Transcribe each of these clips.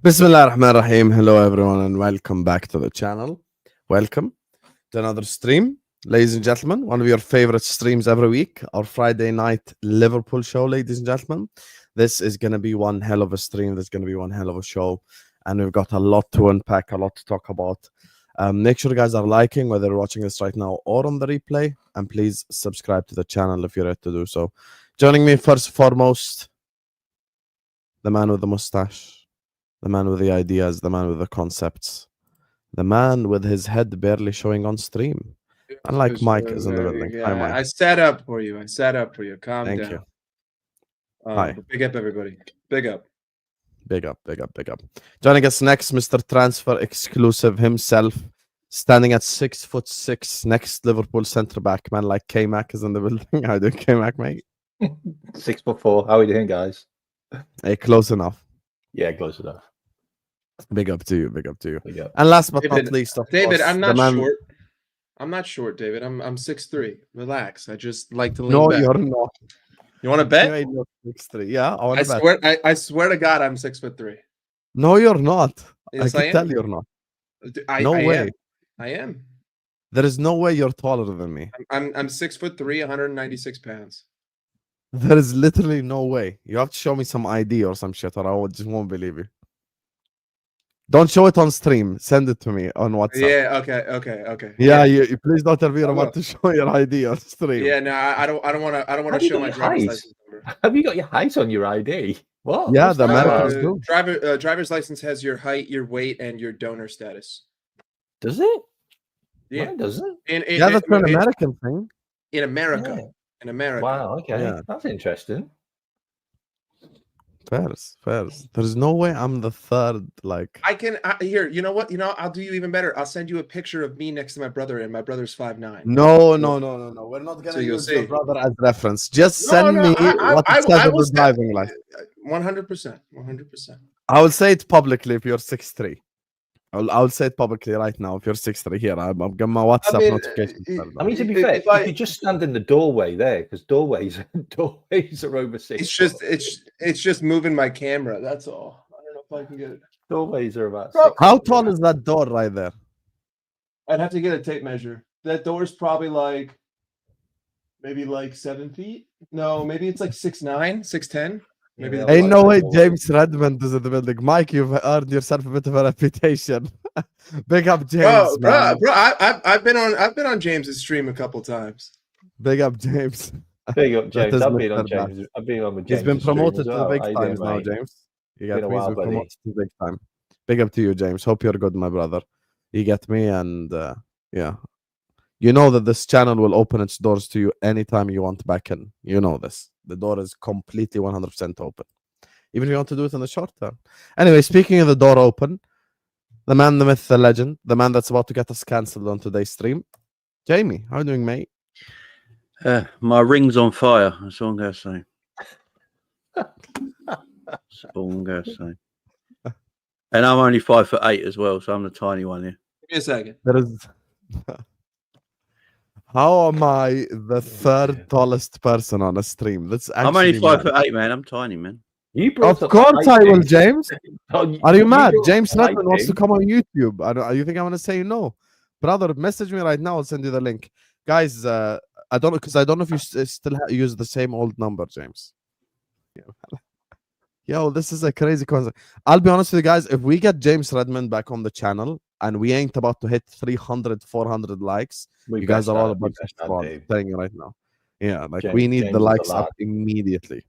Bismillah ar-Rahman ar-Rahim. Hello everyone and welcome back to the channel. Welcome to another stream. Ladies and gentlemen, one of your favorite streams every week, our Friday night Liverpool show, ladies and gentlemen. This is going to be one hell of a stream. There's going to be one hell of a show. And we've got a lot to unpack, a lot to talk about. Make sure you guys are liking, whether you're watching this right now or on the replay. And please subscribe to the channel if you're ready to do so. Joining me first and foremost, the man with the mustache. The man with the ideas, the man with the concepts, the man with his head barely showing on stream. Unlike Mike is in the building. Yeah, Hi, Mike. I sat up for you. Calm Thank down. you. Hi. But big up, everybody. Big up. Big up, big up, big up. Joining us next, Mr. Transfer Exclusive himself, standing at 6'6", next Liverpool centre back, man like Kmack is in the building. How do you Kmack, mate? 6'4". How are you doing, guys? Hey, close enough. Yeah, close enough. Big up to you, big up to you. Big up. And last but David, not least, of David, course, I'm the not man... short. I'm not short, David. I'm 6'3". Relax. I just like to lean No, back. you're not. You want to You bet? ain't not 6'3". Yeah, I want to bet. I swear to God, I'm 6'3". No, you're not. Yes, I I can am. tell you're not. I No way. am. I am. There is no way you're taller than me. I'm 6'3", 196 pounds. There is literally no way. You have to show me some ID or some shit, or I just won't believe you. Don't show it on stream. Send it to me on WhatsApp. Yeah. Okay. Yeah. You please don't tell me I will. about to show your ID on stream. Yeah. No, I don't want to show my driver's license number. Have you got your height on your ID? What? Yeah, What's the that Americans about? do. Driver's license has your height, your weight, and your donor status. Does it? Yeah. Mine doesn't. Yeah, that's an American thing. In America. Yeah. In America. Wow. Okay. Yeah. That's interesting. Fairs. There's no way I'm the third. Like Here. You know what? I'll do you even better. I'll send you a picture of me next to my brother, and my brother's 5'9". no. We're not gonna So you'll use your see. brother as reference. Just send me what it says on the driving license. 100%. I will say it publicly if you're 6'3". I'll say it publicly right now. If you're 6'3", here, I'm getting my WhatsApp notification. I mean, to be fair, you could just stand in the doorway there, because doorways are over 6. It's just moving my camera. That's all. I don't know if I can get it. Doorways are about 6. How tall is that door right there? I'd have to get a tape measure. That door's probably maybe 7 feet. No, maybe it's 6'9", 6'10". Maybe. Yeah, Ain't no way James Redmond is in the building. Mike, you've earned yourself a bit of a reputation. Big up James, man. Bro, I've been on James's stream a couple times. Big up James. Big up James. I've been on with James. He's been promoted to the big How you times doing, now, mate? James. You Been get a me. while, He's been buddy. promoted to the big time. Big up to you, James. Hope you're good, my brother. You get me, and yeah. You know that this channel will open its doors to you anytime you want back in. You know this. The door is completely 100% open. Even if you want to do it in the short term. Anyway, speaking of the door open, the man, the myth, the legend, the man that's about to get us cancelled on today's stream, Jamie, how are you doing, mate? My ring's on fire. That's all I'm going to say. That's all I'm going to say. And I'm only 5'8" as well, so I'm the tiny one here. Give me a second. There is... How am I the third tallest person on a stream? That's actually I'm only mad. 5'8", man. I'm tiny, man. Of course I will, James. Are you mad? James Redmond Redmond wants to come on YouTube. You think I'm going to say no? Brother, message me right now. I'll send you the link. Guys, I don't know, because I don't know if you still use the same old number, James. Yo, this is a crazy concept. I'll be honest with you guys. If we get James Redmond back on the channel and we ain't about to hit 300, 400 likes, you guys are all about to spawn. I'm telling you right now. Yeah, like we need the likes up immediately.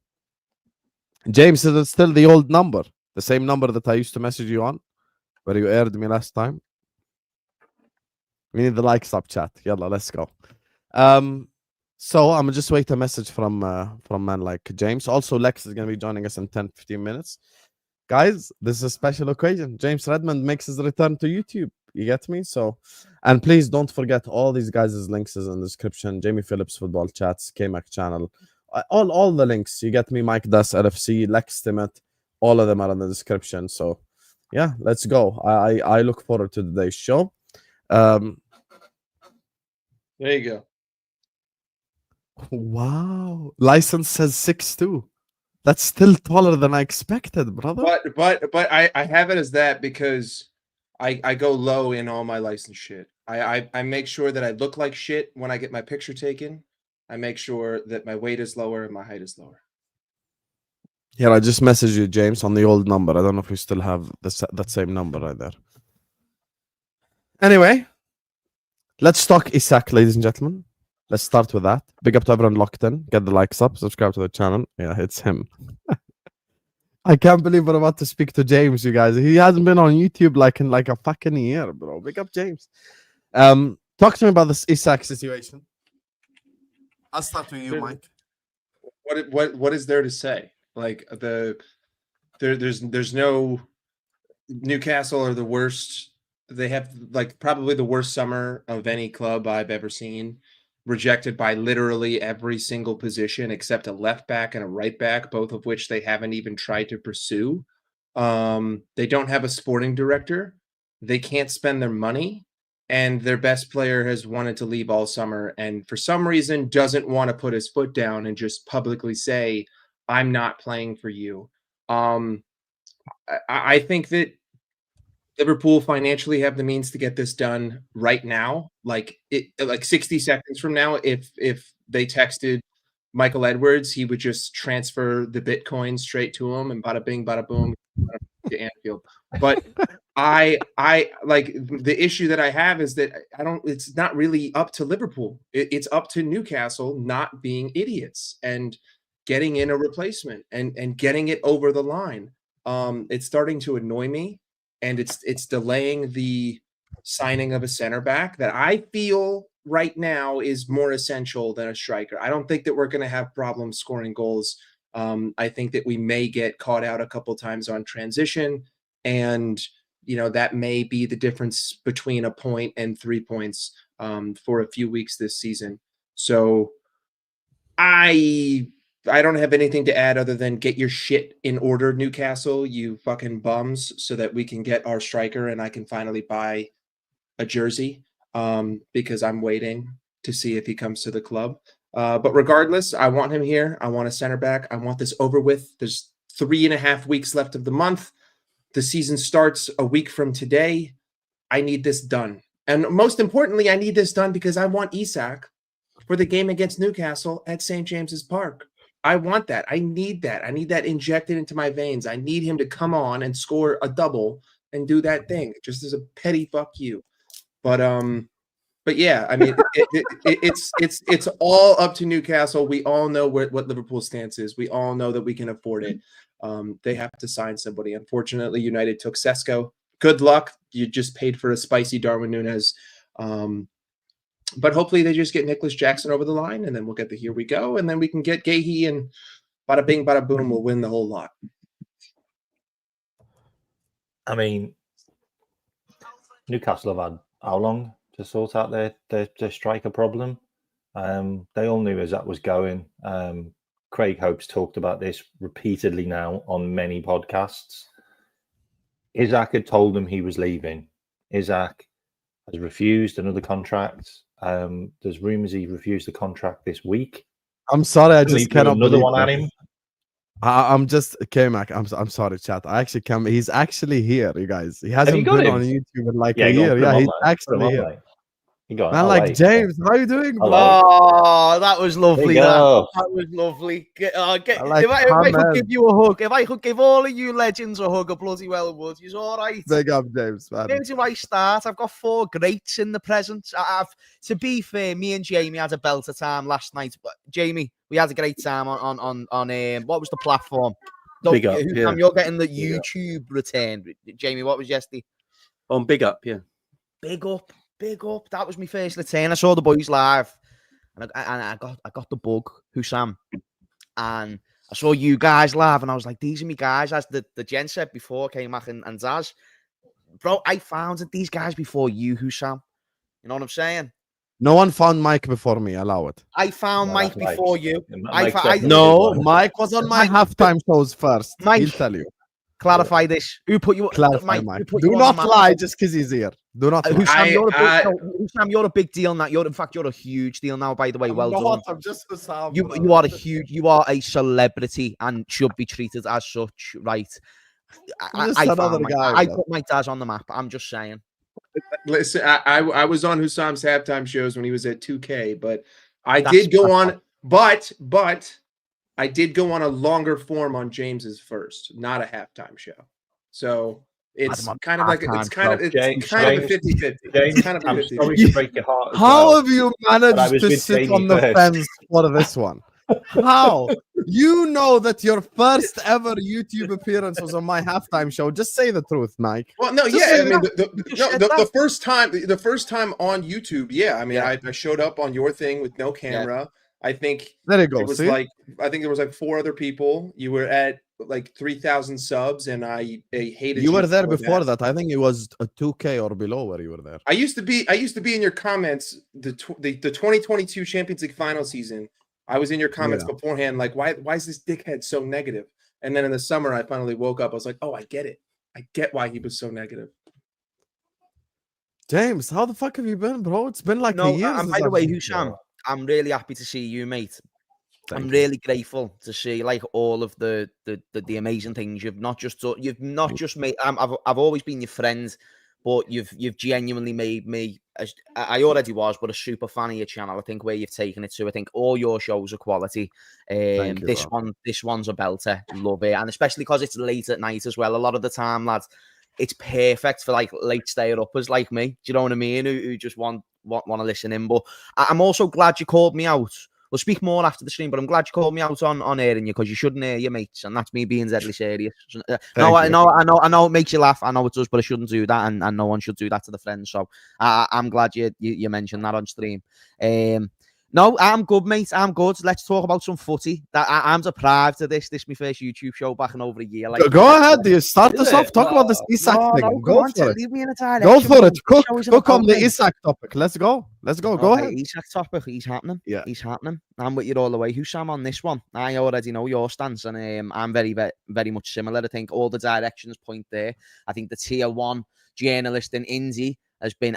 James, is it still the old number? The same number that I used to message you on? Where you aired me last time? We need the likes up, chat. Yalla, let's go. So I'm just wait a message from man like James. Also, Lex is gonna be joining us in 10-15 minutes. Guys, this is a special occasion. James Redmond makes his return to YouTube. You get me? So, and please don't forget all these guys' links is in the description. Jamie Phillips Football Chats, Kmack channel. All the links. You get me? Mike Das, LFC, Lex Timmet. All of them are in the description. So, yeah, let's go. I look forward to today's show. There you go. Wow. License says 6'2". That's still taller than I expected, brother. But I have it as that because I go low in all my license shit. I make sure that I look like shit when I get my picture taken. I make sure that my weight is lower and my height is lower. Here, I just messaged you, James, on the old number. I don't know if we still have that same number right there. Anyway, let's talk Isak, ladies and gentlemen. Let's start with that. Big up to everyone locked in. Get the likes up. Subscribe to the channel. Yeah, it's him. I can't believe we're about to speak to James, you guys. He hasn't been on YouTube in a fucking year, bro. Big up, James. Talk to me about this Isak situation. I'll start with you, Mike. What is there to say? Like there's no Newcastle are the worst. They have like probably the worst summer of any club I've ever seen. Rejected by literally every single position except a left back and a right back, both of which they haven't even tried to pursue. They don't have a sporting director. They can't spend their money. And their best player has wanted to leave all summer and for some reason doesn't want to put his foot down and just publicly say, I'm not playing for you. I think that Liverpool financially have the means to get this done right now. Like 60 seconds from now, if they texted Michael Edwards, he would just transfer the Bitcoin straight to him and bada bing, bada boom to Anfield. But I like the issue that I have is that it's not really up to Liverpool. It's up to Newcastle not being idiots and getting in a replacement and getting it over the line. It's starting to annoy me. And it's delaying the signing of a center back that I feel right now is more essential than a striker. I don't think that we're going to have problems scoring goals. I think that we may get caught out a couple times on transition. And, that may be the difference between a point and 3 points for a few weeks this season. So I don't have anything to add other than get your shit in order, Newcastle, you fucking bums, so that we can get our striker and I can finally buy a jersey because I'm waiting to see if he comes to the club. But regardless, I want him here. I want a center back. I want this over with. There's 3.5 weeks left of the month. The season starts a week from today. I need this done. And most importantly, I need this done because I want Isak for the game against Newcastle at St. James's Park. I want that. I need that. I need that injected into my veins. I need him to come on and score a double and do that thing just as a petty fuck you. But yeah, I mean, it's all up to Newcastle. We all know what Liverpool's stance is. We all know that we can afford it. They have to sign somebody. Unfortunately, United took Sesko. Good luck. You just paid for a spicy Darwin Nunez. But hopefully they just get Nicholas Jackson over the line, and then we'll get the here we go, and then we can get Guehi, and bada bing, bada boom, we'll win the whole lot. I mean, Newcastle have had how long to sort out their striker problem? They all knew as that was going. Craig Hope's talked about this repeatedly now on many podcasts. Isak had told them he was leaving. Isak has refused another contract. There's rumors he refused the contract this week. I'm sorry, I just cannot another believe one that. at him. I'm just Kmack. I'm sorry, chat. I actually can. He's actually here, you guys. He hasn't been on YouTube in like a year. Yeah, he's actually here. Man, like James, how are you doing, bro? Oh, that was lovely. That was lovely. If I could give you a hug, if I could give all of you legends a hug, I bloody well would. You're all right. Big up, James, man. Where do I start? I've got 4 greats in the present. To be fair, me and Jamie had a belter time last night. But Jamie, we had a great time on what was the platform? Big Up. Yeah. You're getting the YouTube return. Jamie, what was yesterday? On Big Up, yeah. Big Up. Big up. That was my first return. I saw the boys live and I got the bug, Hussam. And I saw you guys live and I was like, these are me guys, as the gent said before, Kmack and Zaz. Bro, I found these guys before you, Hussam. You know what I'm saying? No one found Mike before me. Allow it. I found Mike before you. No, Mike was on my halftime shows first. He'll tell you. Clarify this. Who put you? Clarify, Mike, Mike. who put Do you on not the map? lie just because he's here. Do not lie. Hussam, you're a big deal now. In fact, you're a huge deal now. By the way, well done. I'm just Hussam. You are you are a celebrity and should be treated as such, right? I put Mike Daz on the map. I'm just saying. Listen, I was on Hussam's halftime shows when he was at 2K, but I did go on. But I did go on a longer form on James's first, not a halftime show. So it's kind of like a 50-50. It's kind of a 50-50. Sorry to break your heart. How have you managed to sit on the fence for this one? How? You know that your first ever YouTube appearance was on my halftime show. Just say the truth, Mike. Well, no, yeah. I mean, the first time on YouTube, yeah. I mean, I showed up on your thing with no camera. Yeah. I think there you go. It was I think there was like 4 other people. You were at like 3,000 subs, and I hated you were there before that. I think it was a 2K or below where you were there. I used to be in your comments the 2022 Champions League final season. I was in your comments beforehand, like, why is this dickhead so negative? And then in the summer, I finally woke up. I was like, oh, I get it. I get why he was so negative. James, how the fuck have you been, bro? It's been like a year. And by the way, Hussam, I'm really happy to see you, mate. I'm really grateful to see like all of the amazing things you've not just made. I've always been your friend, but you've genuinely made me. I already was, but a super fan of your channel. I think where you've taken it to. I think all your shows are quality. This one's a belter. Love it, and especially because it's late at night as well. A lot of the time, lads, it's perfect for like late stayer-uppers like me. Do you know what I mean? Who just want to listen in. But I'm also glad you called me out. We'll speak more after the stream, but I'm glad you called me out on airing you, because you shouldn't air your mates, and that's me being deadly serious. I know it makes you laugh. I know it does, but I shouldn't do that, and no one should do that to the friends. So I'm glad you mentioned that on stream. No, I'm good, mate. I'm good. Let's talk about some footy. I'm deprived of this. This is my first YouTube show back in over a year. Like, go ahead. You start us off. Talk about this Isak thing. Go for it. Leave me in a direction. Go for it. Cook on the Isak topic. Let's go. Go ahead. Isak topic. He's happening. Yeah, he's happening. I'm with you all the way. Hussam on this one. I already know your stance, and I'm very, very, very much similar. I think all the directions point there. I think the tier 1 journalist in Indy has been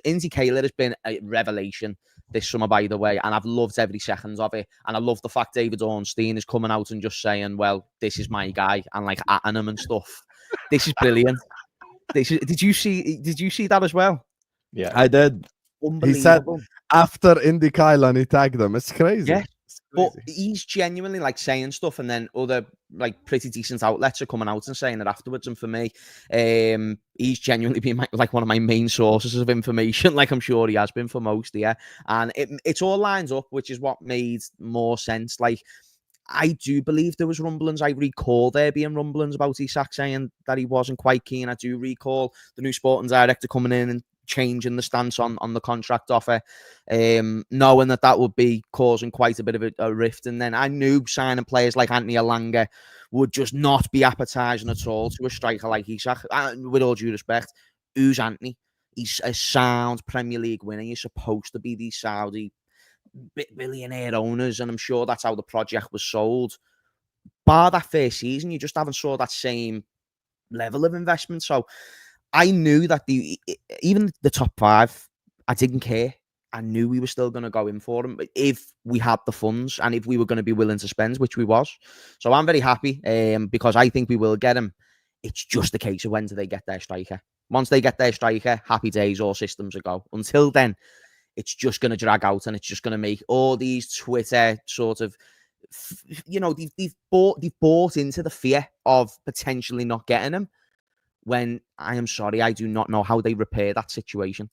Indy Kaler has been a revelation this summer, by the way, and I've loved every second of it. And I love the fact David Ornstein is coming out and just saying, well, this is my guy, and like atting him and stuff. This is brilliant. Did you see that as well? Yeah, I did. He said after Indy Kylan, he tagged them. It's crazy. Yeah. But he's genuinely like saying stuff, and then other like pretty decent outlets are coming out and saying it afterwards. And for me, he's genuinely been like one of my main sources of information, like I'm sure he has been for most. Yeah, and it all lines up, which is what made more sense. Like, I do believe there was rumblings. I recall there being rumblings about Isak saying that he wasn't quite keen. I do recall the new sporting director coming in and changing the stance on the contract offer, knowing that would be causing quite a bit of a rift. And then I knew signing players like Anthony Elanga would just not be appetising at all to a striker like Isak. With all due respect, who's Anthony? He's a sound Premier League winner. He's supposed to be these Saudi billionaire owners, and I'm sure that's how the project was sold. Bar that first season, you just haven't saw that same level of investment. So I knew that even the top 5, I didn't care. I knew we were still going to go in for him, but if we had the funds and if we were going to be willing to spend, which we was. So I'm very happy because I think we will get him. It's just a case of when do they get their striker. Once they get their striker, happy days, all systems are go. Until then, it's just going to drag out, and it's just going to make all these Twitter sort of, they've bought into the fear of potentially not getting him. When I am sorry, I do not know how they repair that situation.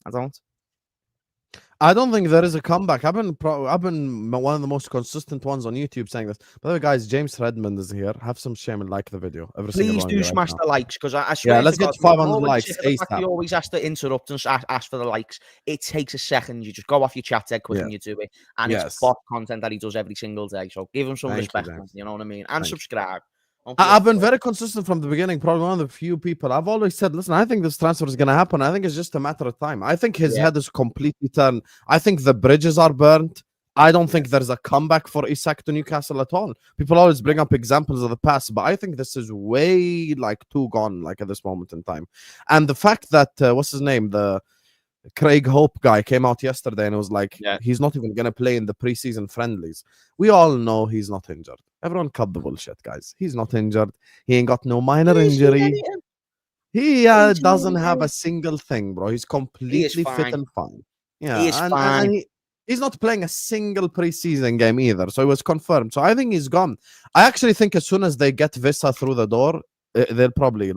I don't think there is a comeback. I've been one of the most consistent ones on YouTube saying this. By the way, guys, James Redmond is here. Have some shame and like the video. Please do smash the likes, because I swear. Yeah, let's get 500 likes. He always has to interrupt and ask for the likes. It takes a second. You just go off your chat dead quick and you do it. And it's bot content that he does every single day. So give him some respect, you know what I mean? And subscribe. I've been very consistent from the beginning. Probably one of the few people. I've always said, listen, I think this transfer is going to happen. I think it's just a matter of time. I think his head is completely turned. I think the bridges are burnt. I don't think there's a comeback for Isak to Newcastle at all. People always bring up examples of the past, but I think this is way like too gone, like at this moment in time. And the fact that what's his name, the Craig Hope guy came out yesterday and was like, he's not even gonna play in the preseason friendlies. We all know he's not injured. Everyone cut the bullshit, guys. He's not injured. He ain't got no minor injury. He doesn't have a single thing, bro. He's completely fit and fine. Yeah, he is fine. And he's not playing a single preseason game either, so it was confirmed. So I think he's gone. I actually think as soon as they get Visa through the door, they'll probably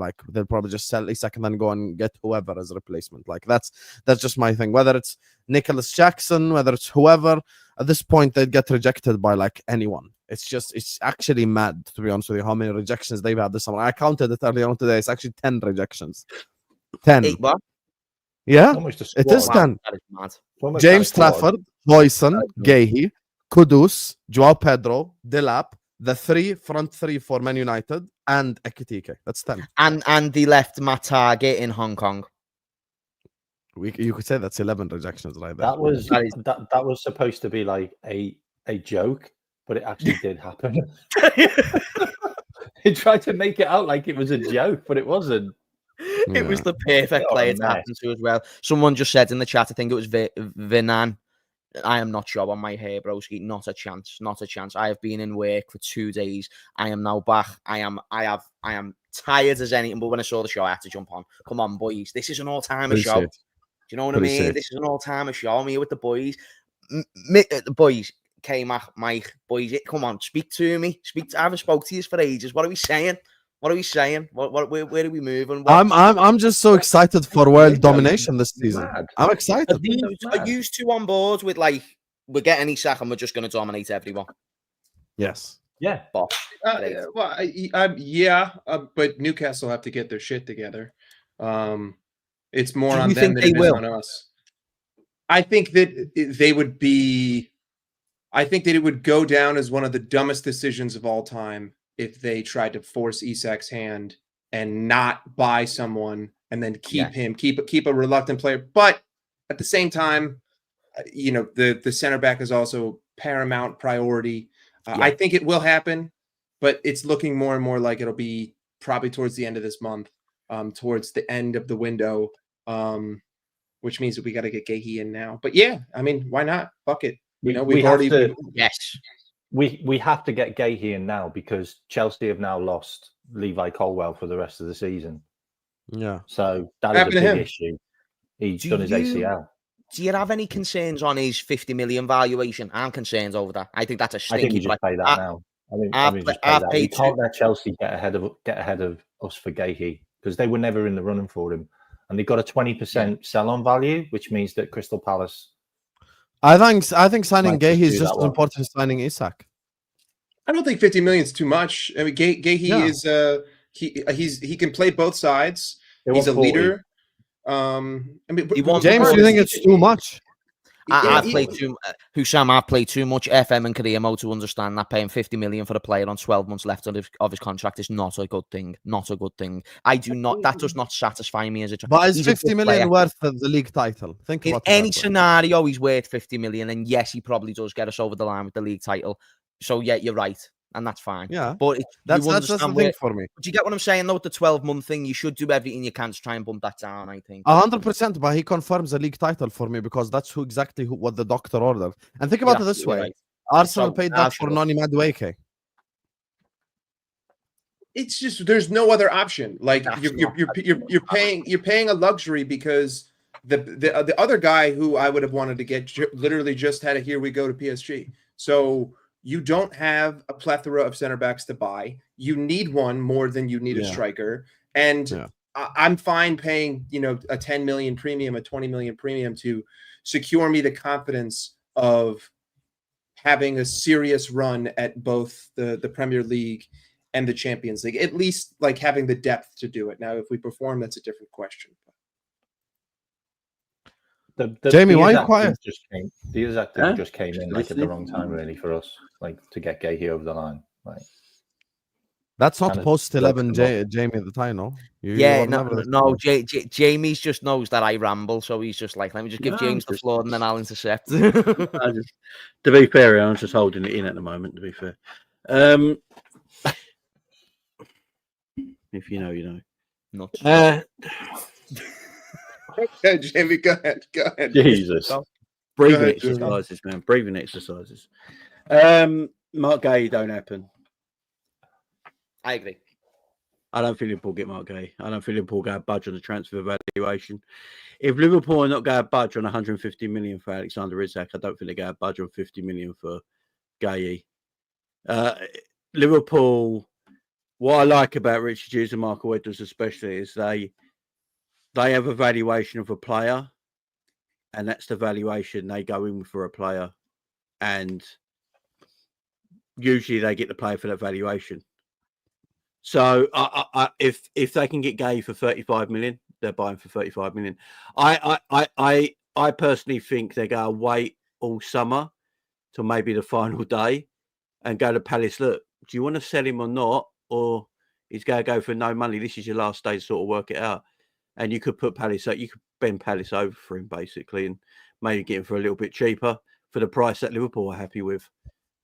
just sell Isak and then go and get whoever as a replacement. Like that's just my thing. Whether it's Nicholas Jackson, whether it's whoever, at this point they'd get rejected by like anyone. It's actually mad, to be honest with you, how many rejections they've had this summer. I counted it earlier on today. It's actually 10 rejections. 10. What? Yeah, it is 10. That is mad. James Trafford, Hoyson, Guehi, Kudus, Joao Pedro, Delap, the front three for Man United, and Ekitike. That's 10. And they left Matt Target in Hong Kong. You could say that's 11 rejections right there. That was supposed to be like a joke, but it actually did happen. He tried to make it out like it was a joke, but it wasn't. It was the perfect player to happen to as well. Someone just said in the chat, I think it was Vinan. I am not sure on my hair, broski. Not a chance. Not a chance. I have been in work for 2 days. I am now back. I am tired as anything. But when I saw the show, I had to jump on. Come on, boys. This is an all-timer show. Do you know what I mean? This is an all-timer show. I'm here with the boys. The boys. Kmack, Mike, boys, come on, speak to me. I haven't spoke to you for ages. What are we saying? Where are we moving? I'm just so excited for world domination this season. I'm excited. Are you two on board with like we're getting Isak and we're just going to dominate everyone? Yes. Yeah. But Newcastle have to get their shit together. It's more on them than it is on us. I think that they would be. I think that it would go down as one of the dumbest decisions of all time if they tried to force Isak's hand and not buy someone and then keep a reluctant player. But at the same time, the center back is also paramount priority. I think it will happen, but it's looking more and more like it'll be probably towards the end of this month, towards the end of the window, which means that we got to get Guehi in now. But yeah, I mean, why not? Fuck it. We have to get Guehi in now because Chelsea have now lost Levi Colwell for the rest of the season. Yeah. So that is a big issue. He's done his ACL. Do you have any concerns on his 50 million valuation? I'm concerned over that. I think that's a stinky. I think you just pay that now. I think just pay that. We can't let Chelsea get ahead of us for Guehi because they were never in the running for him. And they got a 20% sell-on value, which means that Crystal Palace. I think signing Guehi is just as important as signing Isak. I don't think 50 million is too much. I mean, Guehi is he can play both sides. He's a leader. James, you think it's too much? I've played too much FM and Korea mode to understand that paying 50 million for a player on 12 months left of his contract is not a good thing. Not a good thing. That does not satisfy me as a. But is 50 million worth the league title? Think about any scenario, he's worth 50 million, and yes, he probably does get us over the line with the league title. So yeah, you're right. And that's fine. Yeah. But that's the thing for me. Do you get what I'm saying, though? With the 12-month thing, you should do everything you can to try and bump that down, I think. 100%, but he confirms the league title for me because that's exactly what the doctor ordered. And think about it this way. Right. Arsenal paid that for Noni Madueke. It's just there's no other option. Like you're paying a luxury because the other guy who I would have wanted to get literally just had a here we go to PSG. So you don't have a plethora of center backs to buy. You need one more than you need a striker. And I'm fine paying, a 10 million premium, a 20 million premium to secure me the confidence of having a serious run at both the Premier League and the Champions League, at least like having the depth to do it. Now, if we perform, that's a different question. Jamie, why are you quiet? The Isak thing just came in like at the wrong time, really, for us, like to get Guehi over the line. Like, That's not Kind of post 11 broke them Jamie the time, no? Yeah, were no, never this no. guy. Jamie's just knows that I ramble, so he's just like, let me just give No, James the just- floor and then I'll intercept. To be fair, I'm just holding it in at the moment. To be fair, if you know, you know. Nuts. Okay, Jamie, go ahead. Go ahead. Jesus. Breathing ahead, exercises, man. Breathing exercises. Mark Guehi don't happen. I agree. I don't think Liverpool get Mark Guehi. I don't think Liverpool go budge on the transfer valuation. If Liverpool are not going to budge on 150 million for Alexander Isak, I don't think they're going to budge on 50 million for Guehi. Liverpool, what I like about Richard Hughes and Michael Edwards especially is they have a valuation of a player, and that's the valuation they go in for a player, and usually they get the player for that valuation. So if they can get Guehi for 35 million, they're buying for 35 million. I personally think they're going to wait all summer till maybe the final day and go to Palace. Look, do you want to sell him or not? Or he's going to go for no money. This is your last day to sort of work it out. And you could put Palace up. You could bend Palace over for him basically, and maybe get him for a little bit cheaper for the price that Liverpool are happy with.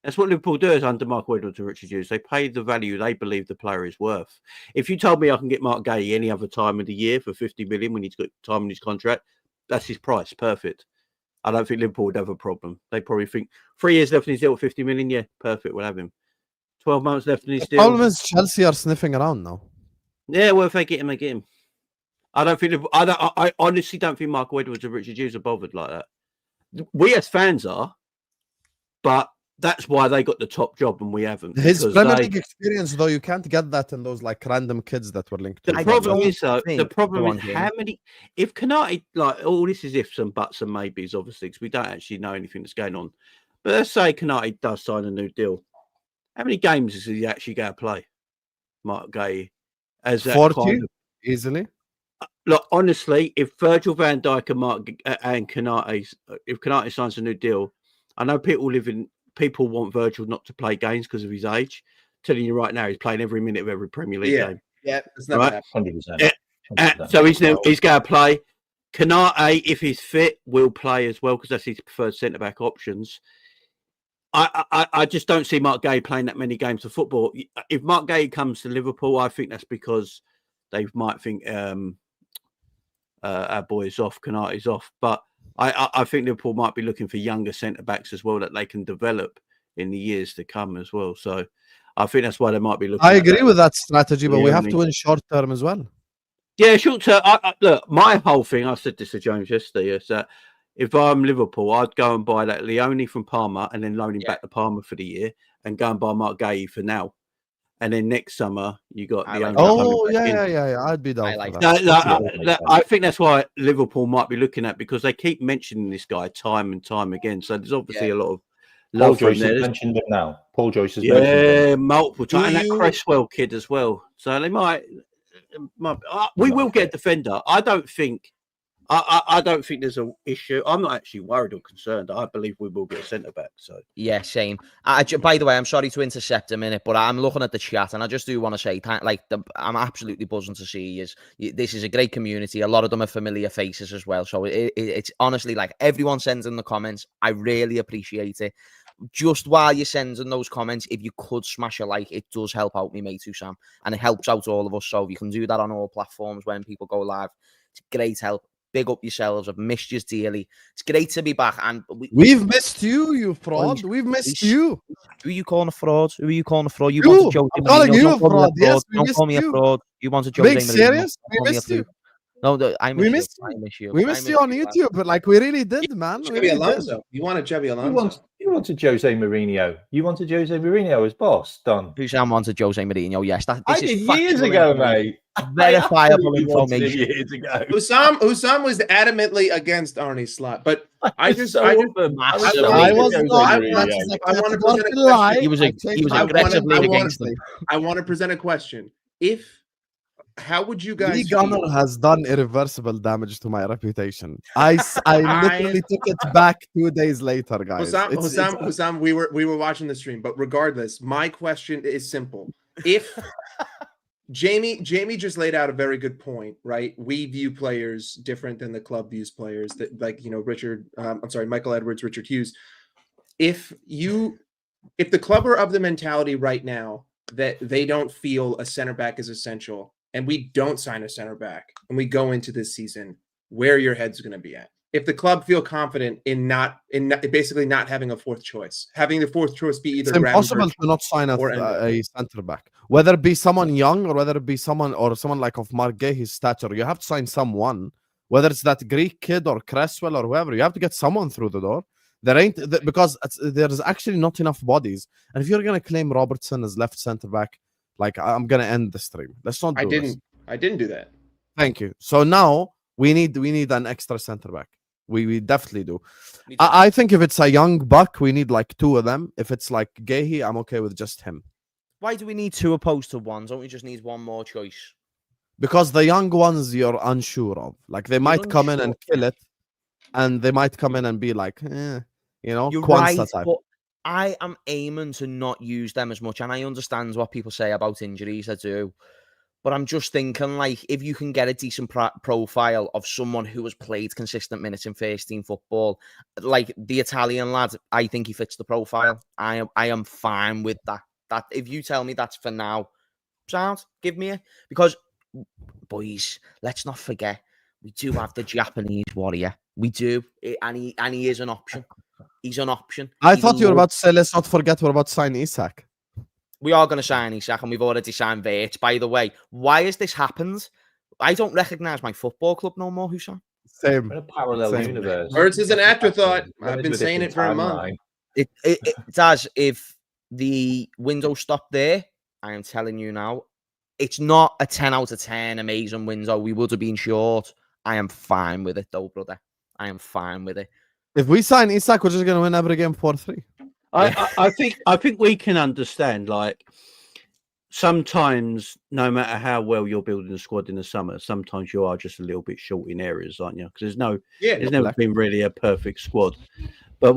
That's what Liverpool do is under Michael Edwards and Richard Hughes. They pay the value they believe the player is worth. If you told me I can get Mark Guehi any other time of the year for 50 million when he's got time in his contract, that's his price. Perfect. I don't think Liverpool would have a problem. They probably think 3 years left in his deal, 50 million. Yeah, perfect. We'll have him. 12 months left in his deal. The problem is Chelsea are sniffing around now. Yeah, well, if they get him, they get him. I honestly don't think Michael Edwards and Richard Hughes are bothered like that. We as fans are, but that's why they got the top job and we haven't. His Premier League experience, though, you can't get that in those like random kids that were linked to The him. problem is, though, the problem is Game. how many. If Konate, like all this is ifs and buts and maybes, obviously, because we don't actually know anything that's going on. But let's say Konate does sign a new deal. How many games is he actually going to play, Mark Guehi? As 40 easily. Look, honestly, if Virgil van Dijk and Konate, if Konate signs a new deal, I know people want Virgil not to play games because of his age. I'm telling you right now, he's playing every minute of every Premier League game. Yeah, it's not Right? 100%. So he's going to play. Konate, if he's fit, will play as well because that's his preferred centre back options. I just don't see Mark Guehi playing that many games of football. If Mark Guehi comes to Liverpool, I think that's because they might think our boy is off, Konate is off. But I think Liverpool might be looking for younger centre backs as well that they can develop in the years to come as well. So I think that's why they might be looking. I agree with that strategy, but we have to win short term as well. Yeah, short term. Look, my whole thing, I said this to James yesterday, is that if I'm Liverpool, I'd go and buy that Leoni from Parma and then loan him back to Parma for the year and go and buy Mark Guehi for now. And then next summer, you got Leoni. Oh, yeah. I'd be down for that. I think that's why Liverpool might be looking at, because they keep mentioning this guy time and time again. So there's obviously a lot of love Paul Joyce there. has mentioned him now. Paul Joyce has mentioned him. Multiple times. And that Cresswell kid as well. So they might we will get a defender. I don't think there's an issue. I'm not actually worried or concerned. I believe we will get a centre back. So yeah, same. By the way, I'm sorry to intercept a minute, but I'm looking at the chat and I just do want to say, I'm absolutely buzzing to see you. This is a great community. A lot of them are familiar faces as well. So it's honestly like everyone sends in the comments. I really appreciate it. Just while you're sending those comments, if you could smash a like, it does help out me, mate, too, Sam, and it helps out all of us. So if you can do that on all platforms when people go live, it's great help. Big up yourselves. I've missed you dearly. It's great to be back. And we've missed you, you fraud. We've missed you. Who are you calling a fraud? Who are you calling a fraud? You want to Jose I'm calling you a fraud. Yes, we don't missed call me you. A fraud. You want to Jose Big serious? We missed you. No, I miss you. We missed you on YouTube, but like we really did, man. Xabi Alonso. You wanted Xabi Alonso. You wanted Jose Mourinho. You wanted Jose Mourinho as boss, Don. Who Sam wanted Jose Mourinho? Yes, I did years ago, mate. Verifiable information. Years ago. Usam was adamantly against Arne Slot, but I was not. I want to lie. He was aggressively against them. I want to present a question. How would you guys? Lee Gunner has done irreversible damage to my reputation. I literally took it back 2 days later, guys. Hussam, we were watching the stream, but regardless, my question is simple. if Jamie just laid out a very good point, right? We view players different than the club views players. That, like, you know, Michael Edwards, Richard Hughes. If the club are of the mentality right now that they don't feel a center back is essential, and we don't sign a center back, and we go into this season, where your head's going to be at? If the club feel confident in basically not having a fourth choice, having the fourth choice be either it's impossible to not sign a center back, whether it be someone young or whether it be someone like of Mark Guehi's stature. You have to sign someone, whether it's that Greek kid or Cresswell or whoever. You have to get someone through the door. There ain't because there's actually not enough bodies. And if you're gonna claim Robertson as left center back, like, I'm gonna end the stream. Let's not do this. I didn't do that. Thank you. So now we need an extra center back. We definitely do. I think if it's a young buck, we need like two of them. If it's like Guehi, I'm okay with just him. Why do we need two opposed to one? Don't we just need one more choice? Because the young ones you're unsure of. Like, they might come in and kill it, and they might come in and be like, you know, you're Kwanzaa right, type. but I am aiming to not use them as much, and I understand what people say about injuries. I do. But I'm just thinking, like, if you can get a decent profile of someone who has played consistent minutes in first team football, like the Italian lad, I think he fits the profile. I am fine with that. That if you tell me that's for now, sound, give me it. Because, boys, let's not forget, we do have the Japanese warrior. We do, and he is an option. He's an option. I thought you were about to say, let's not forget we're about to sign Isak. We are going to sign Isak, and we've already signed Wirtz. By the way, why has this happened? I don't recognise my football club no more, Husam. Same. In a parallel universe. Wirtz is an afterthought. I've been saying it for a month. It does. If the window stopped there, I am telling you now, it's not a 10 out of 10 amazing window. We would have been short. I am fine with it, though, brother. I am fine with it. If we sign Isak, we're just going to win every game 4-3. I think we can understand, like, sometimes no matter how well you're building a squad in the summer, sometimes you are just a little bit short in areas, aren't you? Because there's never been really a perfect squad. But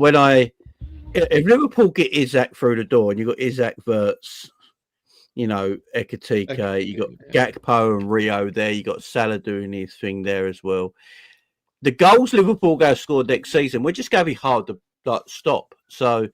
if Liverpool get Isak through the door, and you've got Isak, Wirtz, you know, Ekitike, you got Gakpo and Rio there, you got Salah doing his thing there as well. The goals Liverpool go score next season, we're just going to be hard to stop. So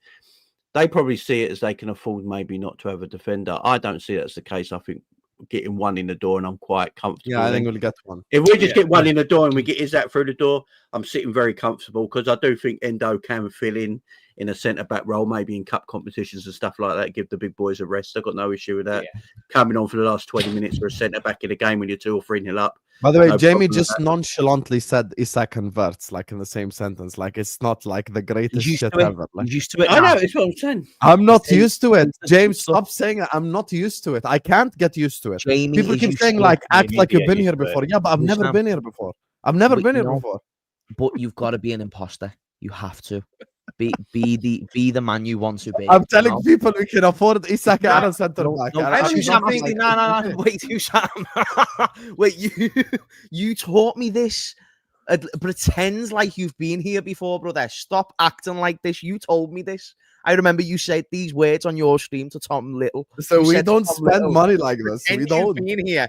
they probably see it as they can afford maybe not to have a defender. I don't see that as the case. I think getting one in the door, and I'm quite comfortable. Yeah, I think we'll get one. If we just get one in the door and we get Isak through the door, I'm sitting very comfortable, because I do think Endo can fill in a centre-back role, maybe in cup competitions and stuff like that, give the big boys a rest. I've got no issue with that. Yeah. Coming on for the last 20 minutes for a centre-back in a game when you're 2 or 3-0 up. By the way, Jamie just nonchalantly said Isak and Wirtz, like, in the same sentence. Like, it's not like the greatest shit ever. Like, used to it. I know, it's what I'm saying. I'm not used to it. James, stop saying it. I'm not used to it. I can't get used to it. Jamie, people keep saying, like, act like you've been here before. Yeah, but I've never been here before. I've never been here before. But you've got to be an imposter. You have to. Be the man you want to be. I'm telling people we can afford Isak and a centre back. No. Wait, Sam. Wait, you taught me this. Pretend like you've been here before, brother. Stop acting like this. You told me this. I remember you said these words on your stream to Tom Little. So we don't spend money like this. We don't. Been here.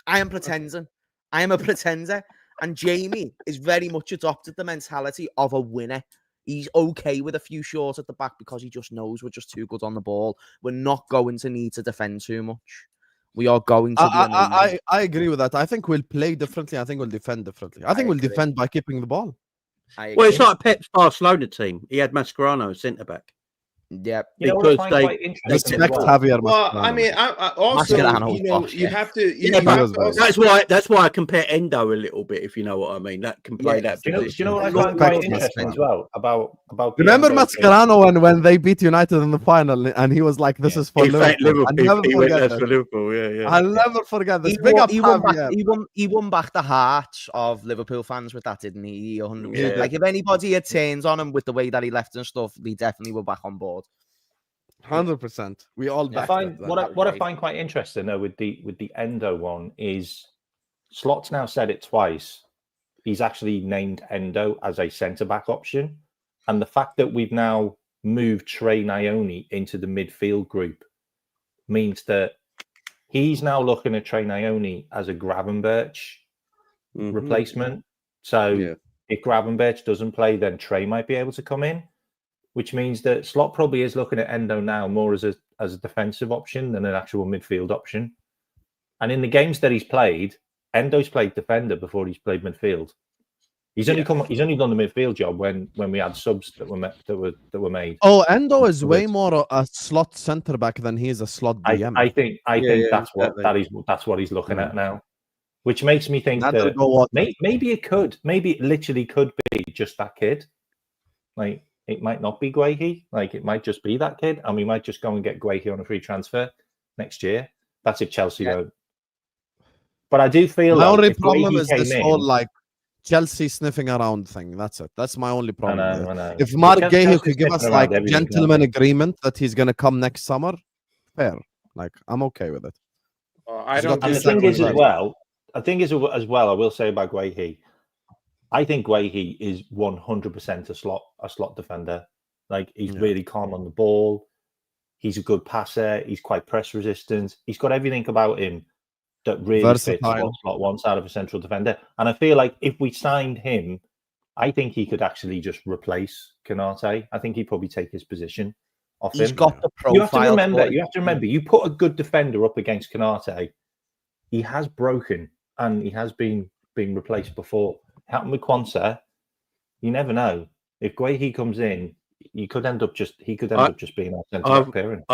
I am pretending. I am a pretender. And Jamie is very much adopted the mentality of a winner. He's okay with a few shorts at the back because he just knows we're just too good on the ball. We're not going to need to defend too much. We are going to. I agree with that. I think we'll play differently. I think we'll defend differently. I think we'll defend by keeping the ball. Well, it's like Pep's Barcelona team. He had Mascherano centre back. Yeah, because they respect Javier. Well, I mean, I also, you have to. That's why I compare Endo a little bit, if you know what I mean. That can play that. Do you know what I find quite interesting as well about? Remember Mascherano when they beat United in the final, and he was like, "This is for Liverpool." I'll never forget that. For Liverpool, yeah. I'll never forget this. Big up Javier. He won back the hearts of Liverpool fans with that, didn't he? 100%. Like, if anybody had turned on him with the way that he left and stuff, they definitely were back on board. 100%. We all back. What I find quite interesting though with the Endo one is Slot's now said it twice. He's actually named Endo as a centre back option, and the fact that we've now moved Trey Leoni into the midfield group means that he's now looking at Trey Leoni as a Gravenberch replacement. So if Gravenberch doesn't play, then Trey might be able to come in, which means that Slot probably is looking at Endo now more as a defensive option than an actual midfield option. And in the games that he's played, Endo's played defender before he's played midfield. He's only done the midfield job when we had subs that were made. Oh, Endo is way more a slot centre back than he is a slot DM. I think that's what he's looking at now, which makes me think that maybe it literally could be just that kid. Like it might not be Guehi, like it might just be that kid, and we might just go and get Guehi on a free transfer next year. That's if Chelsea don't. But I do feel my like only problem is this whole like Chelsea sniffing around thing. That's it. That's my only problem. I know. If Mark Guehi could give us like gentleman agreement that he's gonna come next summer, fair. Like I'm okay with it. I don't. And the thing is as well. I will say about Guehi, I think Guehi is 100% a slot defender. Like he's really calm on the ball. He's a good passer. He's quite press resistant. He's got everything about him that really fits what Slot wants out of a central defender. And I feel like if we signed him, I think he could actually just replace Konate. I think he'd probably take his position off him. He's got the profile. You have to remember, you put a good defender up against Konate, he has broken and he has been replaced before. Happened with Quansah. You never know. If Guehi comes in, he could end up just being our centre pairing.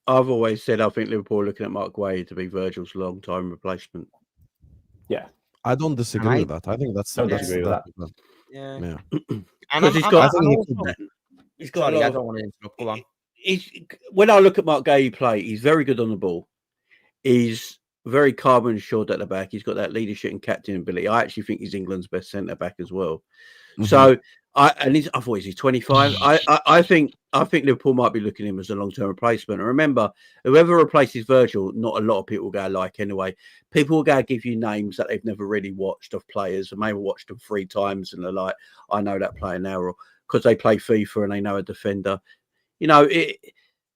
I've always said I think Liverpool are looking at Mark Guehi to be Virgil's long-time replacement. Yeah, I don't disagree with that. I think that's. Don't disagree with that. Yeah. Because he's got. I don't want to interrupt. Go on. When I look at Mark Guehi play, he's very good on the ball. He's very calm and assured at the back. He's got that leadership and captain ability. I actually think he's England's best centre back as well. So. I thought he's 25. I think Liverpool might be looking at him as a long-term replacement. And remember, whoever replaces Virgil, not a lot of people go like anyway. People will go give you names that they've never really watched of players, and maybe watched them 3 times, and they're like, I know that player now, or because they play FIFA and they know a defender. You know,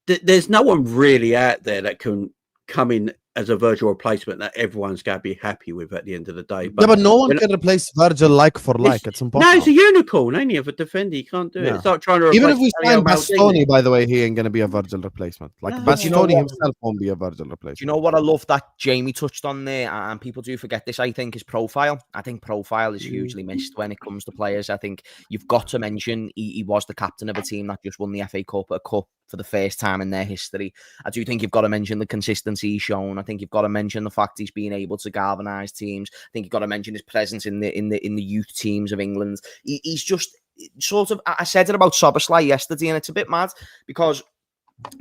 there's no one really out there that can come in as a Virgil replacement that everyone's going to be happy with at the end of the day. But no one can replace Virgil like for like. It's impossible. No, it's a unicorn, ain't he? Of a defender, you can't do it. It's like trying to even if we sign Bastoni, by the way, he ain't going to be a Virgil replacement. Like Bastoni himself won't be a Virgil replacement. Do you know what I love that Jamie touched on there? And people do forget this, I think, is profile. I think profile is hugely missed when it comes to players. I think you've got to mention he was the captain of a team that just won the FA Cup, a cup for the first time in their history. I do think you've got to mention the consistency he's shown. I think you've got to mention the fact he's been able to galvanise teams. I think you've got to mention his presence in the youth teams of England. He's just sort of. I said it about Szoboszlai yesterday, and it's a bit mad because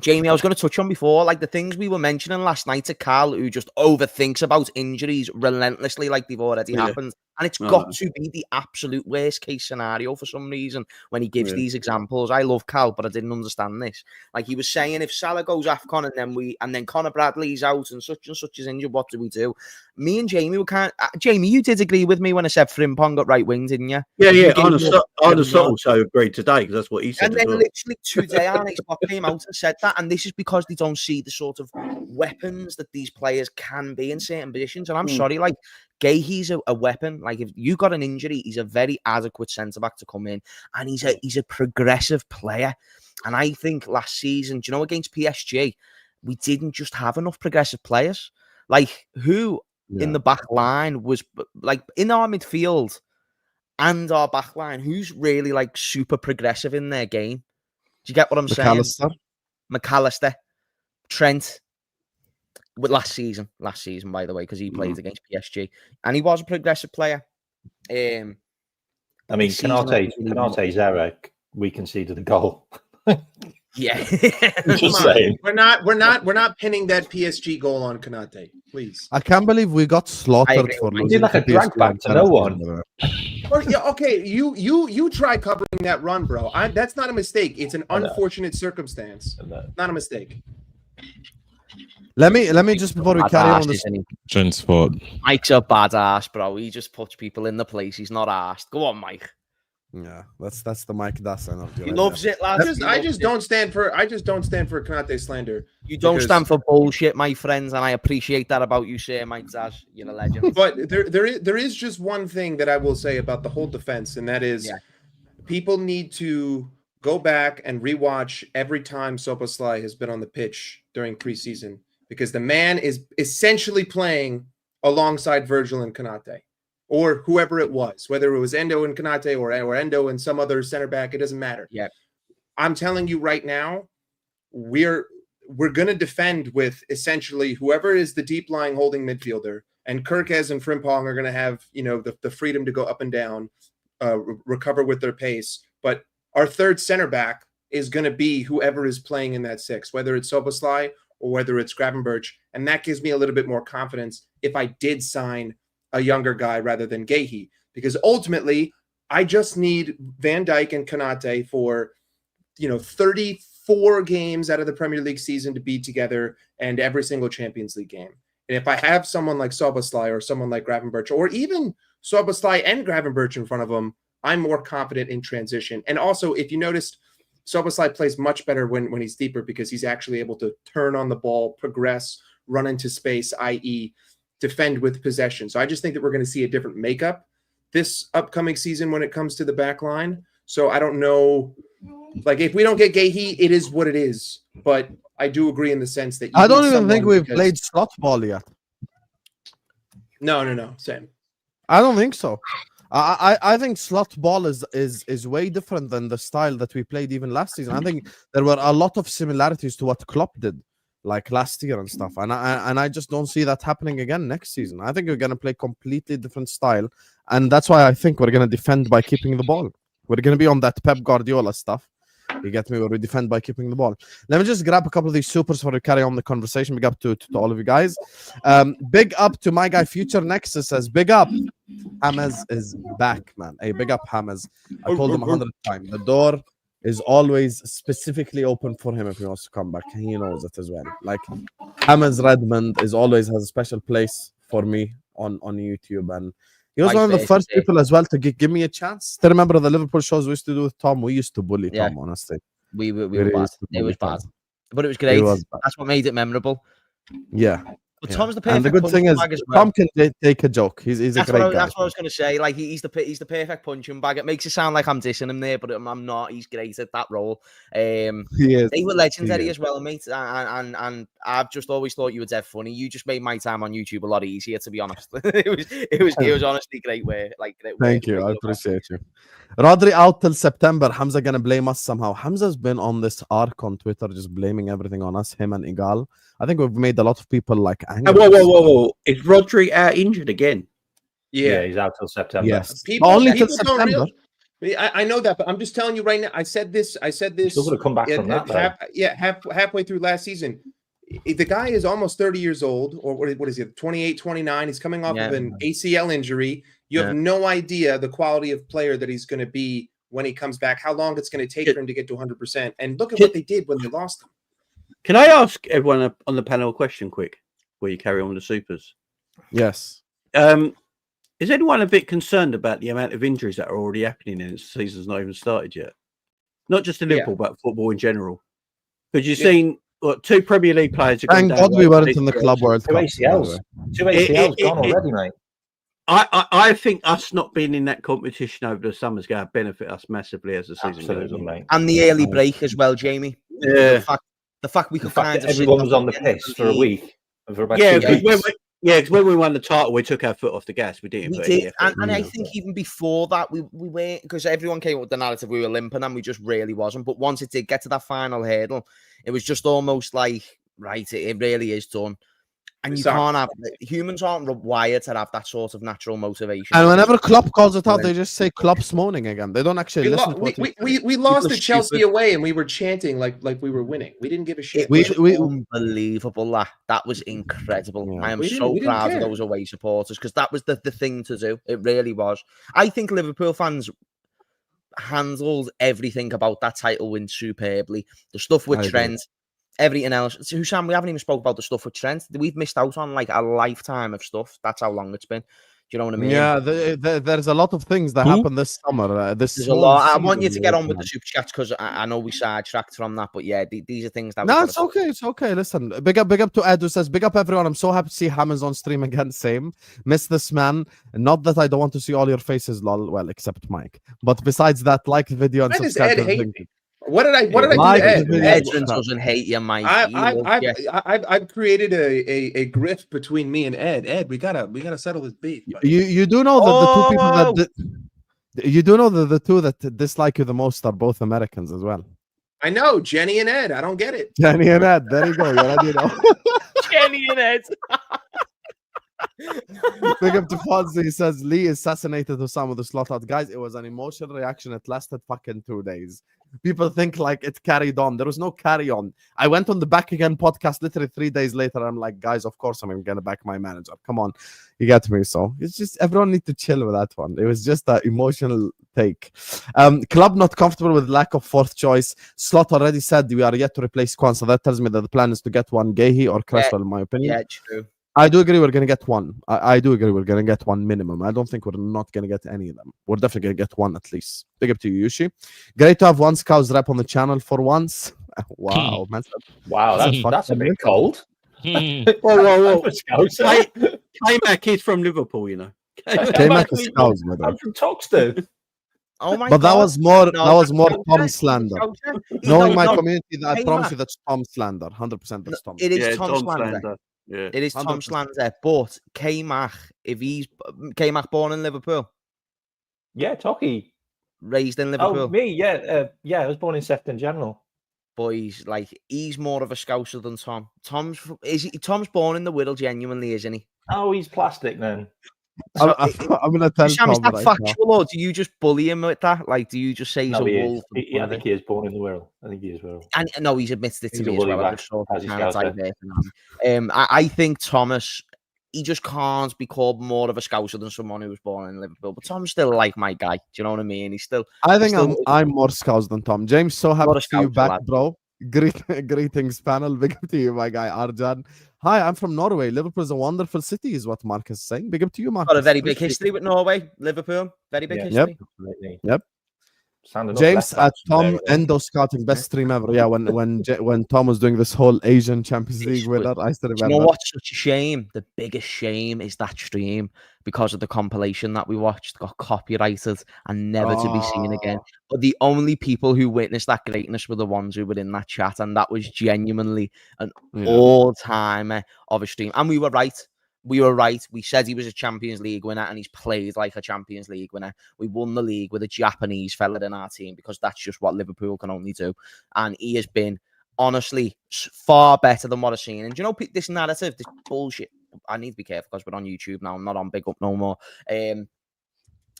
Jamie, I was going to touch on before, like the things we were mentioning last night to Carl, who just overthinks about injuries relentlessly, like they've already happened. And it's got to be the absolute worst case scenario for some reason when he gives these examples. I love Cal, but I didn't understand this. Like he was saying, if Salah goes AFCON and then Conor Bradley's out and such is injured, what do we do? Me and Jamie were kind of, Jamie, you did agree with me when I said Frimpong got right wing, didn't you? Yeah. Arne also agreed today because that's what he said. And then literally today, Arne came out and said that, and this is because they don't see the sort of weapons that these players can be in certain positions. And I'm sorry, like Guehi's a weapon. Like if you got an injury, he's a very adequate centre back to come in, and he's a progressive player. And I think last season, do you know, against PSG, we didn't just have enough progressive players. Like who in the back line was like in our midfield and our back line, who's really like super progressive in their game? Do you get what I'm saying? McAllister, Trent. With last season, by the way, because he played against PSG, and he was a progressive player. I mean, Konate's Eric, we conceded a goal. Yeah, just saying. We're not pinning that PSG goal on Konate, please. I can't believe we got slaughtered for losing. We did like a drag back to no one. Well, yeah, okay, you try covering that run, bro. That's not a mistake. It's an unfortunate circumstance. Not a mistake. Let me just before we carry on this transport. Mike's a badass, bro. He just puts people in the place he's not asked. Go on, Mike. Yeah, that's the Mike Das energy. He right loves there. it, lads. I just don't stand for Konate slander. You don't because- stand for bullshit, my friends, and I appreciate that about you, sir, Mike Zaz. You're a legend. But there is just one thing that I will say about the whole defense, and that is people need to go back and rewatch every time Szoboszlai has been on the pitch during preseason, because the man is essentially playing alongside Virgil and Konate, or whoever it was, whether it was Endo and Konate or Endo and some other center back, it doesn't matter. Yeah. I'm telling you right now, we're going to defend with essentially whoever is the deep lying holding midfielder, and Kirkes and Frimpong are going to have, the freedom to go up and down, recover with their pace. But our third center back is going to be whoever is playing in that six, whether it's Szoboszlai or whether it's Gravenberch. And that gives me a little bit more confidence if I did sign a younger guy rather than Guehi, because ultimately I just need Van Dijk and Konate for, 34 games out of the Premier League season to be together and every single Champions League game. And if I have someone like Szoboszlai or someone like Gravenberch, or even Szoboszlai and Gravenberch in front of them, I'm more confident in transition. And also, if you noticed, Szoboszlai plays much better when he's deeper, because he's actually able to turn on the ball, progress, run into space, i.e. defend with possession. So I just think that we're going to see a different makeup this upcoming season when it comes to the back line. So I don't know, like, if we don't get Guehi, it is what it is. But I do agree in the sense that I don't even think we've played slot ball yet. No, same. I don't think so. I think slot ball is way different than the style that we played even last season. I think there were a lot of similarities to what Klopp did, like last year and stuff. And I just don't see that happening again next season. I think we're going to play completely different style. And that's why I think we're going to defend by keeping the ball. We're going to be on that Pep Guardiola stuff. You get me? Where we defend by keeping the ball. Let me just grab a couple of these supers before we carry on the conversation. Big up to all of you guys. Big up to my guy Future Nexus says, big up. James is back, man. Hey, big up James. I told him 100 times. The door is always specifically open for him if he wants to come back. He knows it as well. Like, James Redmond is always has a special place for me on YouTube, and he was one of the first people as well to give me a chance. To remember the Liverpool shows we used to do with Tom. We used to bully Tom, honestly. We were bad. It was bad. But it was great. That's what made it memorable. Yeah. But Tom's the perfect. And the good thing is, Tom can take a joke. He's a great guy. That's what I was going to say. Like, he's the perfect punching bag. It makes it sound like I'm dissing him there, but I'm not. He's great at that role. He is. They were legendary as well, mate. And I've just always thought you were dead funny. You just made my time on YouTube a lot easier, to be honest. it was honestly great way. Thank you. I appreciate you. Rodri out till September. Hamza gonna blame us somehow. Hamza's been on this arc on Twitter, just blaming everything on us, him and Igal. I think we've made a lot of people like angry. Whoa. Is Rodri injured again? Yeah, he's out till September. Yes. Only till September. I know that, but I'm just telling you right now. I said this. Still going to come back from that. Halfway through last season. The guy is almost 30 years old, or what is he, 28, 29. He's coming off of an ACL injury. You have no idea the quality of player that he's going to be when he comes back, how long it's going to take for him to get to 100%. And look at what they did when they lost him. Can I ask everyone on the panel a question quick before you carry on with the supers? Yes. Is anyone a bit concerned about the amount of injuries that are already happening and the season's not even started yet? Not just in Liverpool, but football in general. Because you've seen two Premier League players. Thank God we weren't in the Club World Cup. Two ACLs gone already, mate. I think us not being in that competition over the summer is going to benefit us massively as the season goes on, mate. And the early break as well, Jamie. Yeah. The fact we could find everyone was on the piss for a week. For about because when we won the title, we took our foot off the gas. We didn't. And I think even before that, we weren't, because everyone came up with the narrative we were limping, and we just really wasn't. But once it did get to that final hurdle, it was just almost like, right, it really is done. And you can't have, humans aren't wired to have that sort of natural motivation. And whenever Klopp calls it out, they just say Klopp's moaning again. They don't actually listen to it. We lost to Chelsea away, and we were chanting like we were winning. We didn't give a shit. Unbelievable. That was incredible. Yeah. I am so proud of those away supporters, because that was the thing to do. It really was. I think Liverpool fans handled everything about that title win superbly. The stuff with Trent, everything else. Hussam, we haven't even spoke about the stuff with Trent. We've missed out on like a lifetime of stuff. That's how long it's been. Do you know what I mean? Yeah, there's a lot of things that happen this summer. There's a lot. I want you to get on with the super chats because I know we sidetracked from that, but yeah, these are things that. No, it's okay. It's okay. Listen, big up to Ed who says, "Big up everyone. I'm so happy to see Hammers on stream again. Same. Miss this man. Not that I don't want to see all your faces, lol. Well, except Mike. But besides that, like the video and subscribe to the thing. What did I do to Ed? Ed doesn't hate you, Mike. I've created a grift between me and Ed. Ed, we gotta settle this beef. You do know that the two people that you do know that the two that dislike you the most are both Americans as well. I know, Jenny and Ed. I don't get it. Jenny and Ed. There you go. You already know. Jenny and Ed. Big up to Fonzie. He says Lee assassinated Osama the slot out. Guys, it was an emotional reaction. It lasted fucking 2 days. People think like it carried on. There was no carry on. I went on the Back Again podcast literally 3 days later. I'm like, guys, of course I'm gonna back my manager. Come on, you get me. So it's just everyone need to chill with that one. It was just an emotional take. Club not comfortable with lack of fourth choice. Slot already said we are yet to replace Kwan, so that tells me that the plan is to get one Guehi or Cresswell, in my opinion. Yeah, true. I do agree we're going to get one. I do agree we're going to get one minimum. I don't think we're not going to get any of them. We're definitely going to get one at least. Big up to you, Yushi. Great to have one Scouts rep on the channel for once. Wow, man. Wow, that's a bit cold. Whoa. Kmack is from Liverpool, you know. Kmack is Scouts, I'm from Toxteth. Oh my but God. that was more Tom slander. Knowing my community, I promise you that's Tom slander. 100% that's Tom. It is Tom slander. Yeah. It is 100%. Tom slander. But Kmack, if he's Kmack born in Liverpool. Yeah, Tocky. Raised in Liverpool. Oh, me, yeah. I was born in Sefton General. But he's more of a Scouser than Tom. Tom's born in the Whittle, genuinely, isn't he? Oh, he's plastic then. So, I'm going to tell Tom. Is that factual, or do you just bully him with that? Like, do you just say he's a wolf? I think he is born in the Wirral. I think he is Wirral. And no, he's admitted it to me as well. I think Thomas, he just can't be called more of a Scouser than someone who was born in Liverpool. But Tom's still like my guy. Do you know what I mean? I think I'm more Scouser than Tom. James, so happy to see you back, lad. Bro. Greetings, panel. Big up to you, my guy, Arjan. Hi, I'm from Norway. Liverpool is a wonderful city, is what Marcus is saying. Big up to you, Marcus. Got a very big history with Norway, Liverpool. Very big history. Yep. James at Tom Endo Scouting, best stream ever. Yeah, when Tom was doing this whole Asian Champions League winner, I still remember. You know what's such a shame? The biggest shame is that stream, because of the compilation that we watched, got copyrighted and never to be seen again. But the only people who witnessed that greatness were the ones who were in that chat, and that was genuinely an all-time of a stream. And we were right. We were right. We said he was a Champions League winner, and he's played like a Champions League winner. We won the league with a Japanese fella in our team because that's just what Liverpool can only do. And he has been, honestly, far better than what I've seen. And do you know this narrative, this bullshit? I need to be careful because we're on YouTube now. I'm not on Big Up no more.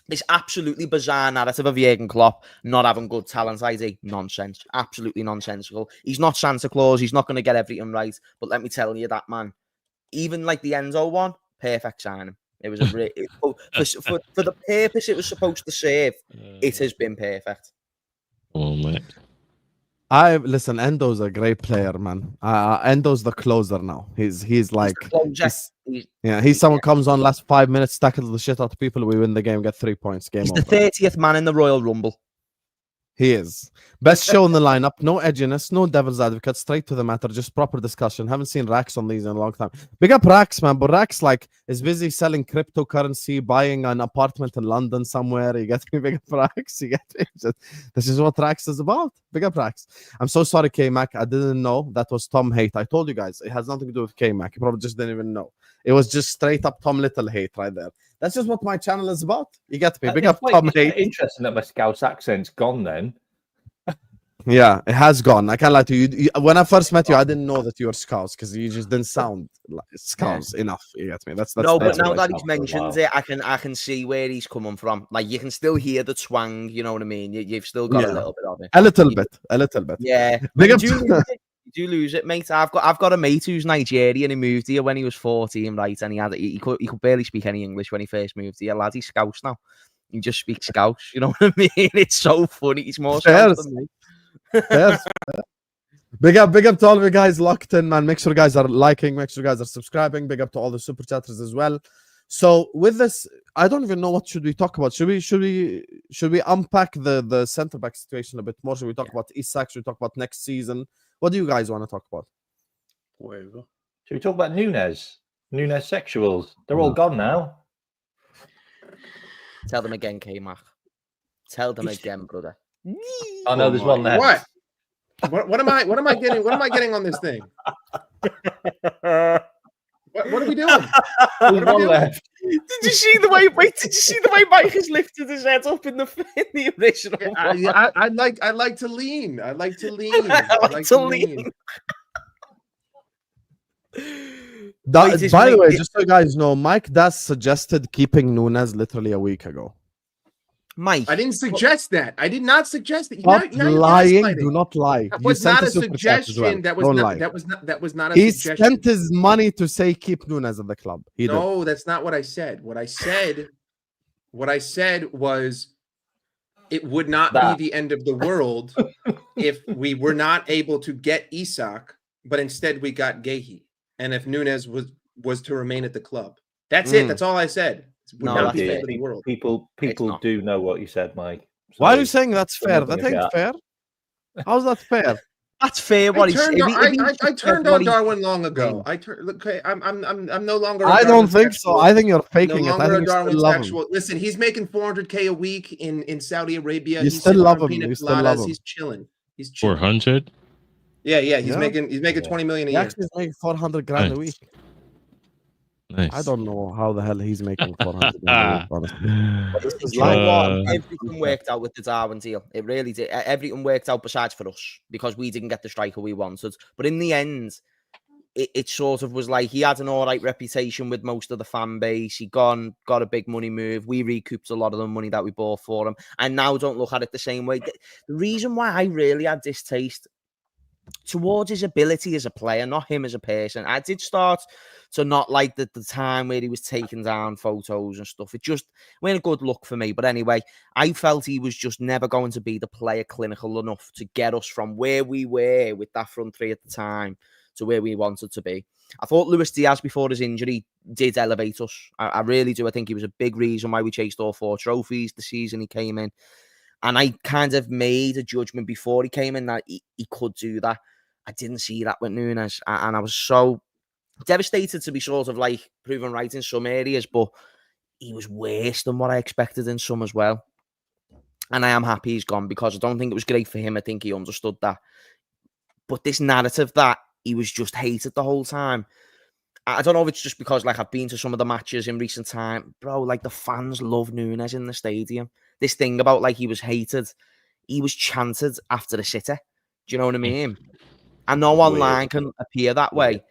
This absolutely bizarre narrative of Jurgen Klopp not having good talent ID. Nonsense. Absolutely nonsensical. He's not Santa Claus. He's not going to get everything right. But let me tell you that, man. Even like the Enzo one, perfect signing. It was for the purpose it was supposed to serve. It has been perfect. Oh mate, listen. Endo's a great player, man. Endo's the closer now. He's like, he's someone comes on last 5 minutes, tackles the shit out of people. We win the game, get 3 points. Game He's over. The 30th man in the Royal Rumble. He is. Best show in the lineup. No edginess, no devil's advocate. Straight to the matter. Just proper discussion. Haven't seen Rax on these in a long time. Big up Rax, man. But Rax is busy selling cryptocurrency, buying an apartment in London somewhere. You get me? Big up Rax. You get me? This is what Rax is about. Big up Rax. I'm so sorry, Kmack. I didn't know that was Tom hate. I told you guys. It has nothing to do with Kmack. You probably just didn't even know. It was just straight up Tom Little hate right there. That's just what my channel is about. You get me? Big up Tom hate. Interesting that my Scouse accent's gone then. Yeah, it has gone. I can't lie to you. When I first met you, I didn't know that you were Scouts because you just didn't sound like Scouts enough. You get me? That's no, but now that he's mentioned it, I can see where he's coming from. Like you can still hear the twang. You know what I mean? You've still got a little bit of it. A little bit. Yeah. Do you lose it, mate? I've got a mate who's Nigerian. He moved here when he was 14, right? And he could barely speak any English when he first moved here. Lad, he's Scouts now. He just speaks Scouts. You know what I mean? It's so funny. He's more Scouts than me. Yes. Big up to all of you guys locked in, man. Make sure you guys are liking, make sure you guys are subscribing. Big up to all the super chatters as well. So with this, I don't even know what should we talk about. Should we unpack the center back situation a bit more? Should we talk about Isak? Should we talk about next season? What do you guys want to talk about? Whatever. Should we talk about Nunez? Nunez sexuals. They're all gone now. Tell them again, Kmack. Tell them again, brother. I know there's one there. What am I getting? What am I getting on this thing? What are we doing? There's one left. Did you see the way? Wait, did you see the way Mike has lifted his head up in the original? I like to lean. I like to lean. I like to lean. By the way, just so you guys know, Mike Das suggested keeping Nunez literally a week ago. Mike, I didn't suggest that. I did not suggest that. Stop lying. Do not lie. That was not a suggestion. That was not a he suggestion. He spent his money to say keep Nunez at the club. No, that's not what I said. What I said was it would not be the end of the world if we were not able to get Isak, but instead we got Guehi. And if Nunez was to remain at the club. That's it. That's all I said. It would not be the end of the world. People do know what you said, Mike. So why are you saying that's fair? That ain't fair. How's that fair? That's fair. What I turned on Darwin long ago. I'm no longer. I don't think so. I think you're faking it. I think Listen, he's making $400K a week in Saudi Arabia. You still love him. You still love him. He's chilling. 400. Yeah. He's making $20 million a year. He actually is making 400 grand a week. Nice. I don't know how the hell he's making 400 grand a week, honestly. This is like everything worked out with the Darwin deal. It really did. Everything worked out besides for us because we didn't get the striker we wanted. But in the end, it sort of was like he had an all right reputation with most of the fan base. He got a big money move. We recouped a lot of the money that we bought for him. And now don't look at it the same way. The reason why I really had distaste towards his ability as a player, not him as a person. I did start to not like the time where he was taking down photos and stuff. It just went a good look for me. But anyway, I felt he was just never going to be the player clinical enough to get us from where we were with that front three at the time to where we wanted to be. I thought Luis Diaz before his injury did elevate us. I really do. I think he was a big reason why we chased all 4 trophies the season he came in. And I kind of made a judgment before he came in that he could do that. I didn't see that with Nunez. And I was so devastated to be sort of like proven right in some areas, but he was worse than what I expected in some as well. And I am happy he's gone because I don't think it was great for him. I think he understood that. But this narrative that he was just hated the whole time, I don't know if it's just because like I've been to some of the matches in recent time, bro, like the fans love Nunez in the stadium. This thing about like he was hated, he was chanted after the City. Do you know what I mean? I know online can appear that way,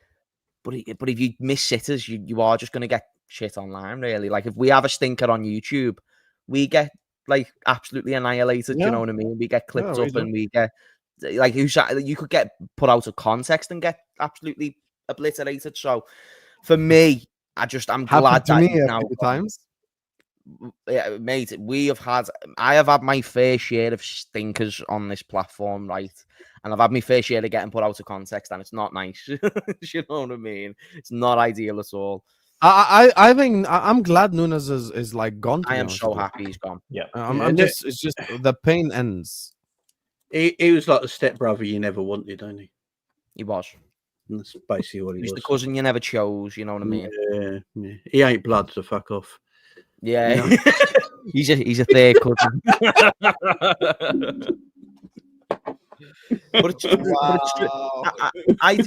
but if you miss sitters, you are just going to get shit online, really. Like if we have a stinker on YouTube, we get like absolutely annihilated. Do you know what I mean? We get clipped up and we get like you could get put out of context and get absolutely obliterated. So for me, I'm glad that he's now times. Yeah, mate, I have had my fair share of stinkers on this platform, right? And I've had my fair share of getting put out of context, and it's not nice. You know what I mean? It's not ideal at all. I think I'm glad Nunez is like gone. I am so happy he's gone. Yeah, it's just the pain ends. He was like the stepbrother you never wanted, don't he? He was. That's basically what he was. He's the cousin you never chose. You know what I mean? Yeah. He ain't blood, so fuck off. Yeah, you know? he's a third cousin. But I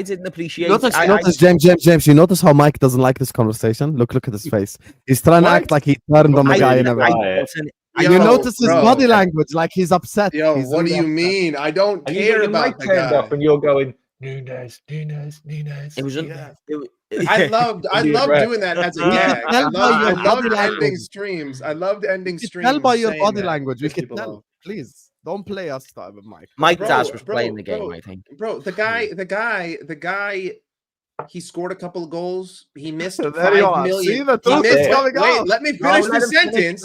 didn't appreciate. Notice, James. You notice how Mike doesn't like this conversation? Look at his face. He's trying to act like he turned on the guy and everything. You notice his body language, like he's upset. Yo, what do you mean? I don't care about the guy. Up and you're going Nunez. It was. I loved doing that as a gag. I loved ending streams. I loved ending streams. Tell by your body language. We can tell. Please don't play us, Mike. Mike Dash was playing the game. I think. Bro, the guy. He scored a couple of goals. He missed 5 million. See, the truth is coming out. Wait, let me finish the sentence.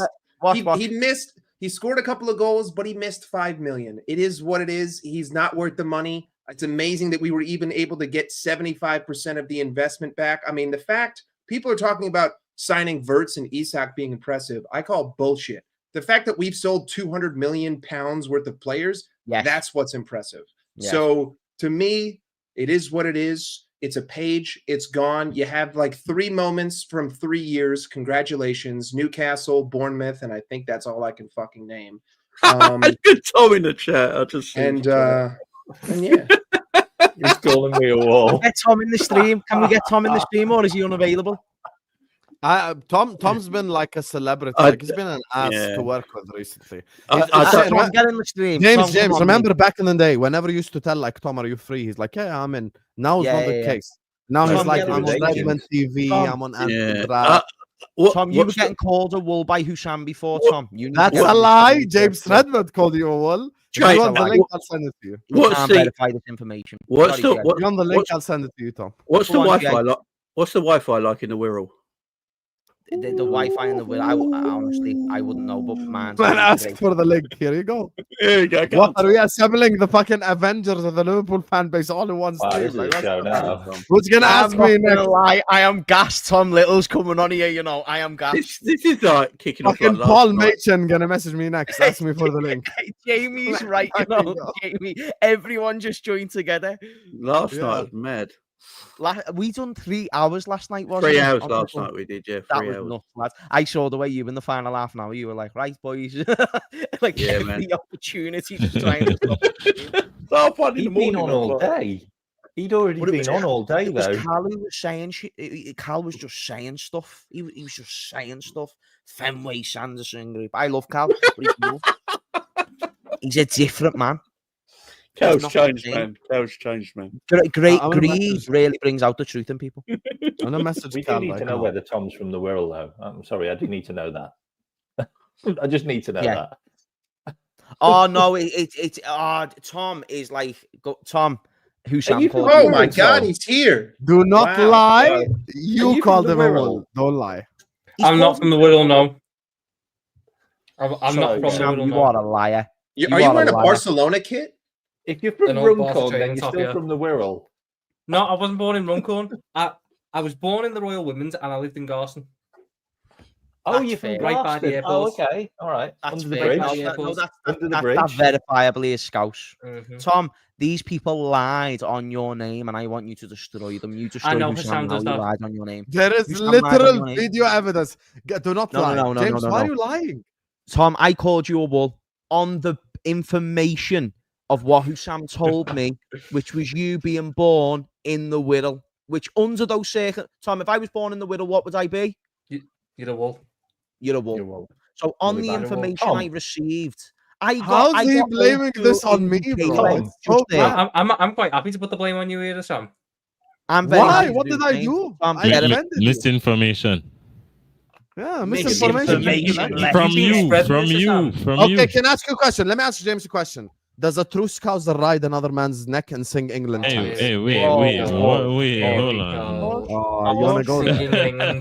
He scored a couple of goals, but he missed 5 million. It is what it is. He's not worth the money. It's amazing that we were even able to get 75% of the investment back. I mean, the fact people are talking about signing Wirtz and Isak being impressive, I call bullshit. The fact that we've sold 200 million pounds worth of players, that's what's impressive. Yes. So to me, it is what it is. It's a page. It's gone. You have like 3 moments from 3 years. Congratulations, Newcastle, Bournemouth, and I think that's all I can fucking name. Good Tom in the chat. I just and yeah. He's calling me a wall. Get Tom in the stream. Can we get Tom in the stream, or is he unavailable? Tom's been like a celebrity. Like he's been an ass to work with recently. Tom, get in the stream. James, remember back in the day, whenever you used to tell like Tom, are you free? He's like, yeah, I'm in. Now it's not the case. Now he's like, I'm on Redmond TV. I'm on Anthem. Tom, you were getting called a wool by Hussam before, Tom. That's a lie. James Redmond called you a wool. If you want the link, I'll send it to you. What's the verify this information? If you want the link, I'll send it to you, Tom. What's the Wi-Fi like? What's the Wi-Fi like in the Wirral? The Wi-Fi in the will. Honestly, I wouldn't know, but man, ask for the link. Here you go. Here you go. What are we assembling the fucking Avengers of the Liverpool fan base all in one stream? Like, who's gonna ask me next? Lie. I am gassed. Tom Little's coming on here. You know, I am gassed. This is like kicking off. Fucking Paul Machin gonna message me next. Ask me for the link. Jamie's right. You know, Jamie. Everyone just joined together. Last night was mad. We done 3 hours last night, wasn't 3 it? hours last night we did, yeah. 3 hours. Nuts, lads. I saw the way you in the final half an hour. You were like, right, boys. Like, yeah, man. The opportunity just trying to stop. He'd been on all day. He'd already been on all day, though. Cal was saying Cal was just saying stuff. He was just saying stuff. Fenway, Sanderson group. I love Cal. He's a different man. Cal's changed, man. Cal's changed, man. Great greed really brings out the truth in people. On a message, we do need to know whether Tom's from the Wirral, though. I'm sorry, I do need to know that. I just need to know that. Oh no, Tom is like Tom. Who Sam called? Oh my God, he's here. Do not lie. You called him a Wirral. Don't lie. I'm not from the Wirral, no. I'm not from the Wirral. You are a liar. Are you wearing a Barcelona kit? If you're from Runcorn, then you're still from the Wirral. No, I wasn't born in Runcorn. I was born in the Royal Women's and I lived in Garston. Oh, you're from right by the airport. Oh, okay. All right. That's under the bridge. Under the bridge. That verifiably is Scouse. Tom, these people lied on your name and I want you to destroy them. You destroy Hussam now, you lied on your name. There is literal video evidence. Do not lie. James, why are you lying? Tom, I called you a wool on the information of what Hussam told me, which was you being born in the Wirral, which under those circumstances, Tom, if I was born in the Wirral, what would I be? You're a wool. You're a wool. So on the information I received, how's he blaming this on me, bro? I'm quite happy to put the blame on you here, Sam. Why? What did I do? Misinformation. Yeah, misinformation. From you. Okay, can I ask you a question? Let me ask James a question. Does a true Scouser ride another man's neck and sing England? Hey, wait, hold on. You wanna go there? I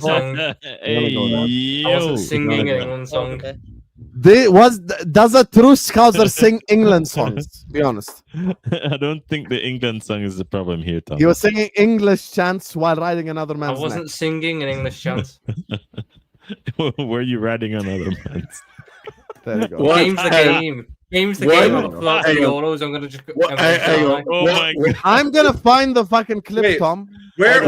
wasn't singing an England song. Does a true Scouser sing England songs? Be honest. I don't think the England song is the problem here, Tom. He was singing English chants while riding another man's neck. I wasn't singing an English chant. Were you riding another man's? There you go. Game's the game. Game's the game. I'm going to Euros. I'm going to just. Oh my God. I'm going to find the fucking clip, Tom. Where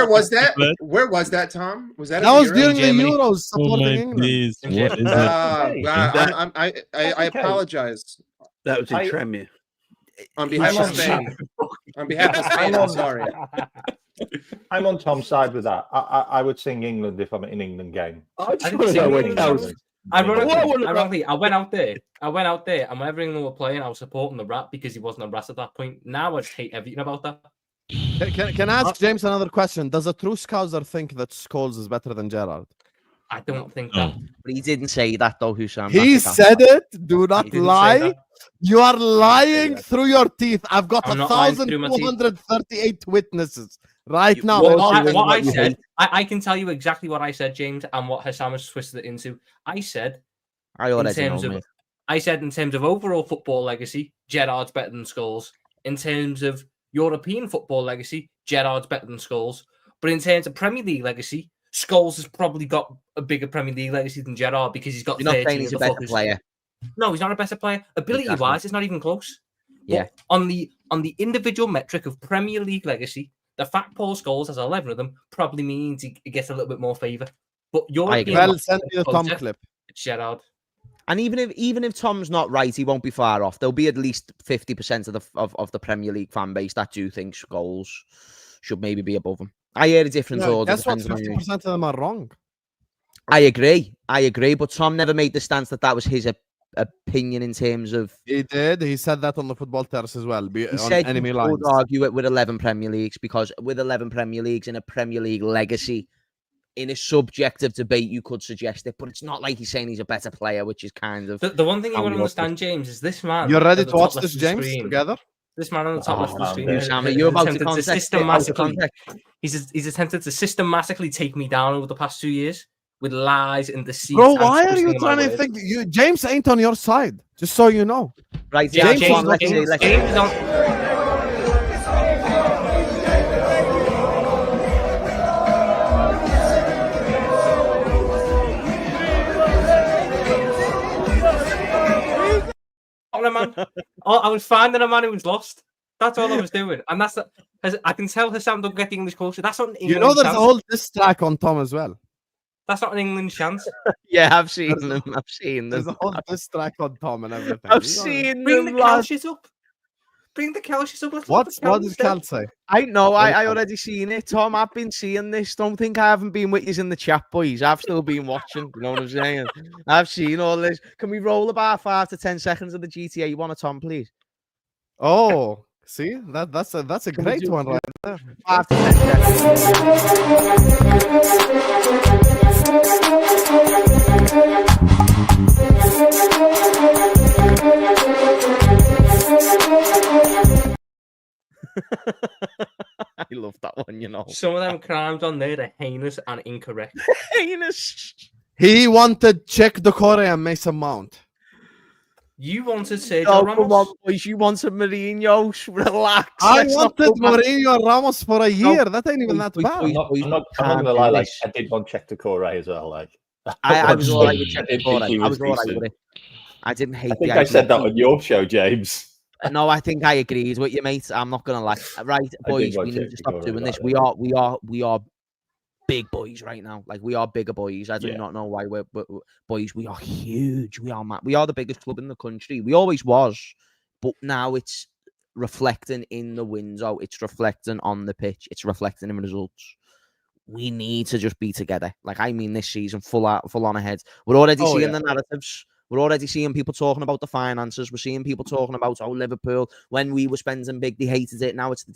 was that? Where was that, Tom? Was that? That was during the Euros supporting England. Days. What is that? I apologize. That was in Tremere. On behalf of Spain. On behalf of Spain, I'm sorry. I'm on Tom's side with that. I would sing England if I'm in an England game. Ironically, I went out there, and whenever England were playing, I was supporting the Rat because he wasn't a Rat at that point. Now I just hate everything about that. Can I ask James another question? Does a true Scouser think that Scholes is better than Gerrard? I don't think that. But he didn't say that, though, Hussam. He said it. Do not lie. You are lying through your teeth. I've got 1,238 witnesses. Right now, what I said, I can tell you exactly what I said, James, and what Hussam has twisted it into. I said, in terms of overall football legacy, Gerrard's better than Scholes. In terms of European football legacy, Gerrard's better than Scholes. But in terms of Premier League legacy, Scholes has probably got a bigger Premier League legacy than Gerrard because he's got. You're not saying he's a better player. No, he's not a better player. Ability-wise, it's not even close. Yeah. But on the individual metric of Premier League legacy, the fact Paul Scholes has 11 of them probably means he gets a little bit more favour. But Well, send me the Tom clip. It's Gerrard. And even if Tom's not right, he won't be far off. There'll be at least 50% of the Premier League fan base that do think Scholes should maybe be above him. I hear a different order. Guess what? 50% of them are wrong. I agree. But Tom never made the stance that was his opinion in terms of. He did. He said that on the football terrace as well. He said he would argue it with 11 Premier Leagues because with 11 Premier Leagues and a Premier League legacy, in a subjective debate, you could suggest it, but it's not like he's saying he's a better player, which is kind of the one thing you want to understand, James, is this man. You're ready to watch this, James, together? This man on the top left of the screen. Sam, are you about to systematically? He's attempted to systematically take me down over the past 2 years with lies and deceit. Bro, why are you trying to think? James ain't on your side, just so you know. Right, yeah, James is on. Man. I was finding a man who was lost. That's all I was doing, and that's I can tell Hassam don't get the English culture. That's not an England. You know, there's chance. a whole diss track on Tom as well. That's not an England chance. Yeah, I've seen them. I've seen them. There's a whole diss track on Tom and everything. I've seen Bring them. the Kelshit up. Bring the Kelshit up. What does Cal say? I know. I already seen it, Tom. I've been seeing this. Don't think I haven't been with you in the chat, boys. I've still been watching. You know what I'm saying? I've seen all this. Can we roll about 5 to 10 seconds of the GTA one, Tom, please? Oh, see, that's a great one right there. 5 to 10 seconds. I love that one, you know. Some of them crimes on there are heinous and incorrect. Heinous. He wanted check the Corey and Mason Mount. You wanted Sergio Come on, Ramos. boys. You wanted Mourinho. Relax. I wanted Mourinho and Ramos for a year. That ain't even that bad. I'm not gonna lie. Like, I did want check the Corey as well. Like, I was all right with check the Corey. I was all right with it. I didn't hate. I think I said that on your show, James. No, I think I agreed with you, mate. I'm not gonna lie. Right, boys, we need to stop doing this. We are big boys right now. Like, we are bigger boys. I do not know why we're boys. We are huge. We are mad. We are the biggest club in the country. We always was, but now it's reflecting in the window. It's reflecting on the pitch. It's reflecting in results. We need to just be together. Like, I mean, this season, full on ahead. We're already seeing the narratives. We're already seeing people talking about the finances. We're seeing people talking about, Liverpool, when we were spending big, they hated it. Now it's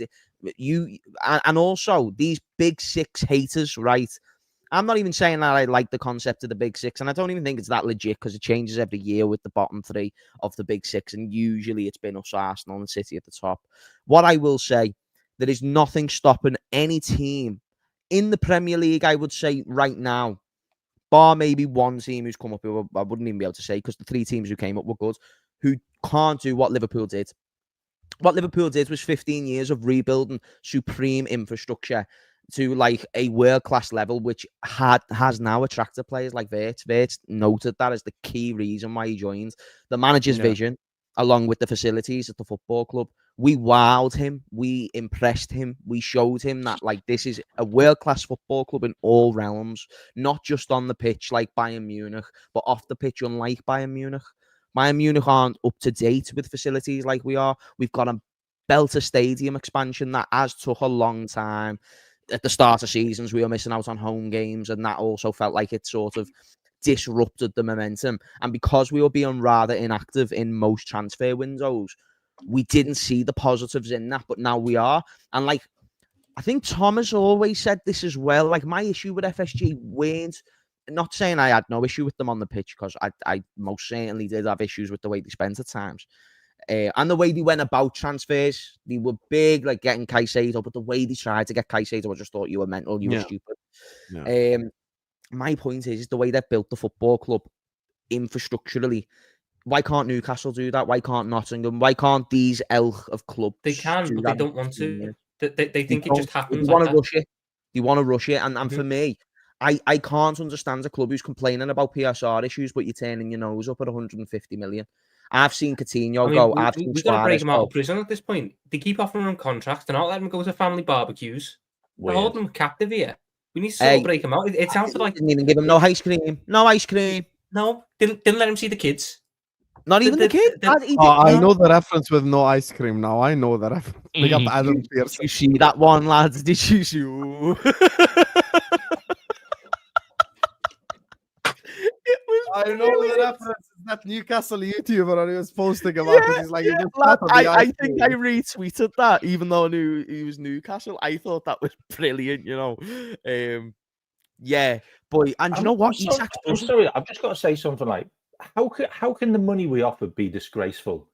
and also these big six haters, right? I'm not even saying that I like the concept of the big six, and I don't even think it's that legit because it changes every year with the bottom three of the big six, and usually it's been us, Arsenal, and City at the top. What I will say, there is nothing stopping any team in the Premier League, I would say, right now, bar maybe one team who's come up, who I wouldn't even be able to say because the 3 teams who came up were good, who can't do what Liverpool did. What Liverpool did was 15 years of rebuilding supreme infrastructure to like a world-class level, which has now attracted players like Wirtz. Wirtz noted that as the key reason why he joined. The manager's vision, along with the facilities at the football club. We wowed him. We impressed him. We showed him that, like, this is a world-class football club in all realms, not just on the pitch like Bayern Munich, but off the pitch unlike Bayern Munich. Bayern Munich aren't up to date with facilities like we are. We've got a belter stadium expansion that has took a long time. At the start of seasons, we were missing out on home games, and that also felt like it sort of disrupted the momentum. And because we were being rather inactive in most transfer windows, we didn't see the positives in that, but now we are. And like, I think Thomas always said this as well. Like, my issue with FSG weren't, not saying I had no issue with them on the pitch, because I most certainly did have issues with the way they spent at times. And the way they went about transfers. They were big, like getting Caicedo, but the way they tried to get Caicedo, I just thought you were mental, you were stupid. Yeah. My point is the way they built the football club infrastructurally. Why can't Newcastle do that? Why can't Nottingham? Why can't these elk of clubs? They can, but they don't want to. They think it just happens. They want to rush it. They want to rush it. And for me, I can't understand a club who's complaining about PSR issues, but you're turning your nose up at 150 million. I've seen Coutinho go. I've seen we've got to break Suarez him out go. of prison at this point. They keep offering him contracts. They're not letting him go to family barbecues. They're holding him captive here. We need to sort of break him out. It sounds like didn't even give him no ice cream. No ice cream. No, didn't let him see the kids. Not even the kid. I know the reference with no ice cream now. I know the reference. Big up Adam Pierce. Did you see that one, lads? Did you see? I know the reference. That Newcastle YouTuber, and he was posting about it. He's like, I think I retweeted that, even though I knew he was Newcastle. I thought that was brilliant, you know. Yeah, boy, and you know what? I'm sorry, I've just got to say something like, how can the money we offered be disgraceful?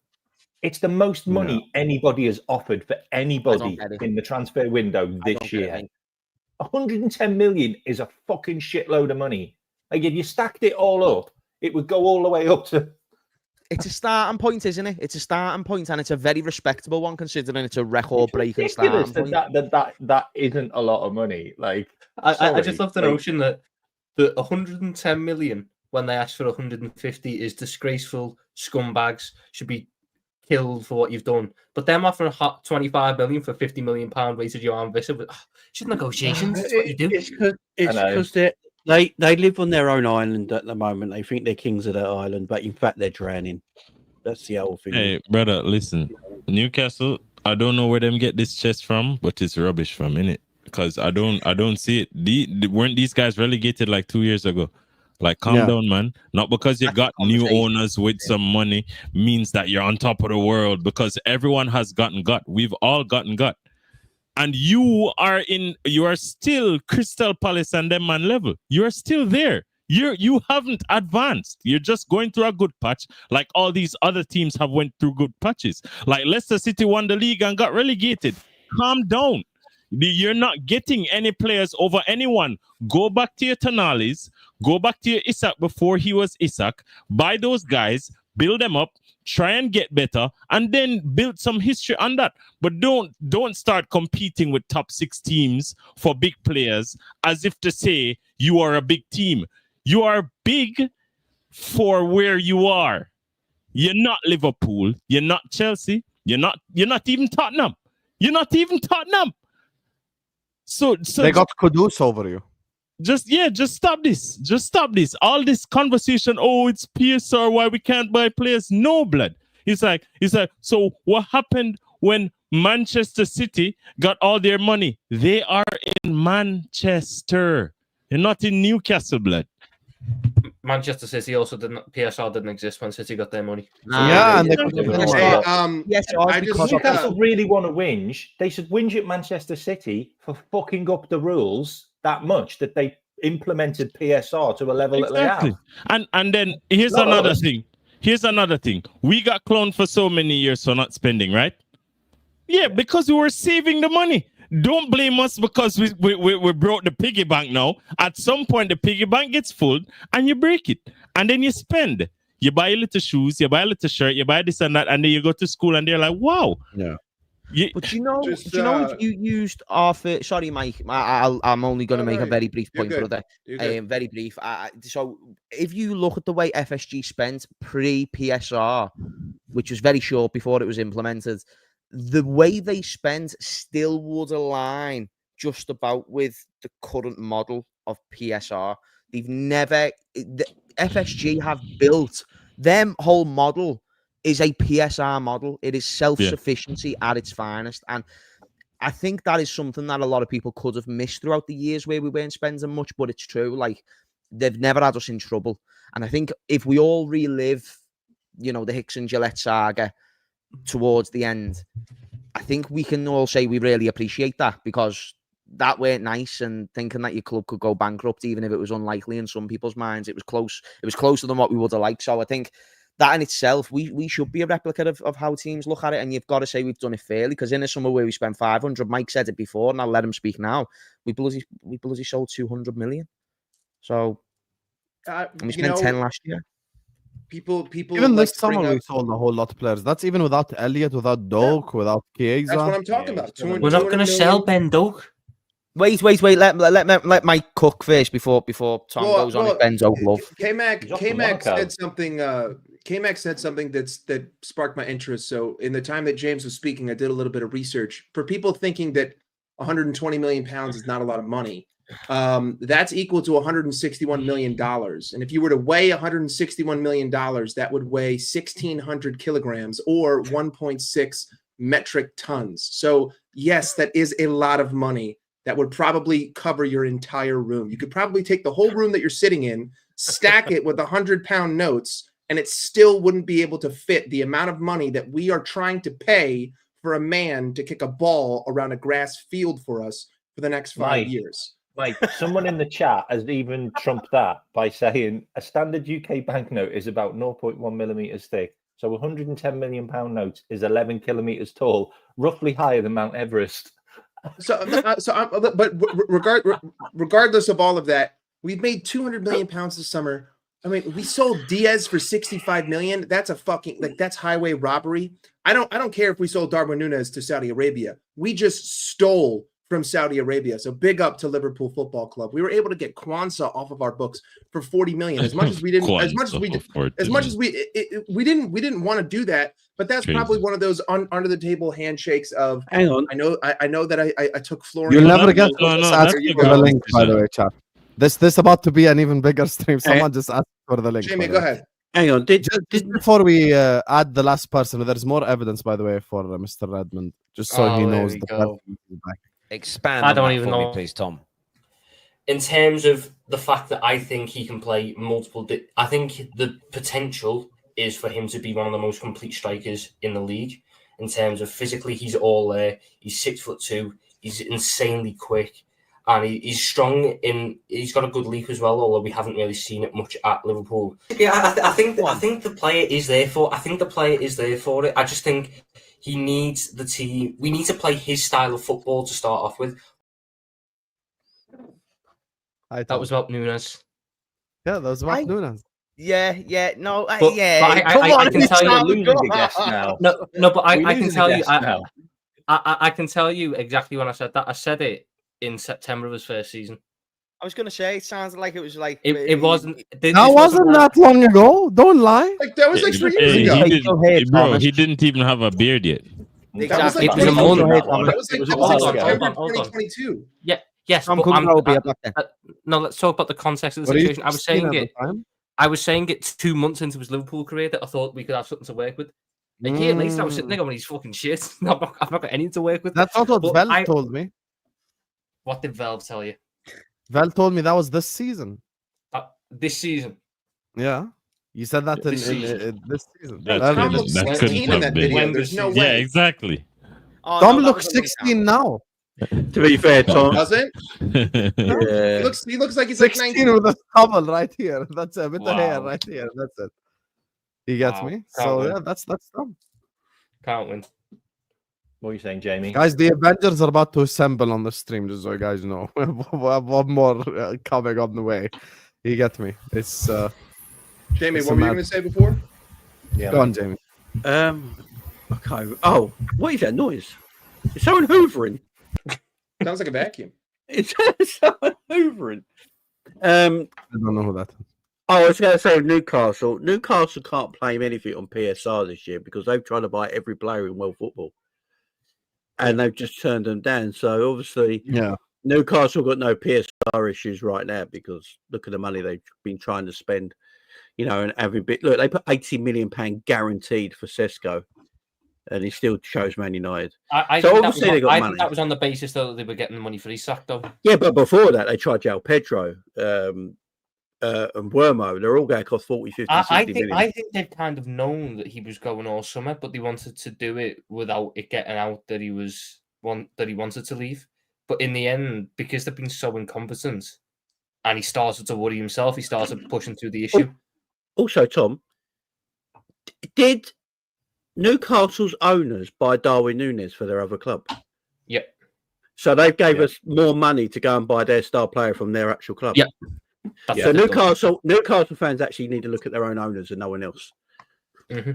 It's the most money anybody has offered for anybody in the transfer window this year. 110 million is a fucking shitload of money. Like, if you stacked it all up, it would go all the way up to... It's a starting point, isn't it? It's a starting point, and it's a very respectable one, considering it's a record-breaking starting point. That isn't a lot of money. Like, I just love the notion that the 110 million, when they asked for 150, is disgraceful. Scumbags should be killed for what you've done. But them offering 25 million for 50 million pound wasted Johan Visser, but it's just negotiations. That's what you do. It's because they live on their own island at the moment. They think they're kings of their island, but in fact they're drowning. That's the whole thing. Hey, brother, listen. Newcastle, I don't know where them get this chest from, but it's rubbish from, innit? Because I don't see it. Weren't these guys relegated like 2 years ago? Like, calm down, man. Not because you got new owners with some money means that you're on top of the world, because everyone has gotten gut. We've all gotten gut. And you are still Crystal Palace and them man level. You are still there. You haven't advanced. You're just going through a good patch, like all these other teams have went through good patches. Like Leicester City won the league and got relegated. Calm down. You're not getting any players over anyone. Go back to your Tonales. Go back to your Isak before he was Isak. Buy those guys. Build them up. Try and get better, and then build some history on that. But don't start competing with top 6 teams for big players as if to say you are a big team. You are big for where you are. You're not Liverpool. You're not Chelsea. You're not even Tottenham. You're not even Tottenham. So they got Kudus over you. Just stop this. Just stop this. All this conversation, it's PSR, why we can't buy players. No, blood. It's like, so what happened when Manchester City got all their money? They are in Manchester. They're not in Newcastle, blood. Manchester City also PSR didn't exist when City got their money. Newcastle really want to whinge. They should whinge at Manchester City for fucking up the rules that much that they implemented PSR to a level that they have. And then here's another thing. Here's another thing. We got cloned for so many years for not spending, right? Yeah, because we were saving the money. Don't blame us because we broke the piggy bank now. At some point, the piggy bank gets full and you break it. And then you spend. You buy a little shoes, you buy a little shirt, you buy this and that, and then you go to school and they're like, wow. Yeah. But you know, if you used sorry, Mike, I'm only going to make a very brief point, brother. Very brief. So if you look at the way FSG spent pre-PSR, which was very short before it was implemented, the way they spent still would align just about with the current model of PSR. They've never, the FSG have built, them whole model is a PSR model. It is self-sufficiency at its finest. And I think that is something that a lot of people could have missed throughout the years where we weren't spending much, but it's true. Like, they've never had us in trouble. And I think if we all relive, the Hicks and Gillette saga towards the end, I think we can all say we really appreciate that, because that weren't nice, and thinking that your club could go bankrupt, even if it was unlikely in some people's minds, it was close. It was closer than what we would have liked. So I think that in itself, we should be a replica of how teams look at it. And you've got to say we've done it fairly, because in a summer where we spent 500, Mike said it before, and I'll let him speak now, we bloody sold 200 million. So and we spent 10 last year. People even this summer we sold a whole lot of players. That's even without Elliott, without Doak, without Chiesa. That's what I'm talking about. We're not going to sell Ben Doak. Wait. Let Mike cook first before Tom goes on his Benzo glove. Kmack said something. Kmack said something that sparked my interest. So in the time that James was speaking, I did a little bit of research. For people thinking that 120 million pounds is not a lot of money, that's equal to 161 million dollars. And if you were to weigh 161 million dollars, that would weigh 1,600 kilograms or 1.6 metric tons. So yes, that is a lot of money. That would probably cover your entire room. You could probably take the whole room that you're sitting in, stack it with 100-pound notes, and it still wouldn't be able to fit the amount of money that we are trying to pay for a man to kick a ball around a grass field for us for the next 5 years. Mike, someone in the chat has even trumped that by saying a standard UK banknote is about 0.1 millimeters thick. So 110 million pound note is 11 kilometers tall, roughly higher than Mount Everest. But regardless of all of that, we've made 200 million pounds this summer. I mean, we sold Diaz for 65 million. That's a fucking that's highway robbery. I don't care if we sold Darwin Nunez to Saudi Arabia. We just stole from Saudi Arabia. So big up to Liverpool Football Club. We were able to get Kwanzaa off of our books for 40 million. As much as we didn't, we didn't want to do that. But that's probably one of those under the table handshakes of. Hang on, I know that I took Florian. You'll never get the link, by the way, chat. This about to be an even bigger stream. Someone just asked for the link. Jamie, go ahead. Hang on. Just before we add the last person, there's more evidence, by the way, for Mr. Redmond, just so he knows the person is back. Expand. I don't even know, please, Tom. In terms of the fact that I think he can play multiple, I think the potential is for him to be one of the most complete strikers in the league. In terms of physically, he's all there. He's 6'2". He's insanely quick, and he's strong. He's got a good leap as well. Although we haven't really seen it much at Liverpool. Yeah, I think the player is there for. I think the player is there for it. I just think he needs the team. We need to play his style of football to start off with. That was about Nunez. Yeah, that was about Nunez. Yeah, no, I can tell you, losing a guess now. No, but I can tell you, I can tell you exactly when I said that. I said it in September of his first season. I was gonna say, it sounds like it was like it wasn't. That wasn't that long ago. Don't lie. Like that was like 3 years ago. He didn't even have a beard yet. Exactly. It was a month. That was like September 2022. Yeah. Yes. No, let's talk about the context of the situation. I was saying it 2 months into his Liverpool career that I thought we could have something to work with. A year later, I was sitting there going, "He's fucking shit. I've not got anything to work with." That's not what Vel told me. What did Vel tell you? Vel told me that was this season. This season. Yeah. You said that in this season. That couldn't be. There's no way. Yeah, exactly. Tom looks 16 now. To be fair, Tom doesn't. Yeah. He looks like he's 16 like 19 with a stubble right here. That's it. With the hair right here. That's it. He gets me. So yeah, that's Tom. Can't win. What are you saying, Jamie? Guys, the Avengers are about to assemble on the stream, just so you guys know. One more coming on the way. You get me? It's Jamie, what were you going to say before? Yeah, go on, Jamie. Okay. Oh, what is that noise? Is someone hoovering? Sounds like a vacuum. It's someone hoovering. I don't know who that is. I was going to say Newcastle. Newcastle can't claim anything on PSR this year because they've tried to buy every player in world football. And they've just turned them down. So obviously, Newcastle got no PSR issues right now because look at the money they've been trying to spend, and having look, they put £80 million guaranteed for Sesko, and he still chose Man United. So obviously they got money. Think that was on the basis that they were getting the money for Isak, though. Yeah, but before that, they tried João Pedro and Wormo. They're all going to cost 40, 50, 60 million. I think they've kind of known that he was going all summer, but they wanted to do it without it getting out that he wanted to leave. But in the end, because they've been so incompetent, and he started to worry himself, he started pushing through the issue. Also, Tom, did Newcastle's owners buy Darwin Nunez for their other club? Yep. So they gave us more money to go and buy their star player from their actual club. Yep. So Newcastle fans actually need to look at their own owners and no one else. Mm-hmm.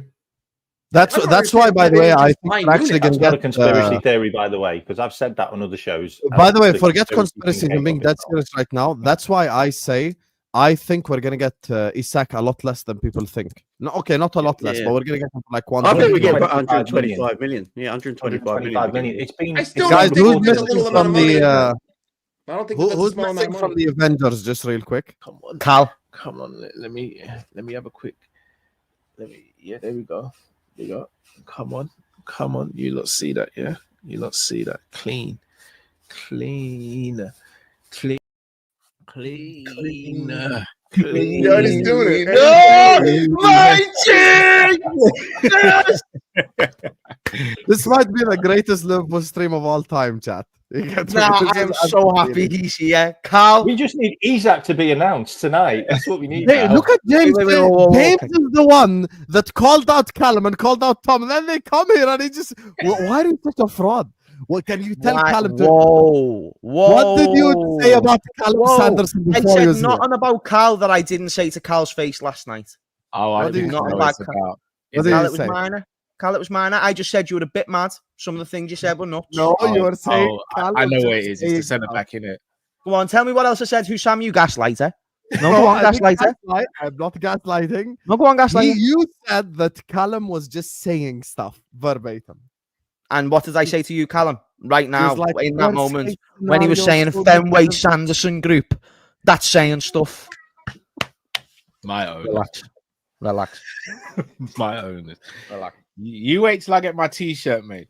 That's why, by the way, I think we're actually going to That's not get a conspiracy theory, by the way, because I've said that on other shows. By the way, forget conspiracy and being dead serious right now. That's why I say I think we're gonna get Isak a lot less than people think. No, okay, not a lot less, but we're gonna get like one. I think we get 125 million. Yeah, 125 million. It's been. I still guys, don't who's think that's a little missing amount of from money. the? I don't think that's a Who's small amount missing of from money. the Avengers? Just real quick. Come on, Cal. come on. Let me have a quick. Yeah, there we go. There you go. Come on. You lot see that? Yeah, you lot see that? Clean. Yeah, he's doing it. This might be the greatest Liverpool stream of all time, chat. I'm so happy he's here. Cal. We just need Isak to be announced tonight. That's what we need. Hey, now. look at James. Wait, whoa, James okay. is the one that called out Callum and called out Tom, and then they come here and he just. Why are you such a fraud? What can you tell Callum to? Whoa. What did you say about Callum Sanderson I before you said nothing about Cal that I didn't say to Cal's face last night. Oh, I What do you didn't not know about it's about. What did Cal, you it was say? minor. Cal, it was minor. I just said you were a bit mad. Some of the things you said were nuts. No, you were saying. I know what it is. It's the centre back, innit? Go on, tell me what else I said. Sam, you gaslighter. No, go on, gaslighter. I'm not gaslighting. No, go on, gaslighter. You said that Callum was just saying stuff verbatim. And what did I say to you, Callum? Right now, like, in that "You're moment, saying when he now was you're saying so Fenway different." Sanderson group, that's saying stuff. My own. Relax. My own. Relax. You wait till I get my t-shirt made.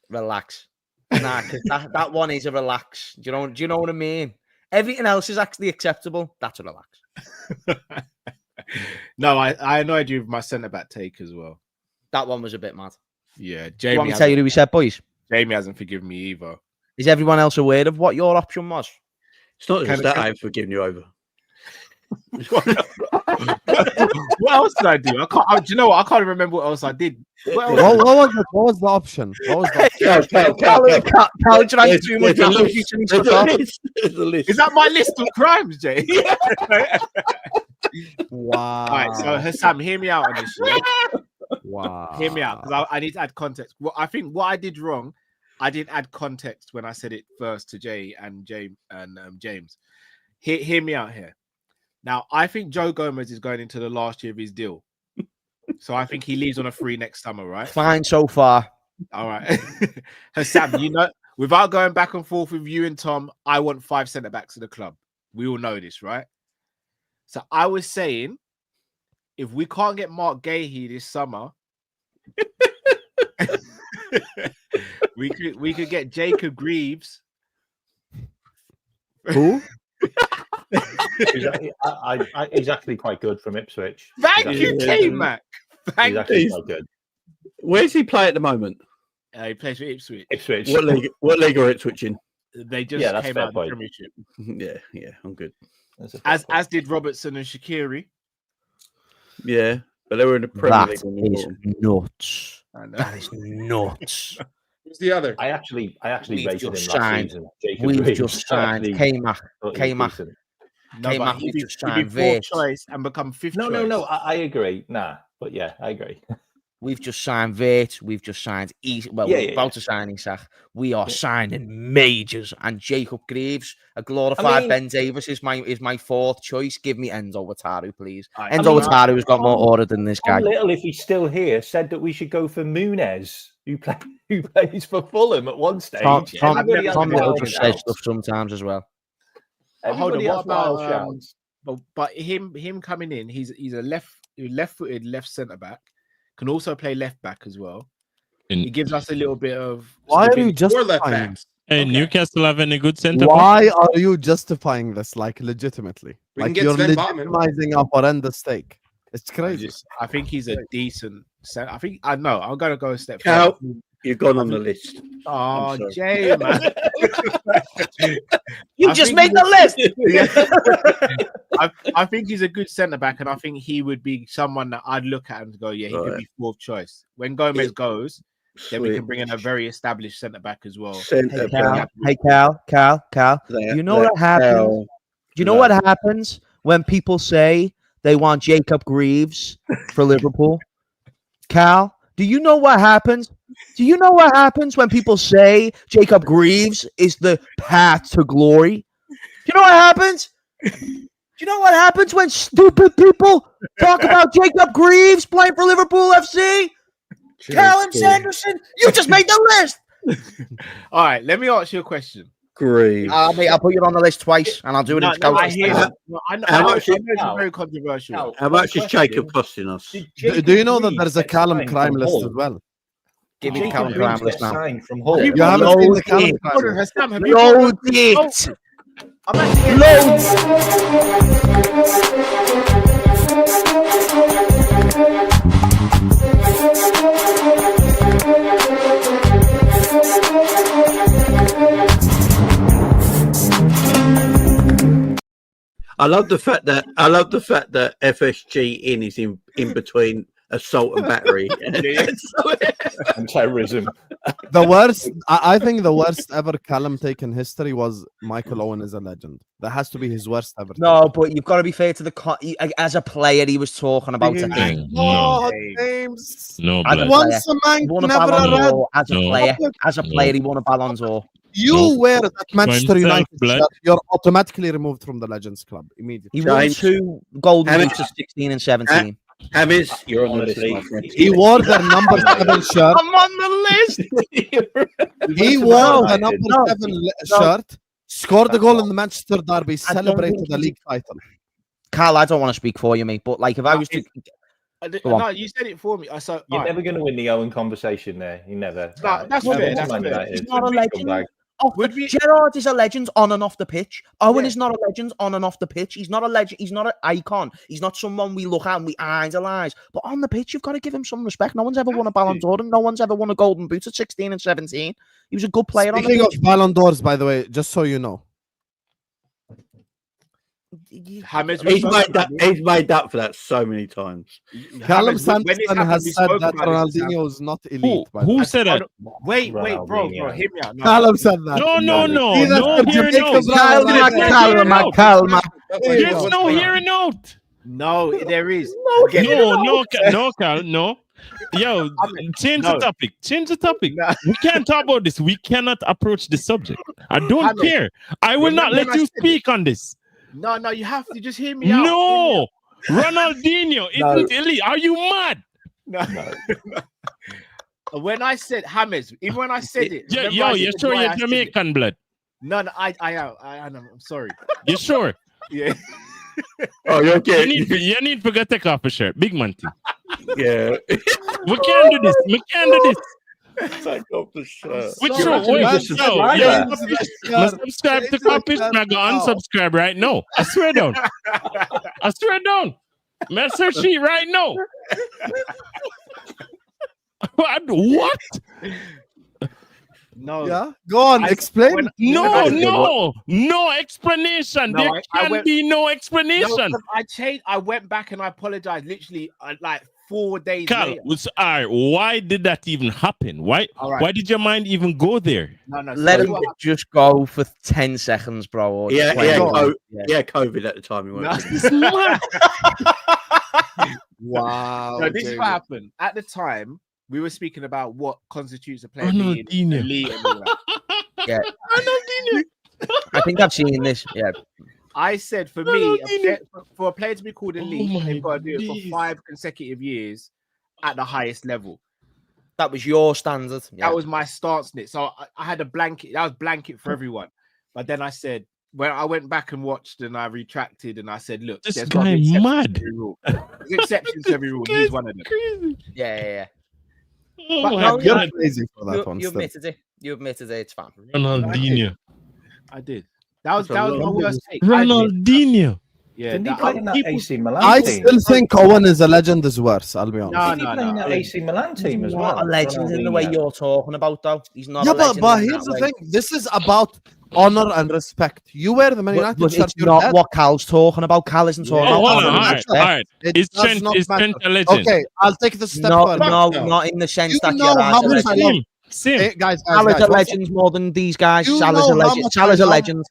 Relax. Nah, because that one is a relax. Do you know what I mean? Everything else is actually acceptable. That's a relax. No, I annoyed you with my centre back take as well. That one was a bit mad. Yeah, Do you want Jamie. me to tell you who we said, boys? Jamie hasn't forgiven me either. Is everyone else aware of what your option was? It's not just that I've forgiven you over. What else did I do? Do you know what? I can't remember what else I did. What was the option? What was the option? Cal drank too much apple juice and he took off. Is that my list of crimes, Jay? Wow. All right, so Hassam, hear me out on this. Yeah? Wow. Hear me out, because I need to add context. Well, I think what I did wrong, I didn't add context when I said it first to Jay and James. Hear me out here. Now, I think Joe Gomez is going into the last year of his deal. So I think he leaves on a free next summer, right? Fine so far. All right. Hassam, you know, without going back and forth with you and Tom, I want 5 centre-backs at the club. We all know this, right? So I was saying, if we can't get Mark Guehi this summer, we could get Jacob Greaves. Who? He's actually quite good from Ipswich. Thank you, Kmack. He's actually quite good. Where does he play at the moment? He plays for Ipswich. What league are Ipswich in? They just Yeah, that's came fair out of the point. Premiership. Yeah, I'm good. As did Robertson and Shaqiri. Yeah, but they were in the Premier That League. is nuts. I know. That is nuts. Who's the other? I actually We've rated him just last signed- season. Jacob We've Greaves. just signed Actually Kmack. thought he was Kmack. decent. No, Kmack, but we've he'd just be signed fourth Wirtz. choice and become fifth choice. No. I agree. Nah, but yeah, I agree. We've just signed Wirtz. We've just signed Isak. Well, Yeah, we're yeah, about to sign Isak. We are signing majors. And Jacob Greaves, a glorified Ben Davis is my fourth choice. Give me Enzo Wataru, please. Enzo Wataru has got more order than this guy. Tom Little, if he's still here, said that we should go for Nunez, who plays for Fulham at one stage. Tom Everybody else Little has just wild says stuff sometimes as well. shouts. Hold on, Everybody what else wild about shouts. but him coming in? He's a left-footed left centre back. Can also play left back as well. He gives us a little bit of. Why are you Or left justifying? backs. Hey, Okay. Newcastle have any good centre back? Why are you justifying this? Like legitimately, We can like get you're Sven Botman. legitimizing a horrendous stake. It's crazy. I think he's a decent. I know. I'm gonna go a step. Cal, further. you've gone on the list. Oh, I'm sorry. Jay, man. You I just think made the list. I think he's a good centre back, and I think he would be someone that I'd look at and go, yeah, he could be fourth choice. When Gomez goes, then we can bring in a very established centre back as well. Centre back. Hey, Cal. You know what happens? You know what happens when people say they want Jacob Greaves for Liverpool? Cal, do you know what happens? Do you know what happens when people say Jacob Greaves is the path to glory? Do you know what happens? Do you know what happens when stupid people talk about Jacob Greaves playing for Liverpool FC? Callum Sanderson, you just made the list. All right, let me ask you a question. Great. Mate, I'll put you on the list twice, and I'll do it in I hear Scout. that. I know How much it's very controversial. How much is Jacob costing us? Do you know that there's a Callum crime list as well? Give me the Callum crime list now. From Hull. You haven't seen the Callum crime list? Load it. I'm actually I love the fact that FSG in is in between assault and battery and terrorism. The worst, I think the worst ever Callum take in history was Michael Owen is a legend. That has to be his worst ever. No, but you've got to be fair to the as a player he was talking about. No, James. No, Once a man, won a never Ballon a red. d'Or as a player. As a player, he won a Ballon d'Or. You wear that Manchester himself, United blood. shirt, you're automatically removed from the Legends Club immediately. He won James. 2 golden James. boots at 16 and 17. Hammers, You're on the list, honestly, my friend. He wore their number 7 shirt. I'm on the list. He wore the number 7 shirt, scored the goal in the Manchester derby, celebrated the league title. Carl, I don't want to speak for you, mate, but like if I was to Go on. No, you said it for me. So You're never going to win the Owen conversation there. You never. No, that's Never fair. to That's Man fair. United. He's not a legend. Scumbag. Would we? Gerrard is a legend on and off the pitch. Owen Yeah. is not a legend on and off the pitch. He's not a legend. He's not an icon. He's not someone we look at and we idolize. But on the pitch, you've got to give him some respect. No one's ever won a Ballon d'Or and no one's ever won a Golden Boot at 16 and 17. He was a good player on the Speaking pitch. of Ballon d'Ors, by the way, just so you know, James, he's made that for that so many times. Callum James, when this Sanderson happened, has we said spoke that about this, Ronaldinho is not elite. by the way. Who said that? Wait, bro, Ronaldinho. hear me out. No, Callum said that. No, See, that's no the hearing Jamaican out. brother. Calma. There's no hearing out. no, there is. No, Cal, no. Yo, change the topic. Change the topic. No. We can't talk about this. We cannot approach the subject. I don't care. I will not let you speak on this. No, you have to just hear me out. No, Ronaldinho isn't elite. Are you mad? No. When I said James, even when I said it, Yeah, remember yo, I you're said sure why you're I said it? Jamaican blood? No, I am. I'm sorry. You sure? Yeah. Oh, you're You getting need to go take off a shirt. Big man thing. yeah. We can't do this. We can't do this. Take off the shirt. Which You're show? actually Wait, just a yo, subscriber. must subscribe to Capish. I go unsubscribe right now. I swear down. I swear down. Message sheet right now. What? No. Yeah, go on, explain. No explanation. No, There can be no No, explanation. I changed. I went back and I apologized. Literally, like 4 days Cal, later. all right, why did that even happen? Why? All right. Why did your mind even go there? No. Let so him what just go for 10 seconds, bro. Or Yeah, 20. COVID at the time. He No. It's mad. Wow. No, this is what happened. At the time, we were speaking about what constitutes a player being Ronaldinho. elite and all that. Yeah. I think I've seen this. Yeah. I said for me, Ronaldinho. for a player to be called elite, Oh my they've got to do it days. for 5 consecutive years at the highest level. That was your standard. Yeah. That was my stance, Nick. So I had a blanket. That was blanket for everyone. But then I said, when I went back and watched and I retracted and I said, look, This there's guy gotta be exceptions mad. to every rule. There's exceptions to every rule. This He's guy's one of them. Crazy. Yeah. Oh But my no, You're God. crazy for that You, one. you still. admitted it. You admitted it. It's fine. Ronaldinho. I did. That was That's a my long- worst take. I did. Ronaldinho. Yeah, Didn't he that- play in that people- AC Milan I team? still think Owen is a legend is worse, I'll be honest. No, Didn't he play in that AC Milan team as He's well? not a legend in the way Ronaldinho. you're talking about, though. He's not Yeah, a legend. but in here's that the way. thing. This is about honor and respect. You wear the Man United But shirt, it's you're not dead. what Cal's talking about. Cal isn't talking Yeah. Oh, about hold on. honor and All right. respect. All right. It Is does Trent not matter. a legend? Okay, I'll take the step No, further. not in the sense You that know Gerrard's how a much I legend. love- Same. Hey, guys, Sal is a one legend more than these guys. You Sal is know a how legend. much Sal I is a love- legend.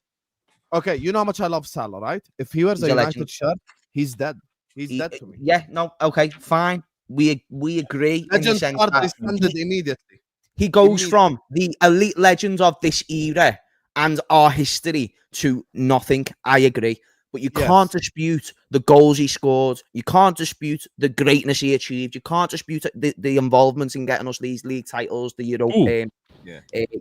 Okay, you know how much I love Salah, right? If he wears He's a a United legend. shirt, he's dead. He's dead to me. Yeah, no, okay, fine. we agree in the Legends sense are that descended immediately. he goes from the elite legends of this era and our history to nothing. I agree. But you can't dispute the goals he scored. You can't dispute the greatness he achieved. You can't dispute the involvement in getting us these league titles, the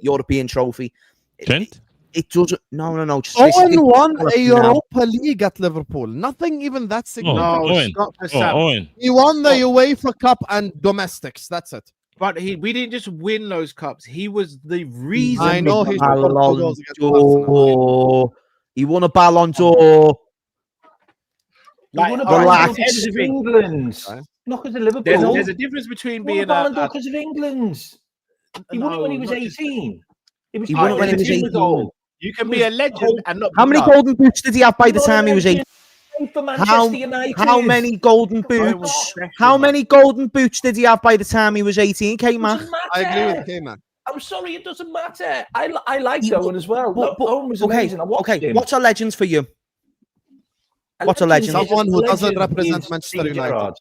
European trophy. It doesn't. No. Just Owen won a Europa League at Liverpool. Nothing even that significant. Owen. He won the UEFA Cup and domestics. That's it. But we didn't just win those cups. He was the reason. I know he's Ballon d'Or. He won a Ballon d'Or. He won a Ballon d'Or because of England, not because of Liverpool. There's a difference between being a Ballon d'Or because of England. He won it when he was 18. He won it when he was 18. You can be a legend and not. How many golden boots did he have by the time he was 18? For Manchester United. How many golden boots? How many golden boots did he have by the time he was 18, Kmack? I agree with Kmack. I'm sorry, it doesn't matter. I liked Owen as well. Owen was okay, amazing. I watched him. What's a legend for you? What's a legend? Someone who doesn't represent Manchester United.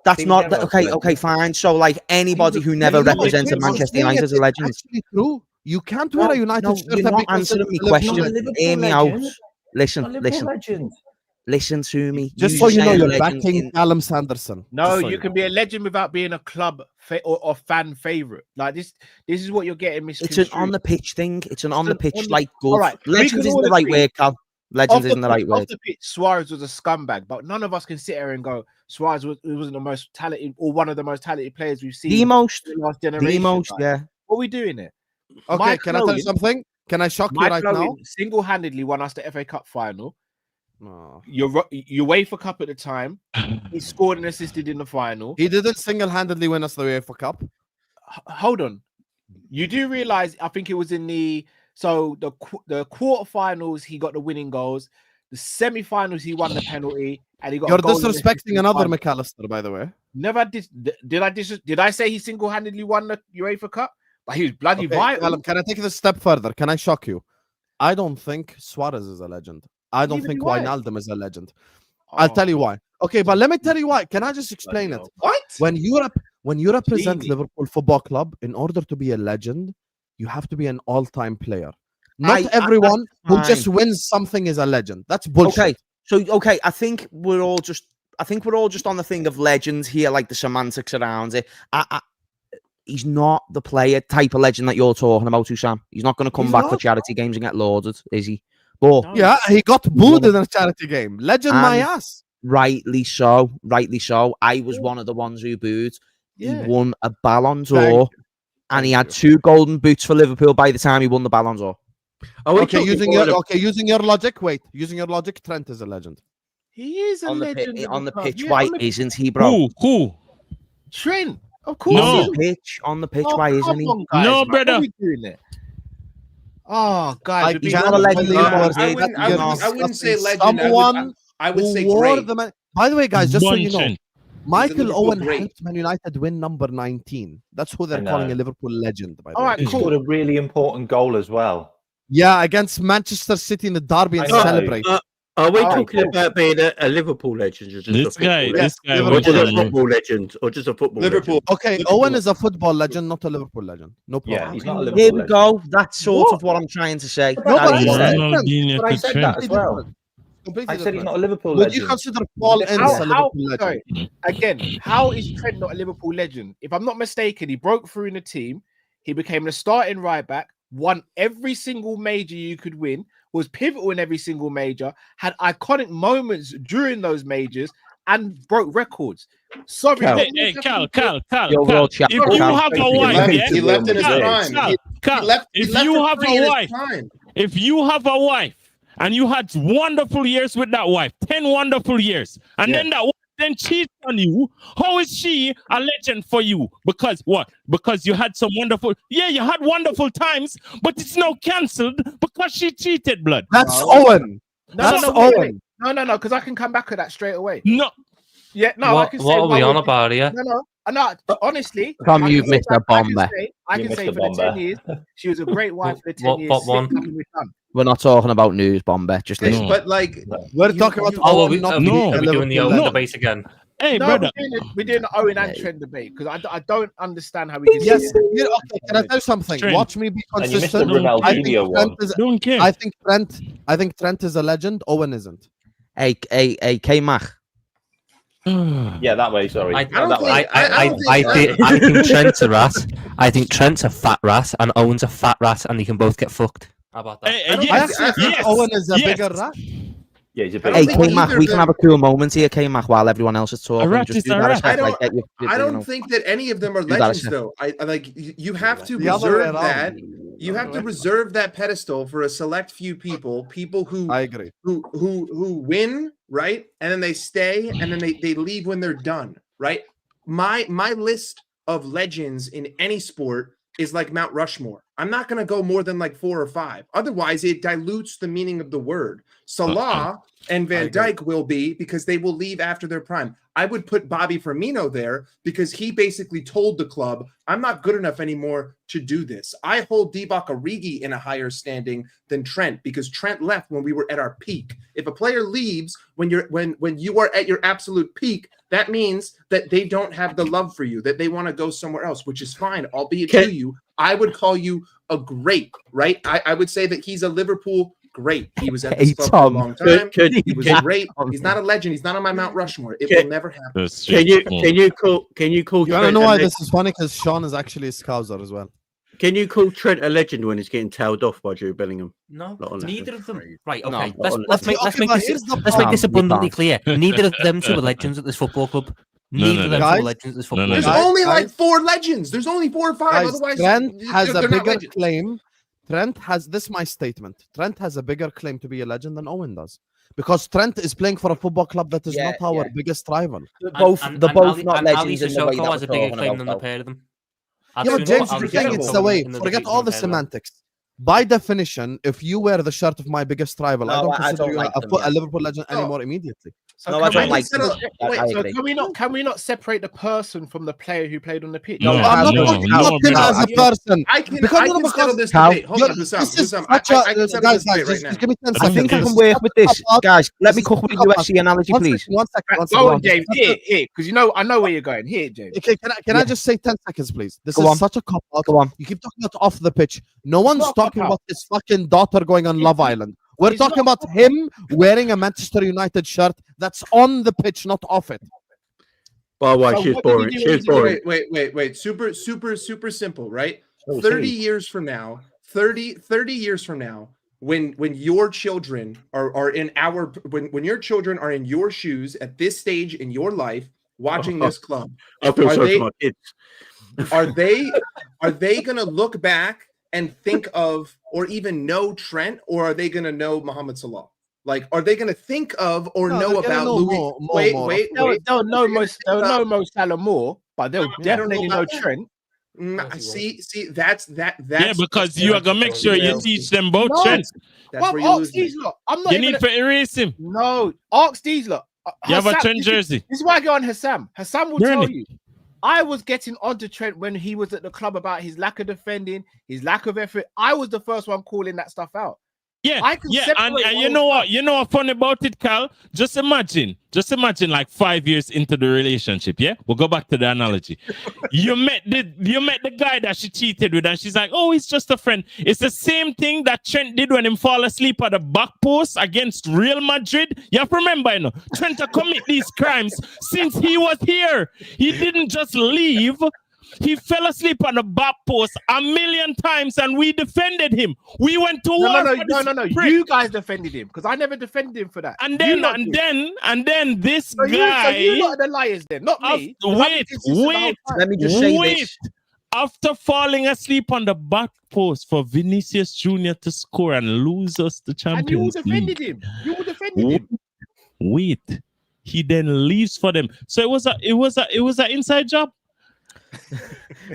That's not okay, fine. So like anybody who never represented Manchester United is a legend. Actually true. You can't wear a United shirt. You're not answering me question. Hear me out. Listen. Listen to me. Just so you know, you're backing Callum Sanderson. No, you can be a legend without being a club or fan favorite. Like this is what you're getting misconstrued. It's an on the pitch thing. It's an on the pitch like good. All right, legend isn't the right word, Cal. Legend isn't the right word. Off the pitch, Suarez was a scumbag, but none of us can sit here and go Suarez wasn't the most talented or one of the most talented players we've seen. The most generation. Yeah. What are we doing here? Okay, can I tell you something? Can I shock you right now? Single-handedly won us the FA Cup final. Your UEFA Cup at the time. He scored and assisted in the final. He didn't single-handedly win us the UEFA Cup. Hold on. You do realize, I think it was in the quarterfinals, he got the winning goals. The semi-finals, he won the penalty, and he got. You're disrespecting another McAllister, by the way. Never did I say he single-handedly won the UEFA Cup? But he was bloody vital. Can I take it a step further? Can I shock you? I don't think Suarez is a legend. I don't think Wijnaldum is a legend. I'll tell you why. Okay, but let me tell you why. Can I just explain it? What? When you represent Liverpool Football Club, in order to be a legend, you have to be an all-time player. Not everyone who just wins something is a legend. That's bullshit. I think we're all just on the thing of legends here, like the semantics around it. He's not the player type of legend that you're talking about, Sam. He's not going to come back for charity games and get lauded, is he? But yeah, he got booed in a charity game. Legend my ass. Rightly so. I was one of the ones who booed. He won a Ballon d'Or, and he had 2 golden boots for Liverpool by the time he won the Ballon d'Or. Using your logic. Wait, using your logic, Trent is a legend. He is a legend on the pitch. Why isn't he, bro? Who? Trent. Of course. No. On the pitch. Why isn't he? No, brother. What are we doing there? Oh, guys, he's not a legend. I wouldn't say legend. I would say great. By the way, guys, just so you know, Michael Owen helped Man United win number 19. That's who they're calling a Liverpool legend. By the way. He scored a really important goal as well. Yeah, against Manchester City in the derby and celebrate. Are we talking about being a Liverpool legend? Or just this guy, or just a football legend, or just a football Liverpool. legend? Okay, Owen is a football legend, not a Liverpool legend. No problem. Yeah, he's not a Liverpool Here we go. That's sort of what I'm trying to say. But I said that as well. I said he's not a Liverpool legend. Would you consider Paul Ince a Liverpool legend? Again, how is Trent not a Liverpool legend? If I'm not mistaken, he broke through in the team. He became the starting right back, won every single major you could win, was pivotal in every single major, had iconic moments during those majors, and broke records. Sorry, Cal. If you have a wife, he left in his prime. If you have a wife, and you had wonderful years with that wife, 10 wonderful years, and then that wife then cheats on you, how is she a legend for you? Because what? Because you had some wonderful, you had wonderful times, but it's now cancelled because she cheated, blood. That's Owen. That's Owen. No, because I can come back to that straight away. No. Yeah, no, I can say. What are we on about here? No, honestly. Tom, you've missed a bomber. I can say for the 10 years, she was a great wife for the 10 years. What one? We're not talking about news, Bomber. Just listen. But like, we're talking about. Are we doing the Owen debate again? Hey, No, brother. we're doing the Owen and Trent debate because I don't understand how we can. Yes, okay. Can I tell you something? Trent. Watch me be And you missed the consistent. Ronaldinho one. Don't care. I think Trent is a legend. Owen isn't. Hey, Kmack. Yeah, that way. Sorry. I don't think- I think Trent's a rat. I think Trent's a fat rat and Owen's a fat rat, and they can both get fucked. How about that? I don't Yes, I think yes, Owen is a yes. bigger rat. Yeah, he's a I bit. don't Hey, think Kmack, either we of can them- have a cool moment here, Kmack, while everyone else is talking. rat Just is do a that rat. as well, I don't- like, get your- I you don't know. think that any of them are Do that legends, as- though. I like you have to The other way reserve around. that. You have to reserve that pedestal for a select few people who I agree. who win, right? And then they stay, and then they leave when they're done, right? My list of legends in any sport is like Mount Rushmore. I'm not going to go more than like 4 or 5. Otherwise, it dilutes the meaning of the word. Salah and Van Dijk will be, because they will leave after their prime. I would put Bobby Firmino there because he basically told the club, I'm not good enough anymore to do this. I hold Divock Origi in a higher standing than Trent because Trent left when we were at our peak. If a player leaves when you are at your absolute peak, that means that they don't have the love for you, that they want to go somewhere else, which is fine, albeit to you. I would call you a great, right? I would say that he's a Liverpool great. He was at this club for a long time. He was great. He's not a legend. He's not on my Mount Rushmore. It will never happen. Can you call? You want to Trent know a why leg- this is funny? Because Sean is actually a Scouser as well. Can you call Trent a legend when he's getting tailed off by Jude Bellingham? No, Not on that. neither of them. Right, No, okay. not on Let's that. make but here's the let's make this problem. abundantly clear. Neither of them two are legends at this football club. Neither of them two Guys, are legends at this football There's club. only like 4 legends. There's only 4 or 5. Guys, Otherwise, Trent has they're a not bigger legends. claim. Trent has this. My statement. Trent has a bigger claim to be a legend than Owen does, because Trent is playing for a football club that is not our biggest rival. Both And not Ali legends in the way Sissoko that has a we're bigger talking claim than the about. pair of them. Yeah, but James, the thing it's the way. Forget all the semantics. By definition, if you wear the shirt of my biggest rival, I No, don't I consider don't you like them, a yeah. Liverpool legend anymore immediately. So No, can I don't we like settle- them. Wait, I so agree. can we not separate the person from the player who played on the pitch? No, I'm not no, talking no, about him no. as a person. I can Because settle this Cal, debate. Hold on, this Hussam. is Hussam, such I can settle guys, this debate right just now. give me 10 I seconds. think I This can is work such with a this, cop-out. guys. Let This me is cook such with a the cop-out. UFC analogy, please. Go on, James. Here, because I know where you're going. Here, James. Okay, can I just say 10 seconds, please? This Go is on. such a cop out. Go on. You keep talking about off the pitch. No one's not a talking cop-out. about his fucking daughter going on Love Island. We're It's talking not about him wearing a Manchester United shirt that's on the pitch, not off it. By the way, So she's what did he boring. do She's when he boring. Wait. Super simple, right? Oh, 30 see. years from now, 30 years from now, when your children are in our when your children are in your shoes at this stage in your life watching this club, I feel Are sorry they- for my kids. are they gonna look back and think of or even know Trent, or are they gonna know Mohamed Salah? Like, are they gonna think of or No, know they're gonna about know Louis? more, Wait. They'll know Mo Salah more, but they'll Yeah, I don't know definitely know about that. Trent. See, that's Yeah, because you are gonna make sure you teach them both No. Trent. That's Well, where you ask lose me. these lot. I'm not You even need to erase him. No, ask these lot. You have a Hassam- Trent this is- jersey. This is why I go on Hassam. Hassam will Really? tell you. I was getting onto Trent when he was at the club about his lack of defending, his lack of effort. I was the first one calling that stuff out. Yeah, I can and separate you all know what? You know what's funny about it, Cal? Just imagine like 5 years into the relationship. Yeah, we'll go back to the analogy. you met the guy that she cheated with, and she's like, "Oh, he's just a friend." It's the same thing that Trent did when him fall asleep at the back post against Real Madrid. You have to remember, you know, Trent to commit these crimes since he was here. He didn't just leave. He fell asleep on the back post 1,000,000 times, and we defended him. We went to war. for this No. prick. You guys defended him because I never defended him for that. And You then, lot and did. then this So guy. you lot are the liars then, not me. 'cause I've been consistent the whole time. Let me just say this. After falling asleep on the back post for Vinicius Jr. to score and lose us the And you all Champions League. defended him. You all defended him. Wait, he then leaves for them. So it was an inside job.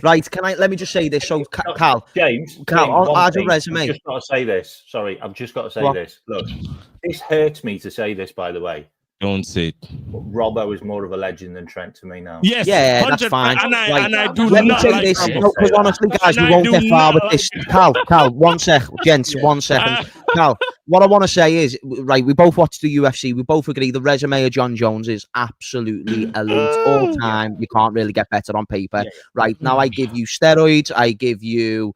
Right, let me just say this. So, Cal, James, on one your thing. resume. I've just got to say this. Sorry, I've just got to say What? this. Look, this hurts me to say this, by the way. Don't say it. But Robbo is more of a legend than Trent to me now. Yes, Yeah, that's 100%, fine. And Right. I do Let me not say like this, Robbo. because honestly, guys, And we I won't do get far not with this. Cal, 1 sec, gents, 1 second. Cal, what I want to say is, right, we both watched the UFC. We both agree the resume of John Jones is absolutely elite all time. You can't really get better on paper. Right, now I give you steroids. I give you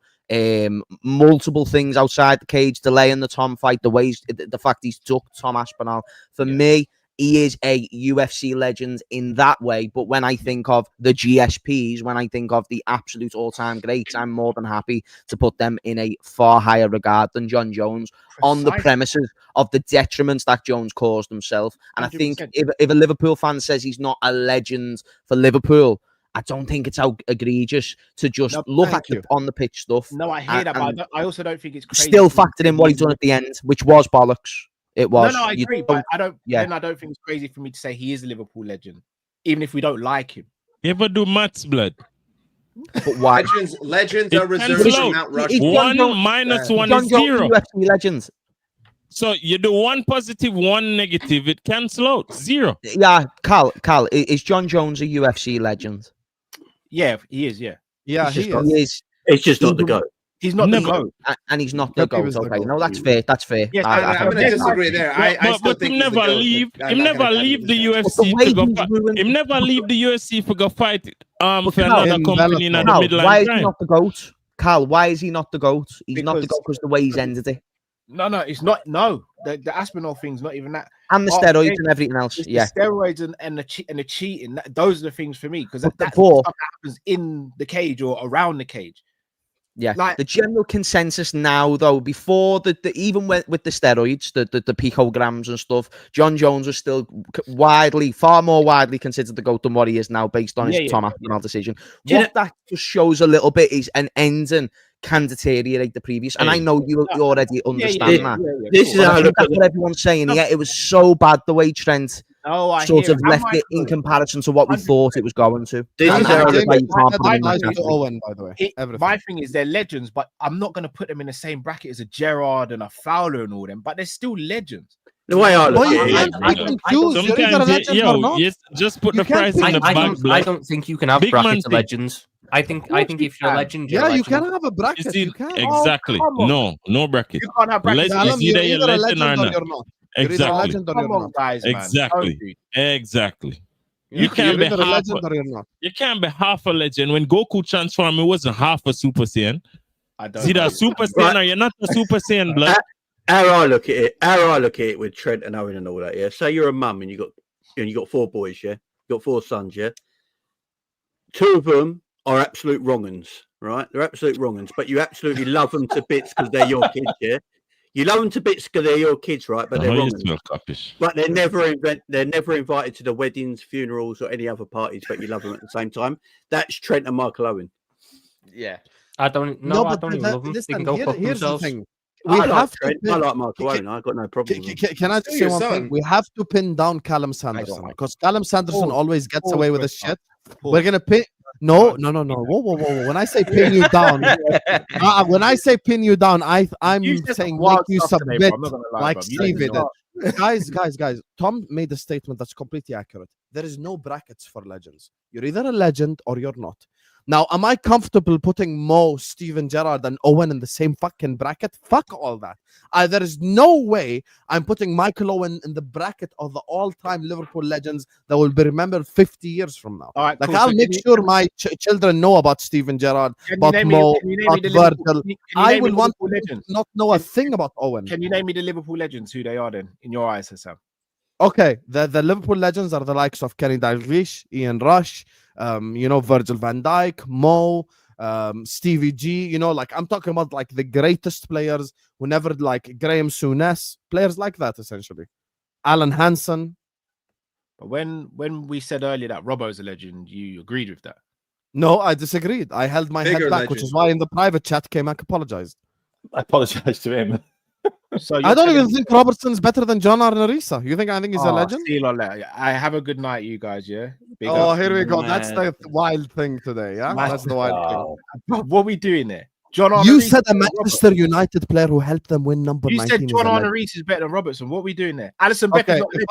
multiple things outside the cage, delaying the Tom fight, the fact he's ducked Tom Aspinall. For me, he is a UFC legend in that way. But when I think of the GSPs, when I think of the absolute all-time greats, I'm more than happy to put them in a far higher regard than John Jones on the premises of the detriments that Jones caused himself. And 100%. I think if a Liverpool fan says he's not a legend for Liverpool, I don't think it's egregious to just look at on the pitch stuff. No, I hear that, but I also don't think it's crazy. Still factored in what he's done at the end, which was bollocks. It was. No, I agree, but I don't. Yeah. Then I don't think it's crazy for me to say he is a Liverpool legend, even if we don't like him. You ever do Matt's blood? But why? Legends are reserved for Mount Rushmore. 1 minus 1 is 0. UFC legends. So you do 1 positive, 1 negative. It cancels out 0. Yeah, Cal, is John Jones a UFC legend? Yeah, he is. Yeah, he is. It's just not the GOAT. He's not the GOAT. And he's not the GOAT. Okay, no, that's fair. That's fair. Yes, I'm going to disagree there. I still think him never leave the UFC to go fight. Him never leave the UFC for go fight for another company in the midline. Why is he not the GOAT? Cal, why is he not the GOAT? He's not the GOAT because the way he's ended it. No, it's not. No, the Aspinall thing's not even that. And the steroids and everything else. The steroids and the cheating. Those are the things for me because that's what happens in the cage or around the cage. Yeah, like the general consensus now, though, before even with the steroids, the picograms and stuff, John Jones was still far more widely considered the GOAT than what he is now, based on his Tom Aspinall decision. That just shows a little bit is an ending can deteriorate the previous, and I know you already understand that. This is how that's what everyone's saying. Yeah, it was so bad the way Trent sort of left it in comparison to what we thought it was going to. This is how Owen, by the way. My thing is they're legends, but I'm not going to put them in the same bracket as a Gerrard and a Fowler and all them. But they're still legends. The way I look at it, just put the price in the back. I don't think you can have brackets of legends. I think if you're a legend, you can have a bracket. You can. Exactly. No bracket. You can't have brackets. You're either a legend or you're not. Exactly. Come on, guys, Exactly. You can't be half a legend. You can't be half a legend. When Goku transformed, it wasn't half a Super Saiyan. See that Super Saiyan, or you're not a Super Saiyan, blood. How I look at it with Trent and Owen and all that. Yeah. Say you're a mum and you got 4 boys. Yeah. You got 4 sons. Yeah. 2 of them are absolute wrong-uns, right? They're absolute wrong-uns, but you absolutely love them to bits because they're your kids. Yeah. You love them to bits because they're your kids, right? But they're wrong. But they're never invited to the weddings, funerals, or any other parties. But you love them at the same time. That's Trent and Michael Owen. Yeah, I don't even love them. They can go fuck themselves. The thing. I like Michael Owen. I got no problem. Can I just say one thing? We have to pin down Callum Sanderson because Callum Sanderson always gets away with this shit. We're gonna pin. No. Whoa. When I say pin you down, I'm saying make you submit like Steve did. Guys. Tom made a statement that's completely accurate. There is no brackets for legends. You're either a legend or you're not. Now, am I comfortable putting Mo, Steven Gerrard, and Owen in the same fucking bracket? Fuck all that. There is no way I'm putting Michael Owen in the bracket of the all-time Liverpool legends that will be remembered 50 years from now. All right, like, cool. I'll make sure my children know about Steven Gerrard, about Mo, about Virgil. I will want to not know a thing about Owen. Can you name me the Liverpool legends, who they are then, in your eyes, Hassan? Okay, the Liverpool legends are the likes of Kenny Dalglish, Ian Rush, Virgil van Dijk, Mo, Stevie G, like I'm talking about like the greatest players who never, like Graham Souness, players like that essentially. Alan Hansen. But when we said earlier that Robbo's a legend, you agreed with that? No, I disagreed. I held my head back, which is why in the private chat Kmack apologized. I apologized to him. So I don't even think Robertson's better than John Arnorisa. You think I think he's a legend? I have a good night, you guys. Yeah. Here we go. Man. That's the wild thing today. Yeah, that's the wild thing. What are we doing there? John Arnorisa. You said a Manchester United player who helped them win number 19. You said John Arnorisa is better than Robertson. What are we doing there? Alisson Becker. Okay,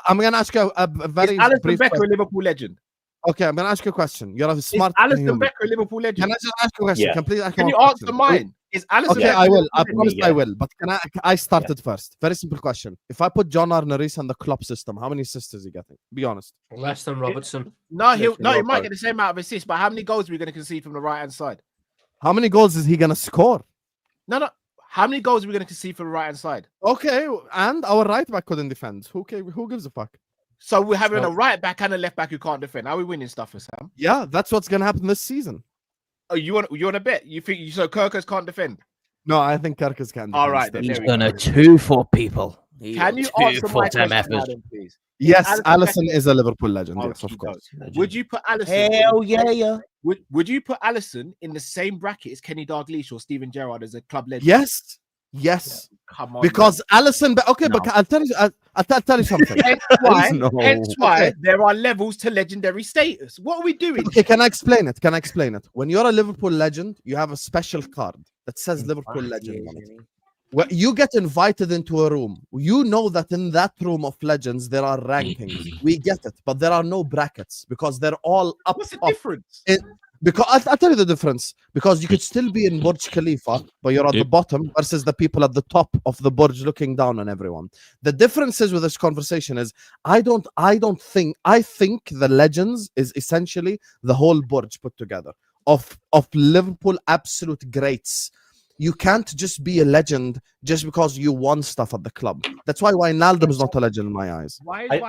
I'm going to ask you a very Alisson Becker a Liverpool legend? Okay, I'm gonna ask you a question. You're a smart Is Alisson human. Becker a Liverpool legend? Can I just ask you a question? Yeah. Completely ask Can you you one answer question. mine? Is Alisson Okay, Becker I a will. Liverpool I legend? promise Yeah. I will. But I started first. Very simple question. If I put John Arneris on the club system, how many assists is he getting? Be honest. Less than Robertson. No, he Listen, might get the same amount of assists, but how many goals are we going to concede from the right hand side? How many goals is he gonna score? No. How many goals are we going to concede from the right hand side? Okay, and our right back couldn't defend. Who gives a fuck? So we're having a right back and a left back who can't defend. Are we winning stuff for Sam? Yeah, that's what's gonna happen this season. Oh, you want to bet? You think so? Kirkus can't defend? No, I think Kerkers can. All right, still. then, He's there we done go. a 2-4 people. Can you answer my question now, effort? then, please? Yes, Alisson Allison Becker- is a Liverpool legend. Yes, Okay, of course. Would you put Alisson? Hell yeah. Would you put Alisson in the same bracket as Kenny Dalglish or Steven Gerrard as a club legend? Yes. Come on. Because Allison. Okay, No. but I'll tell you. I'll tell you something. Hence why, No. hence why Okay. there are levels to legendary status. What are we doing? Okay, can I explain it? When you're a Liverpool legend, you have a special card that says Liverpool legend on it. Well, you get invited into a room. You know that in that room of legends there are rankings. We get it, but there are no brackets because they're all up. What's the up. difference? Because I'll tell you the difference. Because you could still be in Burj Khalifa, but you're at the bottom versus the people at the top of the Burj looking down on everyone. The difference is with this conversation is I think the legends is essentially the whole Burj put together of Liverpool absolute greats. You can't just be a legend just because you won stuff at the club. That's why Wijnaldum is not a legend in my eyes. Why is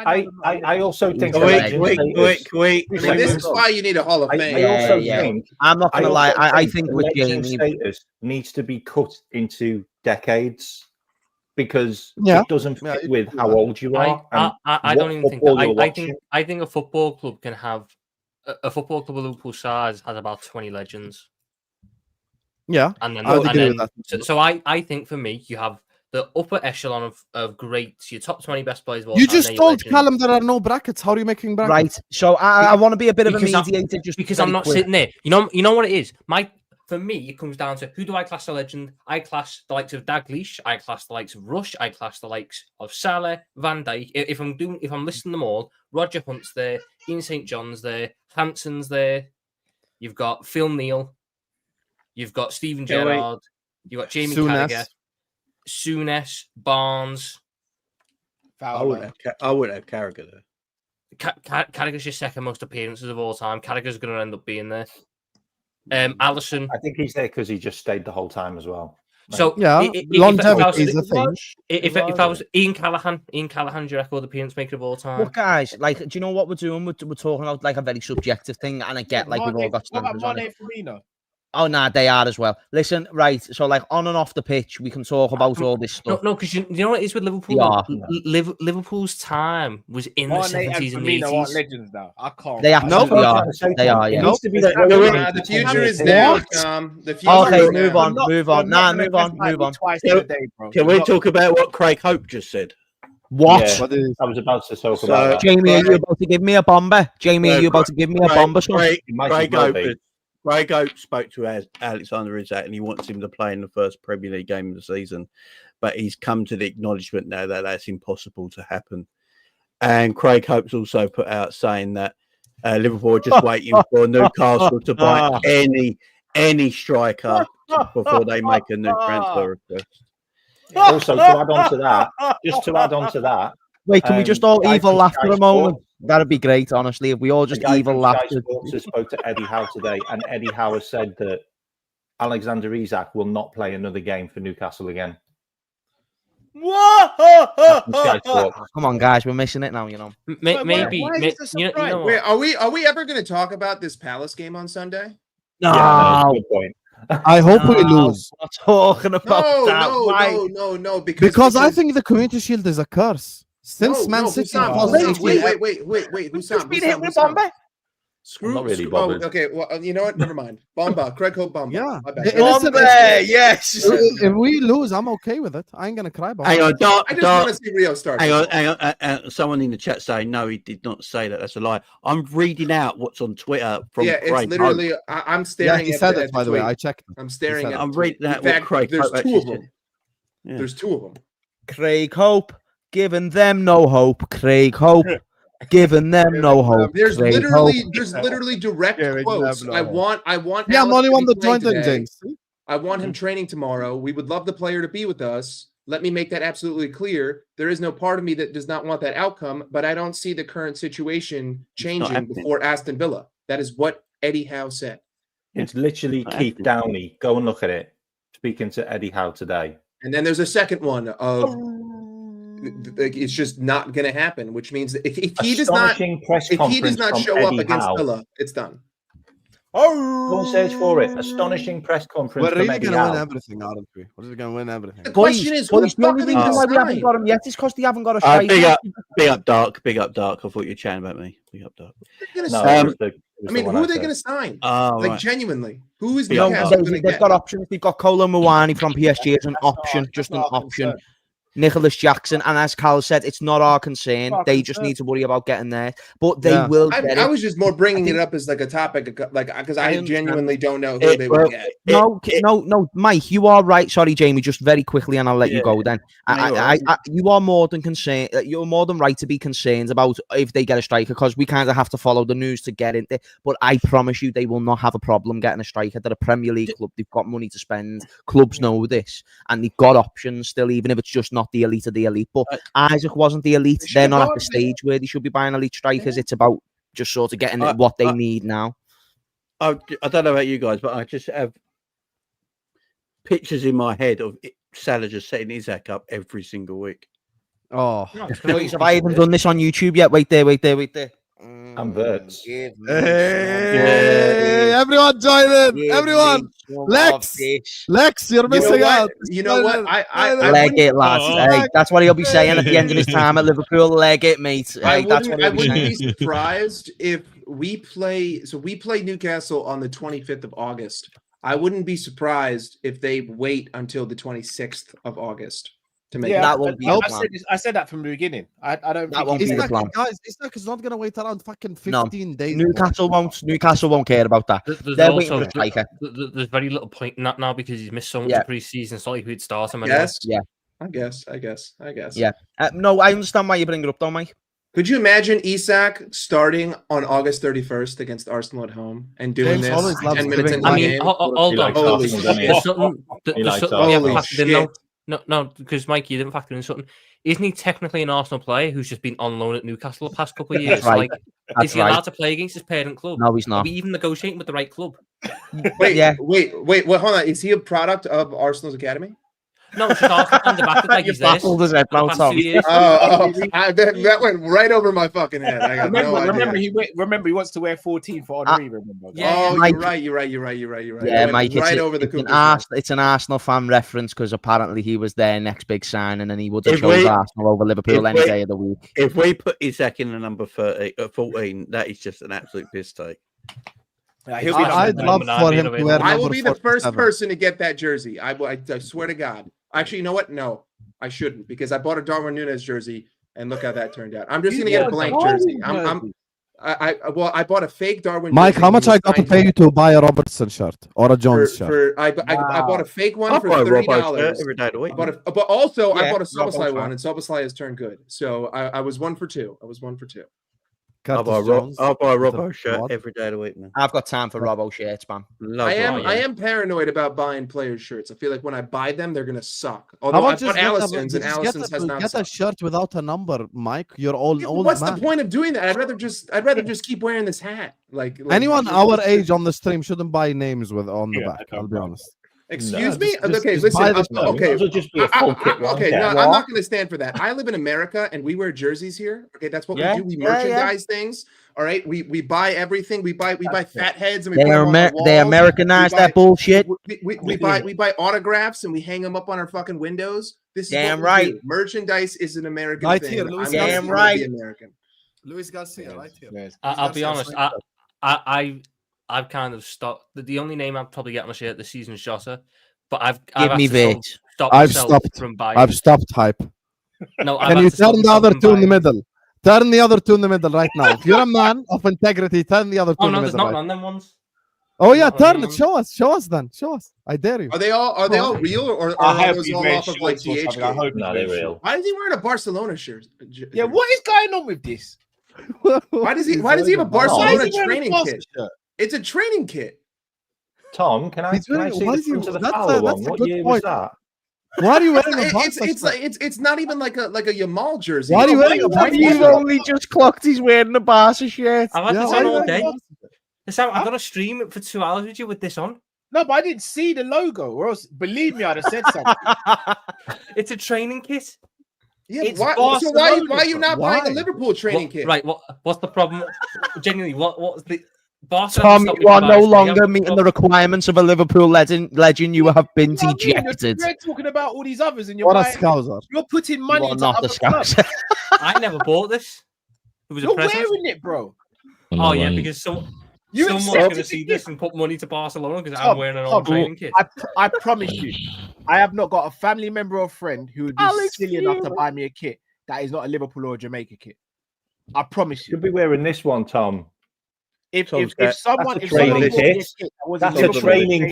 I also think. Wait. This is why you need a Hall of Fame. I also think. I'm not going to lie. also I think with legend Jamie. status needs to be cut into decades because Yeah. it doesn't Yeah, fit you with can do how that. old you are. I don't even think football that. you're I watching. think a football club can have a football club of Liverpool size has about 20 legends. Yeah, And then, I would and agree then with that. so I think for me, you have the upper echelon of greats, your top 20 best players of all You time, just they're your told legends. Callum there are no brackets. How are you making brackets? Right. So I want to be a bit of a Because I'm- mediator just because very I'm not quick. sitting there. You know what it is. For me, it comes down to who do I class a legend? I class the likes of Dalglish. I class the likes of Rush. I class the likes of Salah, Van Dijk. If I'm listing them all, Roger Hunt's there, Ian St. John's there, Hanson's there. You've got Phil Neal. You've got Steven Gerrard. You've got Jamie Carragher, Souness, Barnes. I wouldn't have Carragher there. Carragher's your second most appearances of all time. Carragher's going to end up being there. Alisson. I think he's there because he just stayed the whole time as well. So Yeah, longevity is a thing. If I was Ian Callahan's your record appearance maker of all time. Look, guys, like, do you know what we're doing? We're talking about like a very subjective thing, and I get like we've all got What standards about on Mane it. Firmino? Oh, nah, they are as well. Listen, right. So, like, on and off the pitch, we can talk about all this stuff. No, because you know what it is with Liverpool. Yeah. Liverpool's time was in the Mane and 70s and Firmino aren't 80s. legends now. I can't. They absolutely are. They are, yeah. The future is now, Tom. The future Okay, is move now. on, move on. Nah, move on, move on. Twice a day, bro. Can we talk about what Craig Hope just said? What? Yeah, I was about to talk So, about that. Jamie, are you about to give me a bomber? Jamie, are you about to give me a bomber? son? Craig Hope spoke to Alexander Isak and he wants him to play in the first Premier League game of the season, but he's come to the acknowledgement now that that's impossible to happen. And Craig Hope's also put out saying that Liverpool are just waiting for Newcastle to buy any striker before they make a new transfer request. Also, to add on to that, Wait, can we just all Guy evil from laugh Sky for a moment? Sports- That'd be great, honestly. If we all just the guy evil from laugh. Sky Sports has spoke to Eddie Howe today, and Eddie Howe has said that Alexander Isak will not play another game for Newcastle again. Come on, guys, we're missing it now. You know. Maybe. Why is this a You know surprise? what? Wait, are we ever going to talk about this Palace game on Sunday? No, Yeah, no, good point. I hope we lose. We're not talking about that. No. Because I think the Community Shield is a curse. Since Man City Hussam, was wait, Just been hit with Hussam. Bomba. I'm not really Oh, bothered. okay. Well, you know what? Never mind. Bomba, Craig Hope Bomba. Yeah. My bad. Listen, yes. if we lose, I'm okay with it. I ain't gonna cry about Hang it. on, I just want to see Rio start. hang on. Someone in the chat saying no, he did not say that. That's a lie. I'm reading out what's on Twitter from Yeah, Craig it's literally. Hope. I'm Yeah, staring. he at said the, it, by the way. tweet. I checked. I'm staring said at. it. I'm the tweet. reading out In what fact, Craig there's Hope two actually of them. said. Yeah. There's two of them. Craig Hope, giving them no hope. Craig Hope, Giving them no hope. There's Great literally hope. direct quotes. I want. Yeah, I'm Alex only to one be that playing joined in, today. James. I want him training tomorrow. We would love the player to be with us. Let me make that absolutely clear. There is no part of me that does not want that outcome, but I don't see the current situation changing before Aston Villa. That is what Eddie Howe said. It's literally Keith Downey. Go and look at it. Speaking to Eddie Howe today. And then there's a second one of it's just not going to happen, which means that if he does not show up against Villa, it's done. Go and search for it. Astonishing press conference. We're really going to win everything, aren't we? We're going to win everything. The question is, who the fuck are they going to why we haven't sign? got him yet is because they haven't got a striker. Big up, Dark. Big up, Dark. I thought you were chatting about me. Big up, Dark. Who who are they going to sign? Genuinely, who is Newcastle going to They've get? got options. They've got Kolo Muani from PSG as an option, just an option. Nicholas Jackson, and as Carl said, it's not our concern. They just need to worry about getting there, but they will. I was just more bringing it up as like a topic, like because I genuinely don't know who they will get. No, Mike, you are right. Sorry, Jamie, just very quickly, and I'll let you go. Then you are more than concerned. You're more than right to be concerned about if they get a striker, because we kind of have to follow the news to get in there. But I promise you, they will not have a problem getting a striker. They're a Premier League club. They've got money to spend. Clubs know this, and they've got options still, even if it's just not the elite of the elite. But Isak wasn't the elite. They're not at the stage where they should be buying elite strikers. It's about just sort of getting what they need now. I don't know about you guys, but I just have pictures in my head of Salah just setting Isak up every single week. Oh, have I even done this on YouTube yet? Wait there. And Wirtz. Hey, everyone join in. Everyone. Lex, you're missing out. You know what? I leg it, lads. Hey, that's what he'll be saying at the end of his time at Liverpool. Leg it, mate. Hey, I wouldn't be surprised if we play. So we play Newcastle on the 25th of August. I wouldn't be surprised if they wait until the 26th of August. That won't be the plan. I said that from the beginning. I don't. That won't be the plan. Guys, Isak is not going to wait around fucking 15 days. Newcastle won't care about that. They're waiting for a striker. There's very little point in that now because he's missed so much of pre-season. It's not like we'd start him. Yes. Yeah. I guess. Yeah. No, I understand why you bring it up, though, Mike. Could you imagine Isak starting on August 31st against Arsenal at home and doing this 10 minutes into the game? Hold on. Holy shit. No, because Mike, you didn't factor in something. Isn't he technically an Arsenal player who's just been on loan at Newcastle the past couple of years? Right. Is he allowed to play against his parent club? No, he's not. Are we even negotiating with the right club? Wait, hold on. Is he a product of Arsenal's academy? No, it's just Arsenal on the back like he's there. That went right over my fucking head. I got no idea. Remember, he wants to wear 14 for Henry. Remember? Yeah, Mike, you're right. Yeah, Mike, it's an Arsenal fan reference because apparently he was their next big signing and he would have chose Arsenal over Liverpool any day of the week. If we put Isak in the number 14, that is just an absolute piss take. I'd love for him to wear. I will be the first person to get that jersey. I swear to God. Actually, you know what? No, I shouldn't because I bought a Darwin Nunez jersey and look how that turned out. I'm just gonna get a blank jersey. I bought a fake Darwin. Mike, how much I got to pay you to buy a Robertson shirt or a Jones shirt? I bought a fake one for $30 every day of the week. But also I bought a Szoboszlai one, and Szoboszlai has turned good. So I was 1 for 2. I'll buy a Robbo shirt every day of the week, man. I've got time for Robbo shirts, man. I am paranoid about buying players' shirts. I feel like when I buy them, they're gonna suck. Although I bought Allison's, and Allison's has not. Get a shirt without a number, Mike. You're old. What's the point of doing that? I'd rather just keep wearing this hat. Like anyone our age on the stream shouldn't buy names on the back. I'll be honest. Excuse me? Okay, listen. Okay. No, I'm not going to stand for that. I live in America and we wear jerseys here. Okay, that's what we do. We merchandise things. All right, we buy everything. We buy fat heads and we put them on the walls. They Americanize that bullshit. We buy autographs and we hang them up on our fucking windows. This is damn right. Merchandise is an American thing. Here, Luis damn right. American. Luis Garcia, right here. I'll be honest. I've kind of stopped. The only name I'd probably get on the shirt this season is Jota, but I've stopped from buying. I've stopped hype. No, can you turn the other two in the middle? Turn the other two in the middle right now. If you're a man of integrity, turn the other two in the middle. There's not on them ones. Oh yeah, turn it. Show us then. Show us. I dare you. Are they all real or are those all off of like THK? No, they're real. Why is he wearing a Barcelona shirt? Yeah, what is going on with this? Why does he have a Barcelona training kit? It's a training kit. Tom, can I see the front of the Fowler one? What year was that? Why are you wearing a it's not even like a Yamal jersey. Why are you wearing a You've only just clocked he's wearing a Barca shirt. I've had this on all day. Sam, I've got to stream it for 2 hours with you with this on. No, but I didn't see the logo, or else, believe me, I'd have said something. It's a training kit. Yeah, why are you not buying a Liverpool training kit? Right, what's the problem? Genuinely, what's the Tom, you are no longer meeting the requirements of a Liverpool legend. You have been dejected. You're talking about all these others, and you're putting money into not other the clubs. I never bought this. It was You're a present. wearing it, bro. Oh yeah, because someone's going to see this and put money to Barcelona because I'm wearing an old training kit. I promise you, I have not got a family member or friend who would be silly enough to buy me a kit that is not a Liverpool or a Jamaica kit. I promise you. You'll be wearing this one, Tom. If someone that's a training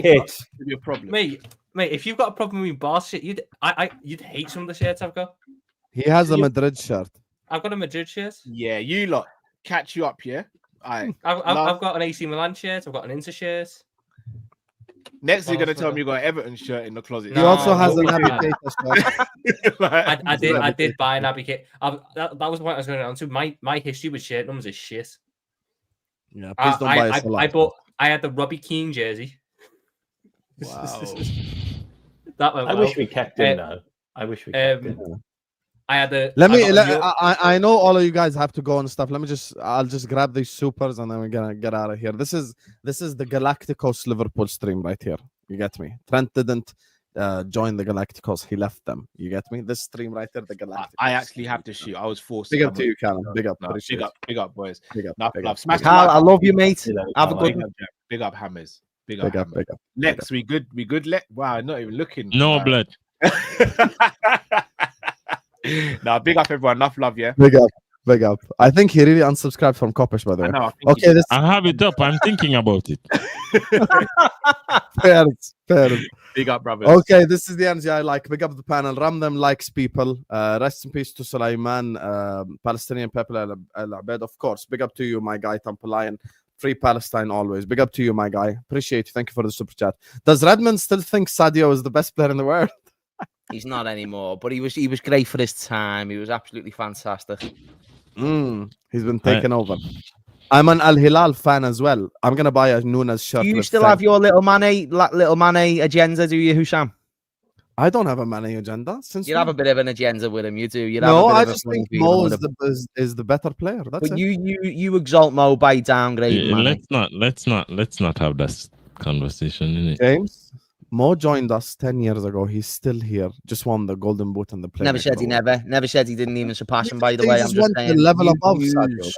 kit, it'd be a problem. Mate, if you've got a problem with Barca shit, you'd hate some of the shirts I've got. He has a Madrid shirt. I've got a Madrid shirt. Yeah, you lot catch you up here. I've got an AC Milan shirt. I've got an Inter shirt. Next, you're going to tell me you got an Everton shirt in the closet. He also has an Naby shirt. I did buy an Naby kit. That was the point I was going on to. My history with shirt numbers is shit. Yeah, please don't buy us a lot. I had the Robbie Keane jersey. Wow. That went well. I wish we kept him though. I wish we kept him. I had the. I know all of you guys have to go and stuff. I'll just grab these supers and then we're gonna get out of here. This is the Galacticos Liverpool stream right here. You get me? Trent didn't join the Galacticos. He left them. You get me? This stream right here, the Galacticos. I actually have to shoot. I was forced. Big up to you, Callum. Big up. Big up, boys. Big up. Enough big love. up. Smash Carl, I love you, mate. Have a good one. Big up, Hammers. Big up. Lex, we good. Wow, not even looking. No blood. Nah, big up everyone. Enough love, yeah. Big up. I think he really unsubscribed from Kopish, by the way. Okay, I have it up. I'm thinking about it. Fair. Big up, brothers. Okay, this is the energy I like. Big up the panel. Ramdam likes people. Rest in peace to Sulaiman, Palestinian people, Al-Abed, of course. Big up to you, my guy, Tampalion. Free Palestine always. Big up to you, my guy. Appreciate you. Thank you for the super chat. Does Redmond still think Sadio is the best player in the world? He's not anymore, but he was great for his time. He was absolutely fantastic. He's been taken over. I'm an Al Hilal fan as well. I'm gonna buy a Nunez shirt. Do you still have your little Mane agenda? Do you, Husham? I don't have a Mane agenda. You have a bit of an agenda with him. You do. I just think Mo is the better player. That's but it. You exalt Mo by downgrading. Let's not have this conversation, innit? James. Mo joined us 10 years ago. He's still here. Just won the Golden Boot and the play. Never said he never said he didn't even surpass him. By the way, I'm just saying. The level above Sadio.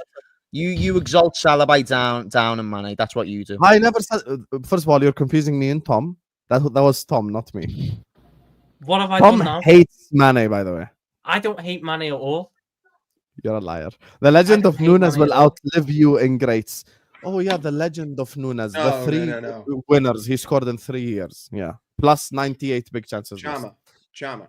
You exalt Salah by down and Mane. That's what you do. I never said. First of all, you're confusing me and Tom. That was Tom, not me. What have I Tom done now? Tom hates Mane, by the way. I don't hate Mane at all. You're a liar. The legend of Nunez will outlive you in greats. Oh yeah, the legend of Nunez. The three winners he scored in 3 years. Yeah, plus 98 big chances. Chama.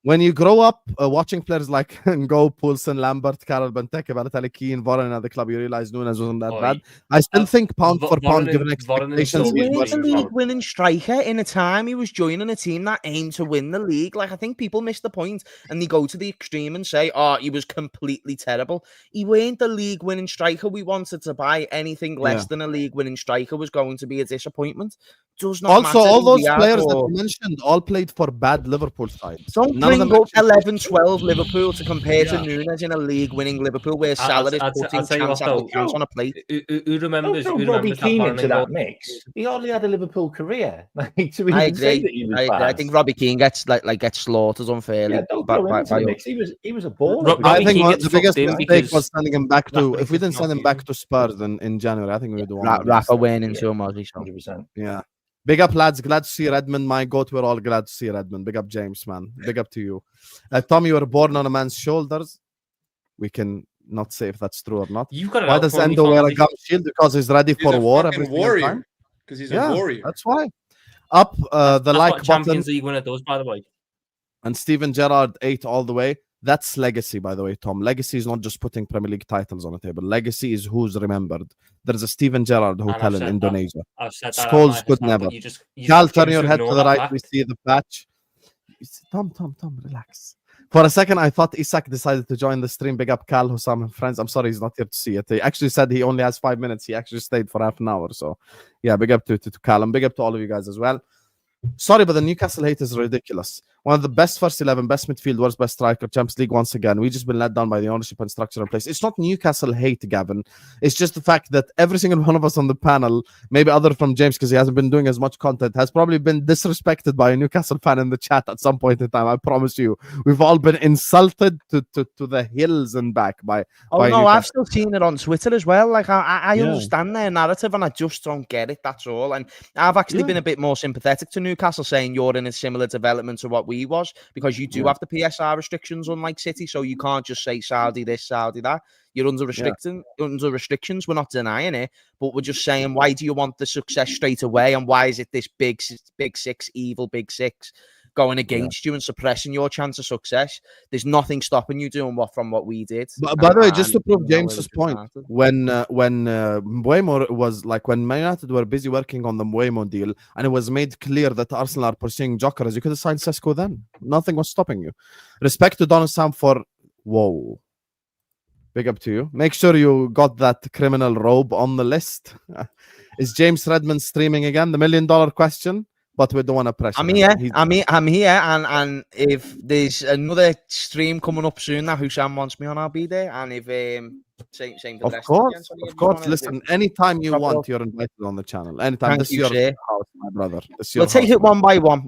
When you grow up watching players like Ngo, Poulsen, Lambert, Karel Benteke, Balotelli, Keane, Varane at the club, you realize Nunez wasn't that bad. I still think pound for pound, given expectations, he was a league-winning striker in a time he was joining a team that aimed to win the league. Like, I think people miss the point and they go to the extreme and say, "Oh, he was completely terrible." He weren't the league-winning striker we wanted to buy. Anything less than a league-winning striker was going to be a disappointment. Does not also, all those players that you mentioned all played for bad Liverpool sides. Don't bring up 11-12 Liverpool to compare to Nunez in a league-winning Liverpool where Salah is putting chance after chance on a plate. Who remembers? Robbie Keane into that mix? He hardly had a Liverpool career. I agree. I think Robbie Keane gets slaughtered unfairly. Yeah, he was a baller. I think the biggest mistake was sending him back to. If we didn't send him back to Spurs in January, I think we would have won. Rafa went into him, 100%. Yeah. Big up, lads. Glad to see Redmond. My goat. We're all glad to see Redmond. Big up, James, man. Big up to you. Tom, you were born on a man's shoulders. We can not say if that's true or not. Why does Endo wear a gum shield? Because he's ready for war every warrior. Because he's a warrior. That's why. Up the that's like what button. Champions League winner does, by the way. And Steven Gerrard 8 all the way. That's legacy, by the way, Tom. Legacy is not just putting Premier League titles on the table. Legacy is who's remembered. There's a Steven Gerrard hotel in Indonesia. I've said that. Scholes could never. Cal, turn your head to the right. We see the patch. Tom, relax. For a second, I thought Isak decided to join the stream. Big up Cal, Hussam, and friends. I'm sorry he's not here to see it. He actually said he only has 5 minutes. He actually stayed for half an hour. So, yeah, big up to Cal, and big up to all of you guys as well. Sorry, but the Newcastle hate is ridiculous. One of the best first 11, best midfield, worst best striker, Champions League once again. We've just been let down by the ownership and structure in place. It's not Newcastle hate, Gavin. It's just the fact that every single one of us on the panel, maybe other from James because he hasn't been doing as much content, has probably been disrespected by a Newcastle fan in the chat at some point in time. I promise you. We've all been insulted to the hills and back by no, I've still seen it on Twitter as well. Like, I understand their narrative and I just don't get it, that's all. And I've actually been a bit more sympathetic to Newcastle, saying you're in a similar development to what we was, because you do have the PSR restrictions unlike City, so you can't just say Saudi this, Saudi that. You're under restrictions. We're not denying it, but we're just saying, why do you want the success straight away, and why is it this big six, evil big six going against you and suppressing your chance of success? There's nothing stopping you doing what we did. But by the way, just to prove James's point, when Mbeumo was like, when Man United were busy working on the Mbeumo deal, and it was made clear that Arsenal are pursuing Jokeras, you could have signed Sesko then. Nothing was stopping you. Respect to Don Sam for big up to you. Make sure you got that criminal robe on the list. Is James Redmond streaming again? The $1 million question. But we don't want to pressure. I'm here, and if there's another stream coming up soon that Hussam wants me on, I'll be there. And if same for the rest of course. Listen, anytime you want, you're invited on the channel. Anytime. This is your house, my brother. We'll take it one by one.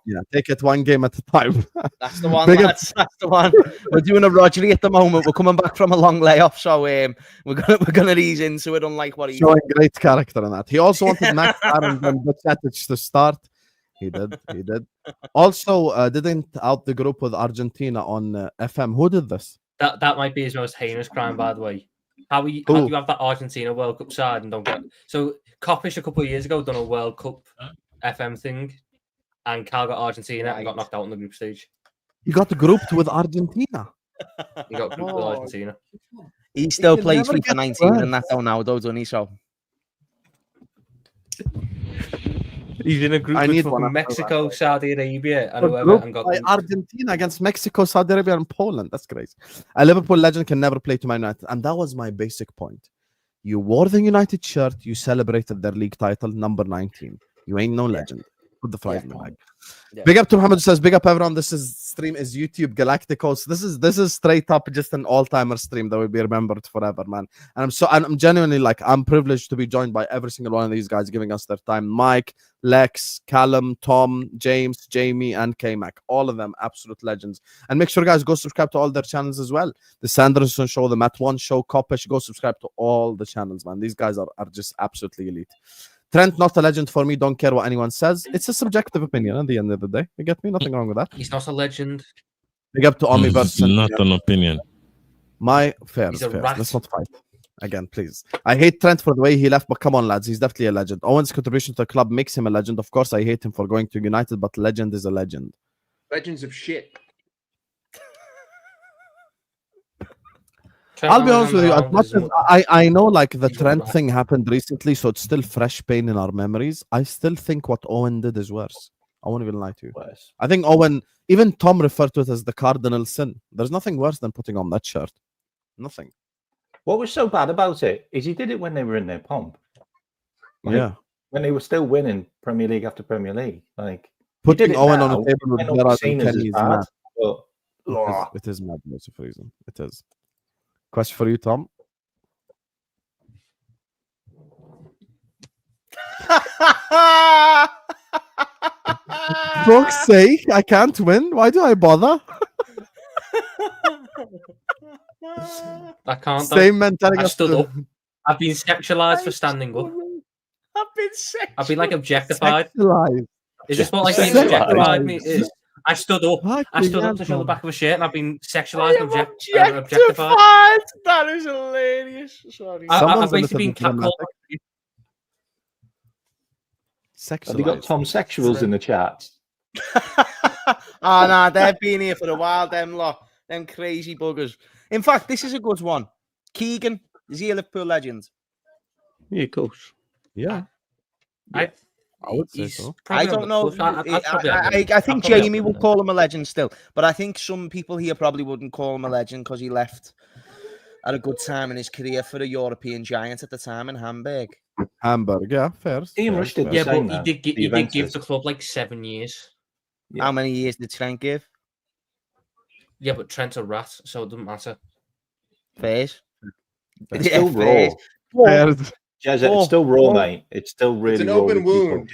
Yeah, take it one game at a time. That's the one, lads. That's the one. We're doing a Rodri at the moment. We're coming back from a long layoff, so we're gonna ease into it. Unlike what he's showing great character in that. He also wanted Max Aaron and Bucetic to start. He did. Also, didn't out the group with Argentina on FM. Who did this? That might be his most heinous crime, by the way. How do you have that Argentina World Cup side and don't get so Kopish a couple of years ago done a World Cup FM thing, and Cal got Argentina and got knocked out in the group stage. He got grouped with Argentina. He got grouped with Argentina. He still plays FIFA 19 and that now, though, doesn't he? So he's in a group with Mexico, Saudi Arabia, and whoever, and got Argentina against Mexico, Saudi Arabia, and Poland. That's crazy. A Liverpool legend can never play to Man United, and that was my basic point. You wore the United shirt, you celebrated their league title, number 19. You ain't no legend. Put the fries in the bag. Big up to Muhammad, says big up everyone. This stream is YouTube Galacticos. This is straight up just an all-timer stream that will be remembered forever, man. And I'm genuinely like, I'm privileged to be joined by every single one of these guys giving us their time. Mike, Lex, Callum, Tom, James, Jamie, and Kmack. All of them absolute legends. And make sure, guys, go subscribe to all their channels as well. The Sanderson Show, the Matt One Show, Kopish. Go subscribe to all the channels, man. These guys are just absolutely elite. Trent, not a legend for me. Don't care what anyone says. It's a subjective opinion at the end of the day. You get me? Nothing wrong with that. He's not a legend. Big up to Omniverse. Not an opinion. My fair. Let's not fight. Again, please. I hate Trent for the way he left, but come on, lads. He's definitely a legend. Owen's contribution to the club makes him a legend. Of course, I hate him for going to United, but legend is a legend. Legends of shit. I'll be honest with you, as much as I know like the Trent thing happened recently, so it's still fresh pain in our memories. I still think what Owen did is worse. I won't even lie to you. I think Owen, even Tom referred to it as the cardinal sin. There's nothing worse than putting on that shirt. Nothing. What was so bad about it is he did it when they were in their pomp. Like, yeah. When they were still winning Premier League after Premier League. Like putting Owen on a table with Gerrard and Kenny is mad. It is mad for some reason. It is. Question for you, Tom. Fuck's sake, I can't win. Why do I bother? I can't. Same mentality. I stood up. I've been sexualized for standing up. I've been like objectified. Sexualized. Is this what like being objectified me is? I stood up. I stood up to show the back of a shirt, and I've been sexualized and objectified. That is hilarious. Sorry. I've basically been catcalled. Have you got Tom Sexuals in the chat? Oh, no, they've been here for a while, them lot. Them crazy buggers. In fact, this is a good one. Keegan, is he a Liverpool legend? Yeah, of course. Yeah. I would say so. I don't know. I think Jamie will call him a legend still, but I think some people here probably wouldn't call him a legend because he left at a good time in his career for a European giant at the time in Hamburg. Hamburg, yeah, fair. Ian Rush did the Yeah, same, but though. he did give the club like 7 years. How many years did Trent give? Yeah, but Trent's a rat, so it doesn't matter. Fairs. It's still raw. Jazz, it's still raw, mate. It's still really It's an raw open with people. wound.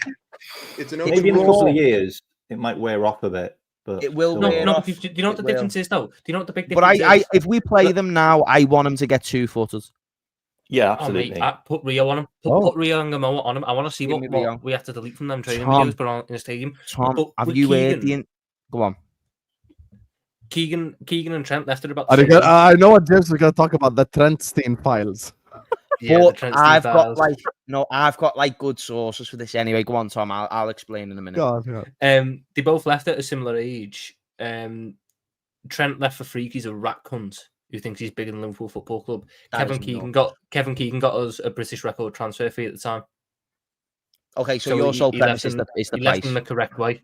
It's an open Maybe in a wound. couple of years it might wear off a bit, but It will. No, wear no. off. Do you know what the difference is, though? Do you know what the big But difference is? if we play them now, I want him to get 2-footed. yeah, Oh, mate, absolutely. put Rio on him. Put Rio and Gamoa on him. I want to see Give me Rio. what we have to delete from them training Tom. videos, but on in the stadium. Tom, But have with you heard Keegan- Go on. Keegan and Trent left at about. I 7. know what James was going to talk about, the Trentstein files. Yeah, the But Trent I've Steve got I've got good sources for this anyway. Go on, Tom. I'll explain in a minute. God, yeah. They both left at a similar age. Trent left for Freak. He's a rat cunt who thinks he's bigger than Liverpool Football Club. Kevin Keegan got us a British record transfer fee at the time. Okay, so your sole premise is the he price. left in the correct way,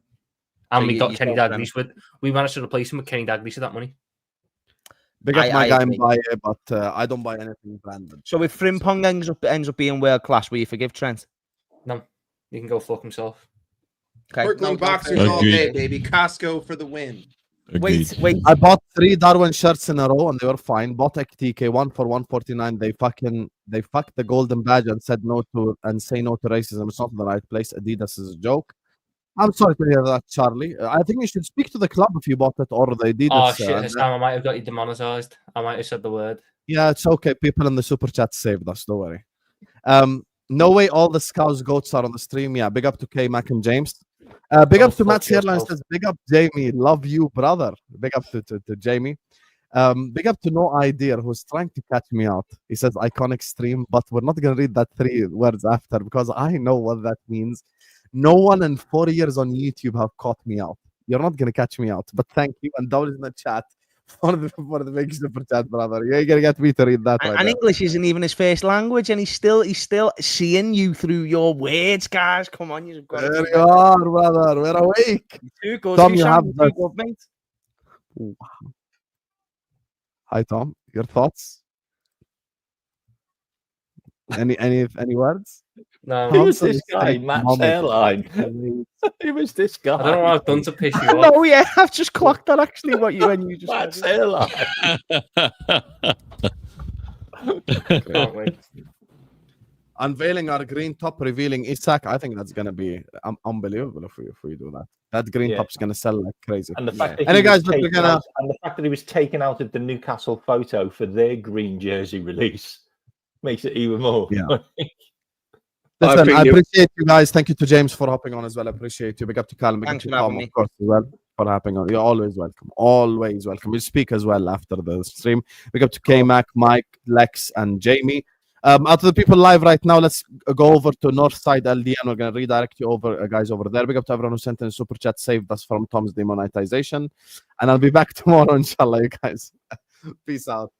and So we got your Kenny sole Dalglish we managed to replace him with Kenny Dalglish for that money. Big up my I guy agree. Mbaye, but I don't buy anything branded. So if Frimpong ends up being world class, will you forgive Trent? No, he can go fuck himself. Okay. Kirkland No, boxers all day, baby. Costco for the win. Wait. I bought 3 Darwin shirts in a row and they were fine. Bought TK one for 149. They fucked the golden badge and said no to and say no to racism. It's not the right place. Adidas is a joke. I'm sorry to hear that, Charlie. I think you should speak to the club if you bought it or the Adidas. Oh shit, Hassan, I might have got you demonetized. I might have said the word. Yeah, it's okay. People in the super chat saved us. Don't worry. No way all the Scouts goats are on the stream. Yeah, big up to Kmack and James. Big up to Matt's Hairline says, big up Jamie. Love you, brother. Big up to Jamie. Big up to No Idea who's trying to catch me out. He says iconic stream, but we're not going to read that 3 words after because I know what that means. No one in 4 years on YouTube have caught me out. You're not going to catch me out, but thank you. And down in the chat for the big super chat, brother. You're going to get me to read that. And English isn't even his first language, and he's still seeing you through your words, guys. Come on, you've got there you are, brother. We're awake. Too good. Tom, you have too good, mate. Wow. Hi, Tom. Your thoughts? Any words? No. Who was this guy? Matt's Hairline. Who was this guy? I don't know what I've done to piss you off. No, yeah, I've just clocked that actually. What you just Matt's Hairline. Can't wait. Unveiling our green top, revealing Isak. I think that's gonna be unbelievable if we do that. That green top's gonna sell like crazy. And the fact that and the fact that he was taken out of the Newcastle photo for their green jersey release makes it even more. Yeah. Listen, I appreciate you guys. Thank you to James for hopping on as well. I appreciate you. Big up to Callum. Big up to Tom, of course, as well, for hopping on. You're always welcome. Always welcome. We'll speak as well after the stream. Big up to Kmack, Mike, Lex, and Jamie. Out of the people live right now, let's go over to Northside LD and we're going to redirect you over, guys, over there. Big up to everyone who sent in a super chat, saved us from Tom's demonetization. And I'll be back tomorrow, inshallah, you guys. Peace out.